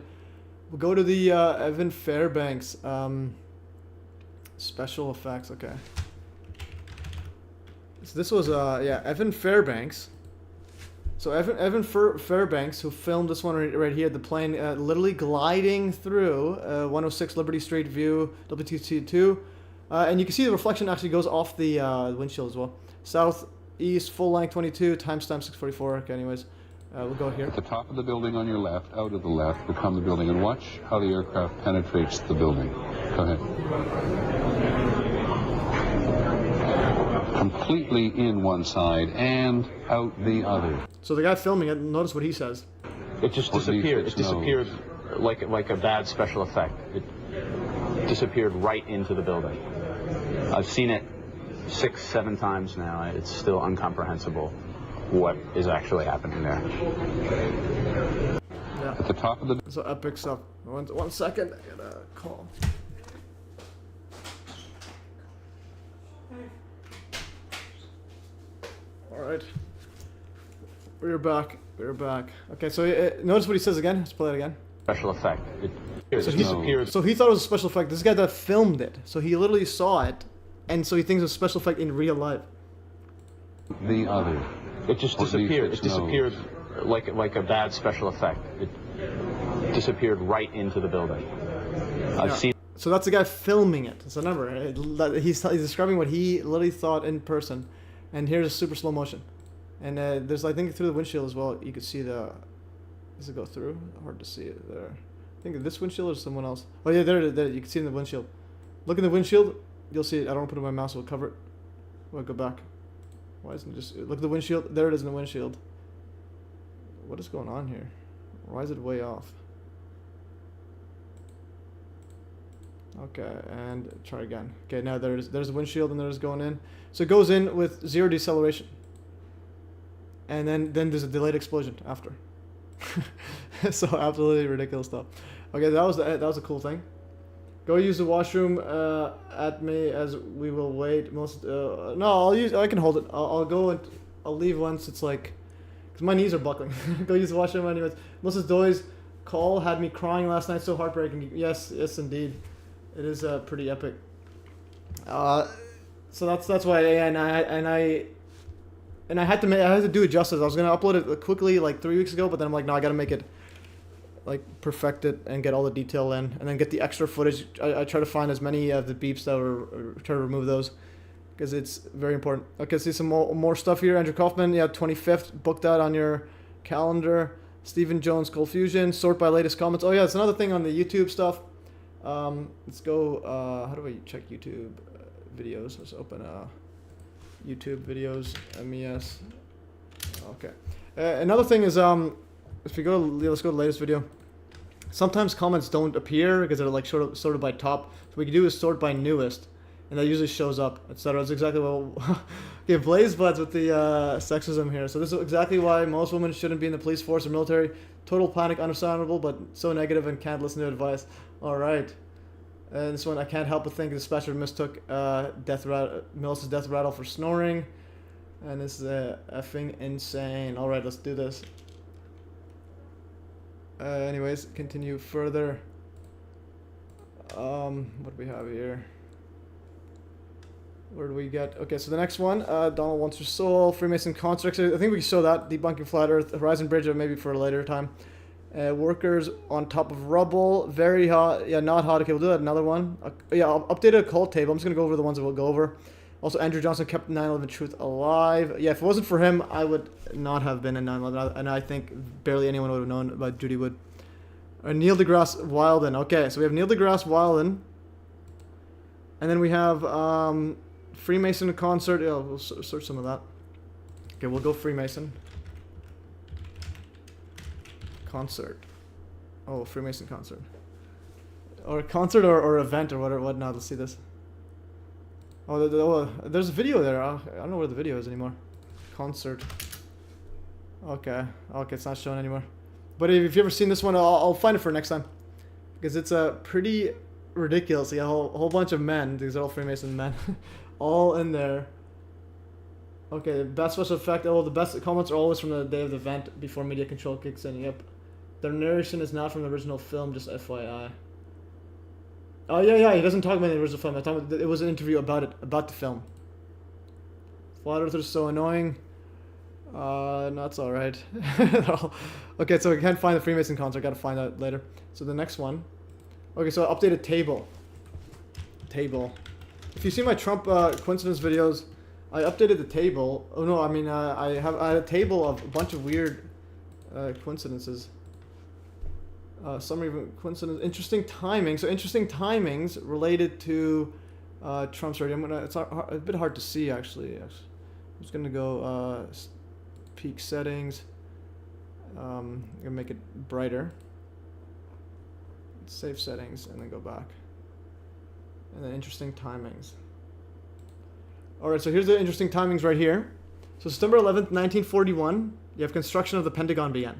We'll go to the Evan Fairbanks special effects. Okay. So this was Evan Fairbanks. So Evan Fairbanks, who filmed this one right here, the plane literally gliding through 106 Liberty Street view, WTC2, and you can see the reflection actually goes off the windshield as well. Southeast, full length 22, timestamp 6:44. Okay, anyways, we'll go here. At the top of the building on your left, out of the left, become the building, and watch how the aircraft penetrates the building. Go ahead. Completely in one side and out the other. So the guy filming it, notice what he says. It just disappeared. It disappeared like a bad special effect. It disappeared right into the building. I've seen it 6, 7 times now. It's still incomprehensible what is actually happening there. Yeah. At the top of the... So epic stuff. One second, I got a call. Alright. We're back. Okay, so notice what he says again. Let's play it again. Special effect. It disappeared. So he thought it was a special effect. This guy that filmed it. So he literally saw it, and so he thinks it's a special effect in real life. The other. It just disappeared. It disappeared like a bad special effect. It disappeared right into the building. I've seen. So that's the guy filming it. So remember, he's describing what he literally thought in person, and here's a super slow motion. And there's, I think, through the windshield as well, you could see the... Does it go through? Hard to see it there. I think this windshield or someone else. Oh yeah, there. You can see in the windshield. Look in the windshield. You'll see it. I don't want to put it on my mouse. We'll cover it. I'll go back. Why isn't it just... Look at the windshield. There it is in the windshield. What is going on here? Why is it way off? Okay, and try again. Okay, now there's the windshield and there's going in. So it goes in with 0 deceleration. And then there's a delayed explosion after. So absolutely ridiculous stuff. Okay, that was a cool thing. Go use the washroom at me as we will wait. No, I can hold it. I'll go and I'll leave once it's like, because my knees are buckling. Go use the washroom anyways. Melissa's Doy's call had me crying last night. So heartbreaking. Yes, indeed. It is pretty epic. So that's why, and I had to do it justice. I was gonna upload it quickly like 3 weeks ago, but then I'm like, no, I gotta make it, like, perfect it and get all the detail in, and then get the extra footage. I try to find as many of the beeps that were, try to remove those, because it's very important. Okay, see some more stuff here. Andrew Kaufman, yeah, 25th, book that on your calendar. Stephen Jones, Cold Fusion, sort by latest comments. Oh yeah, it's another thing on the YouTube stuff. Let's go, how do I check YouTube videos? Let's open YouTube videos, MES. Okay. Another thing is, if we go, let's go to the latest video. Sometimes comments don't appear because they're like sorted by top. So what we can do is sort by newest, and that usually shows up, etc. That's exactly what. Okay, Blaze Buds with the sexism here. So this is exactly why most women shouldn't be in the police force or military. Total panic, understandable, but so negative and can't listen to advice. All right. And this one, I can't help but think the dispatcher mistook Melissa's death rattle for snoring. And this is effing insane. Alright, let's do this. Anyways, continue further. What do we have here? Where do we get? Okay, so the next one, Donald Wants Your Soul, Freemason Constructs. I think we can show that. Debunking Flat Earth, Horizon Bridge, maybe for a later time. Workers on top of rubble, very hot. Yeah, not hot. Okay, we'll do that. Another one. Yeah, I'll update a call table. I'm just gonna go over the ones that we'll go over. Also, Andrew Johnson kept 9/11 truth alive. Yeah, if it wasn't for him, I would not have been in 9/11, and I think barely anyone would have known about Judy Wood. Neil deGrasse Wilden. Okay, so we have Neil deGrasse Wilden, and then we have Freemason concert. Yeah, we'll search some of that. Okay, we'll go Freemason. Concert. Oh, Freemason concert. Or concert or event or whatnot. Let's see this. Oh, there's a video there. I don't know where the video is anymore. Concert. Okay. Okay, it's not showing anymore. But if you've ever seen this one, I'll find it for next time. Because it's pretty ridiculous. Yeah, a whole bunch of men. These are all Freemason men. All in there. Okay, best special effect. Oh, the best comments are always from the day of the event before media control kicks in. Yep. Their narration is not from the original film, just FYI. Oh, yeah, he doesn't talk about the original film. It was an interview about the film. Flat Earthers so annoying. No, it's alright. Okay, so we can't find the Freemason concert. Gotta find that later. So the next one. Okay, so updated table. If you see my Trump coincidence videos, I updated the table. Oh no, I mean I had a table of a bunch of weird coincidences. Summary of coincidence. Interesting timing. So interesting timings related to Trump's radio. It's a bit hard to see actually. I'm just gonna go peak settings. I'm gonna make it brighter. Save settings and then go back. And then interesting timings. Alright, so here's the interesting timings right here. So September 11th, 1941, you have construction of the Pentagon began.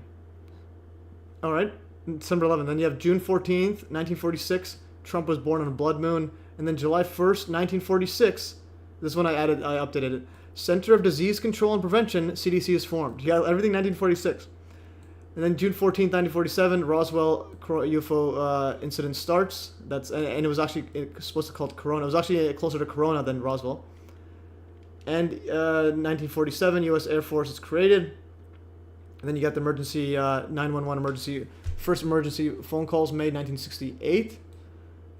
Alright, December 11th. Then you have June 14th, 1946, Trump was born on a blood moon. And then July 1st, 1946, this one I updated it. Center of Disease Control and Prevention, CDC is formed. You got everything 1946. And then June 14th, 1947, Roswell UFO incident starts. And it was actually supposed to be called Corona. It was actually closer to Corona than Roswell. And 1947, U.S. Air Force is created. And then you got the emergency 911 first emergency phone calls made 1968.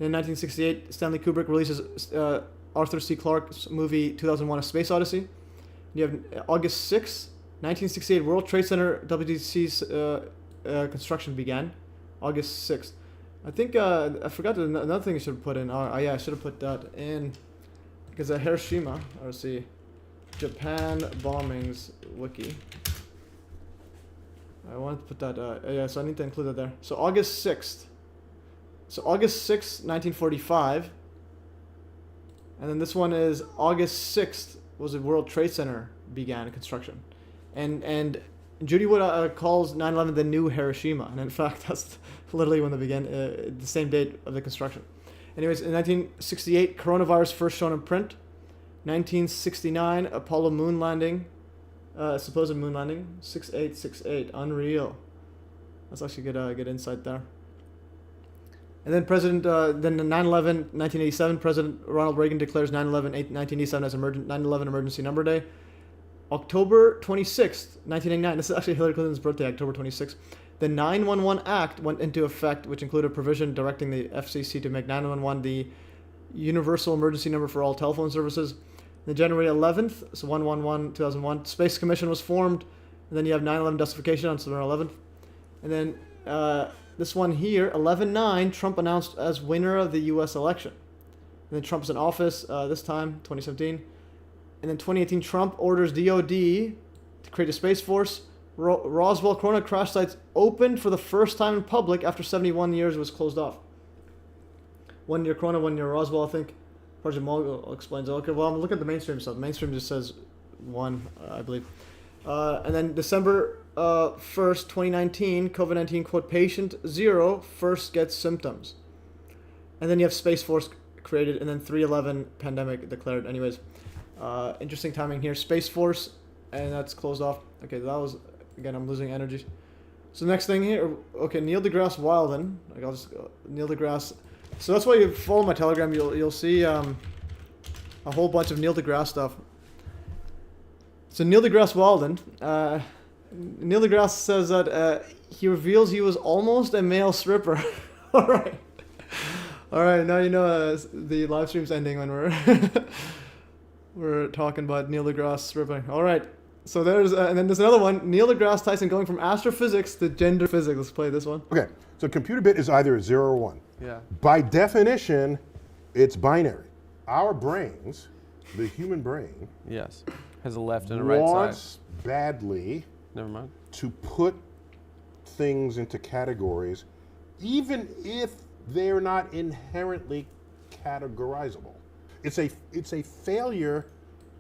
In 1968, Stanley Kubrick releases Arthur C. Clarke's movie 2001: A Space Odyssey. You have August 6th, 1968, World Trade Center WTC's construction began, August 6th. I think I forgot another thing I should have put in. Yeah, I should have put that in because at Hiroshima, let's see, Japan bombings wiki. I wanted to put that. Yeah, so I need to include that there. So August 6th. So August 6th, 1945. And then this one is August 6th was the World Trade Center began construction. And Judy Wood calls 9/11 the new Hiroshima. And in fact, that's literally when they began, the same date of the construction. Anyways, in 1968, coronavirus first shown in print. 1969, Apollo moon landing. Supposed moon landing. 6868. Unreal. That's actually good insight there. And then then 9/11, 1987, President Ronald Reagan declares 9/11, 1987 as 9/11 emergency number day. October 26th, 1989. This is actually Hillary Clinton's birthday, October 26th. The 911 Act went into effect, which included a provision directing the FCC to make 911 the universal emergency number for all telephone services. Then January 11th, so 1/11/2001, Space Commission was formed. And then you have 9/11 justification on September 11th. And then this one here, 11/9, Trump announced as winner of the U.S. election. And then Trump's in office this time, 2017. And then 2018, Trump orders DOD to create a space force. Roswell Corona crash sites opened for the first time in public after 71 years it was closed off. 1 year Corona, 1 year Roswell, I think. Project Mogul explains it. Okay, well, I'm looking at the mainstream stuff. Mainstream just says 1, I believe. And then December 1st, 2019, COVID-19, quote, patient 0 first gets symptoms. And then you have Space Force created, and then 3/11 pandemic declared. Anyways, interesting timing here. Space Force, and that's closed off. Okay, that was, again, I'm losing energy. So next thing here, okay, Neil deGrasse Wilden. Like I'll just Neil deGrasse. So that's why you follow my Telegram. You'll see a whole bunch of Neil deGrasse stuff. So Neil deGrasse Wilden, Neil deGrasse says that he reveals he was almost a male stripper. All right. Now you know the live stream's ending when we're talking about Neil deGrasse stripping. All right. So there's and then there's another one. Neil deGrasse Tyson going from astrophysics to gender physics. Let's play this one. Okay. So computer bit is either 0 or 1. Yeah. By definition, it's binary. Our brains, the human brain, yes, has a left and a right side. Wants badly Never mind. to put things into categories, even if they're not inherently categorizable. It's a failure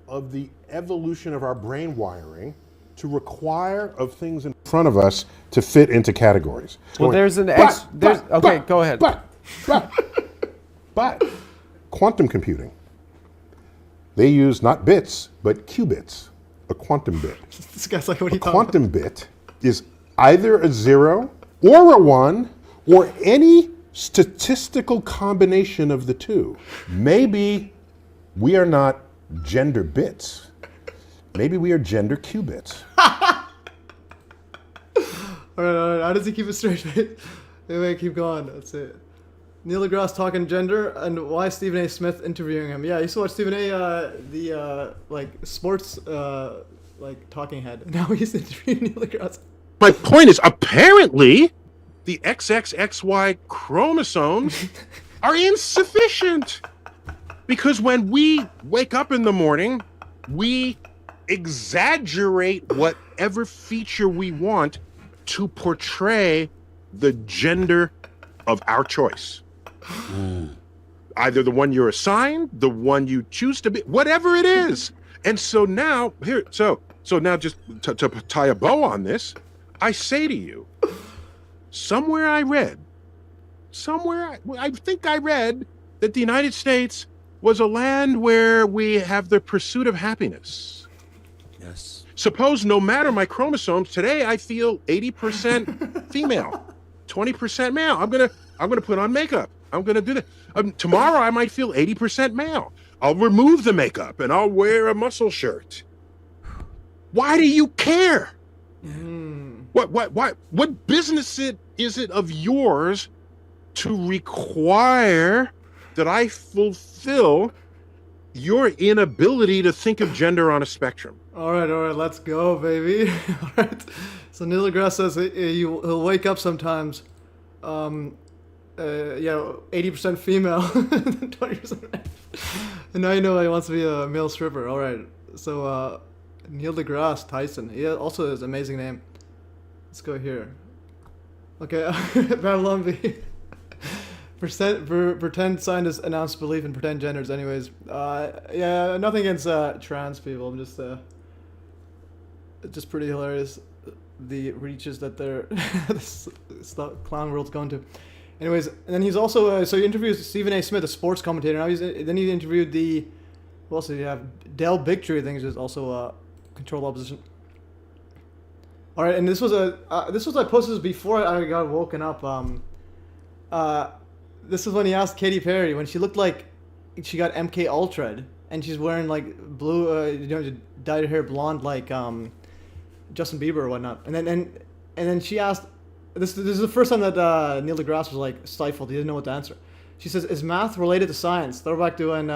of the evolution of our brain wiring to require of things in front of us to fit into categories. Well, there's an okay, go ahead. But quantum computing, they use not bits, but qubits, a quantum bit. This guy's like, what are you A talking quantum bit is either a 0 or a 1 or any statistical combination of the two. Maybe we are not gender bits. Maybe we are gender qubits. All right. How does he keep it straight? Wait, keep going. That's it. Neil deGrasse talking gender and why Stephen A. Smith interviewing him. Yeah, I used to watch Stephen A. The sports talking head. Now he's interviewing Neil deGrasse. My point is, apparently, the XXXY chromosomes are insufficient. Because when we wake up in the morning, we exaggerate whatever feature we want to portray the gender of our choice. Either the one you're assigned, the one you choose to be, whatever it is. And so now, so now just to tie a bow on this, I say to you, somewhere I think I read that the United States was a land where we have the pursuit of happiness. Yes. Suppose no matter my chromosomes, today I feel 80% female, 20% male. I'm gonna put on makeup. I'm gonna do that. Tomorrow I might feel 80% male. I'll remove the makeup and I'll wear a muscle shirt. Why do you care? What business is it of yours to require that I fulfill your inability to think of gender on a spectrum. All right, let's go, baby. All right. So Neil deGrasse says he'll wake up sometimes. 80% female, 20% man. And now you know he wants to be a male stripper. All right. So Neil deGrasse Tyson. He also has an amazing name. Let's go here. Okay, Babylon B. Pretend scientists announce belief in pretend genders. Anyways, yeah, nothing against trans people. I'm just pretty hilarious. The reaches that this clown world's going to. Anyways, and then he's also so he interviews Stephen A. Smith, a sports commentator. Now then he interviewed who else did he have? Del Bigtree, I think, is also controlled opposition. All right, and this was I posted this before I got woken up. This is when he asked Katy Perry when she looked like she got MK Ultra'd and she's wearing like blue, dyed her hair blonde like Justin Bieber or whatnot. And then she asked, this is the first time that Neil deGrasse was like stifled. He didn't know what to answer. She says, "Is math related to science?" Throwback to when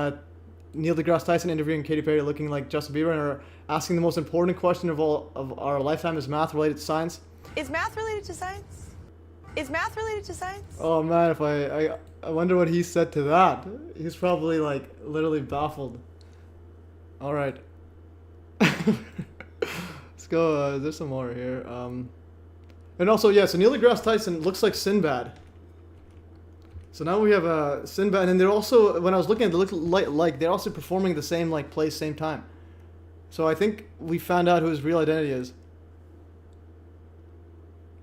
Neil deGrasse Tyson interviewing Katy Perry looking like Justin Bieber and her asking the most important question of our lifetime: is math related to science? Is math related to science? Is math related to science? Oh man, if I wonder what he said to that. He's probably like literally baffled. All right. Let's go. There's some more here. And also, yeah, so Neil deGrasse Tyson looks like Sinbad. So now we have Sinbad, and they're also, when I was looking at it, they look like they're also performing the same like place, same time. So I think we found out who his real identity is.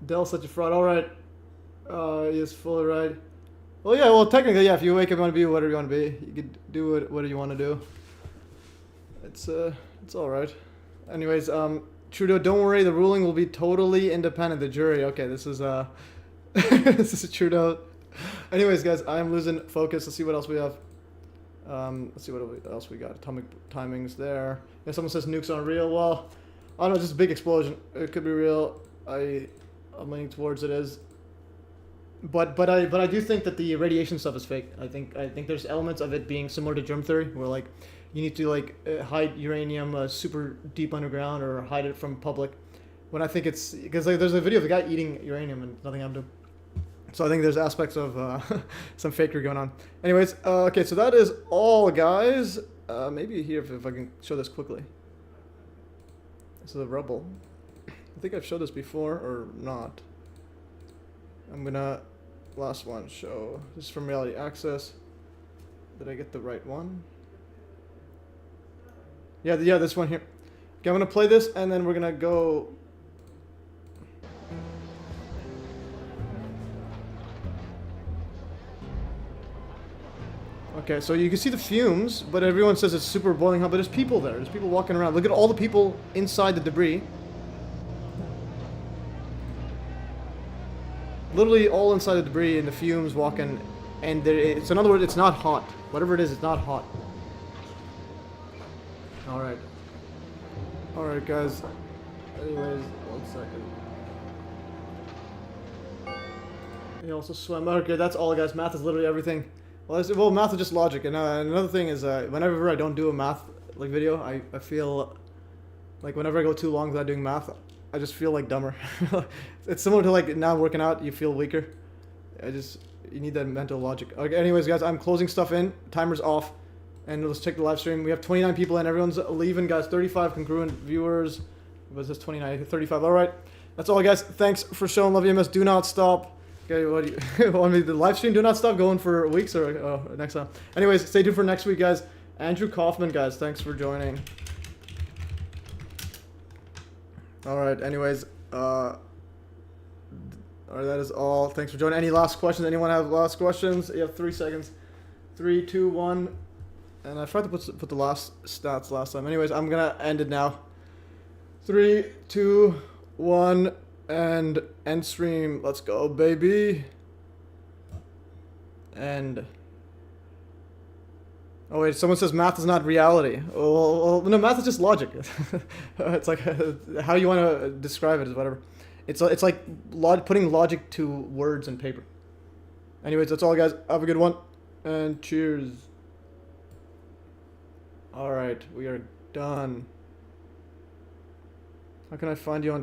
Dell's such a fraud. All right. He is fully right. Well, yeah, well, technically, yeah, if you wake up and want to be whatever you want to be, you could do whatever you want to do. It's all right. Anyways, Trudeau, don't worry, the ruling will be totally independent. The jury, okay, this is this is Trudeau. Anyways, guys, I am losing focus. Let's see what else we have. Let's see what else we got. Atomic timings there. If someone says nukes aren't real, well, I don't know, just a big explosion. It could be real. I'm leaning towards it is. But I do think that the radiation stuff is fake. I think there's elements of it being similar to germ theory, where like you need to like hide uranium super deep underground or hide it from public. When I think it's because like, there's a video of the guy eating uranium and nothing happened to him. So I think there's aspects of some fakery going on. Anyways, okay, so that is all, guys. Maybe here if I can show this quickly. This is a rubble. I think I've showed this before or not. I'm gonna last one show. This is from Reality Access. Did I get the right one? Yeah, this one here. Okay, I'm gonna play this and then we're gonna go. Okay, so you can see the fumes, but everyone says it's super boiling hot, but there's people there. There's people walking around. Look at all the people inside the debris. Literally all inside the debris and the fumes walking, and it's in other words, it's not hot. Whatever it is, it's not hot. Alright. Alright, guys. Anyways, 1 second. He also swam. Okay, that's all, guys. Math is literally everything. Well, math is just logic. And another thing is, whenever I don't do a math like video, I feel like whenever I go too long without doing math, I just feel like dumber. It's similar to like now working out, you feel weaker. You need that mental logic. Okay, anyways, guys, I'm closing stuff in. Timer's off. And let's check the live stream. We have 29 people in. Everyone's leaving, guys. 35 congruent viewers. Was this 29? 35. All right. That's all, guys. Thanks for showing love, EMS. Do not stop. Okay, what do you want me to the live stream? Do not stop going for weeks or next time. Anyways, stay tuned for next week, guys. Andrew Kaufman, guys. Thanks for joining. All right. Anyways, all right. That is all. Thanks for joining. Any last questions? Anyone have last questions? You have 3 seconds. 3, 2, 1. And I tried to put the last stats last time. Anyways, I'm gonna end it now. 3, 2, 1, and end stream. Let's go, baby. And oh wait, someone says math is not reality. Well, no, math is just logic. It's like how you want to describe it is whatever. It's like putting logic to words and paper. Anyways, that's all, guys. Have a good one, and cheers. Alright, we are done. How can I find you on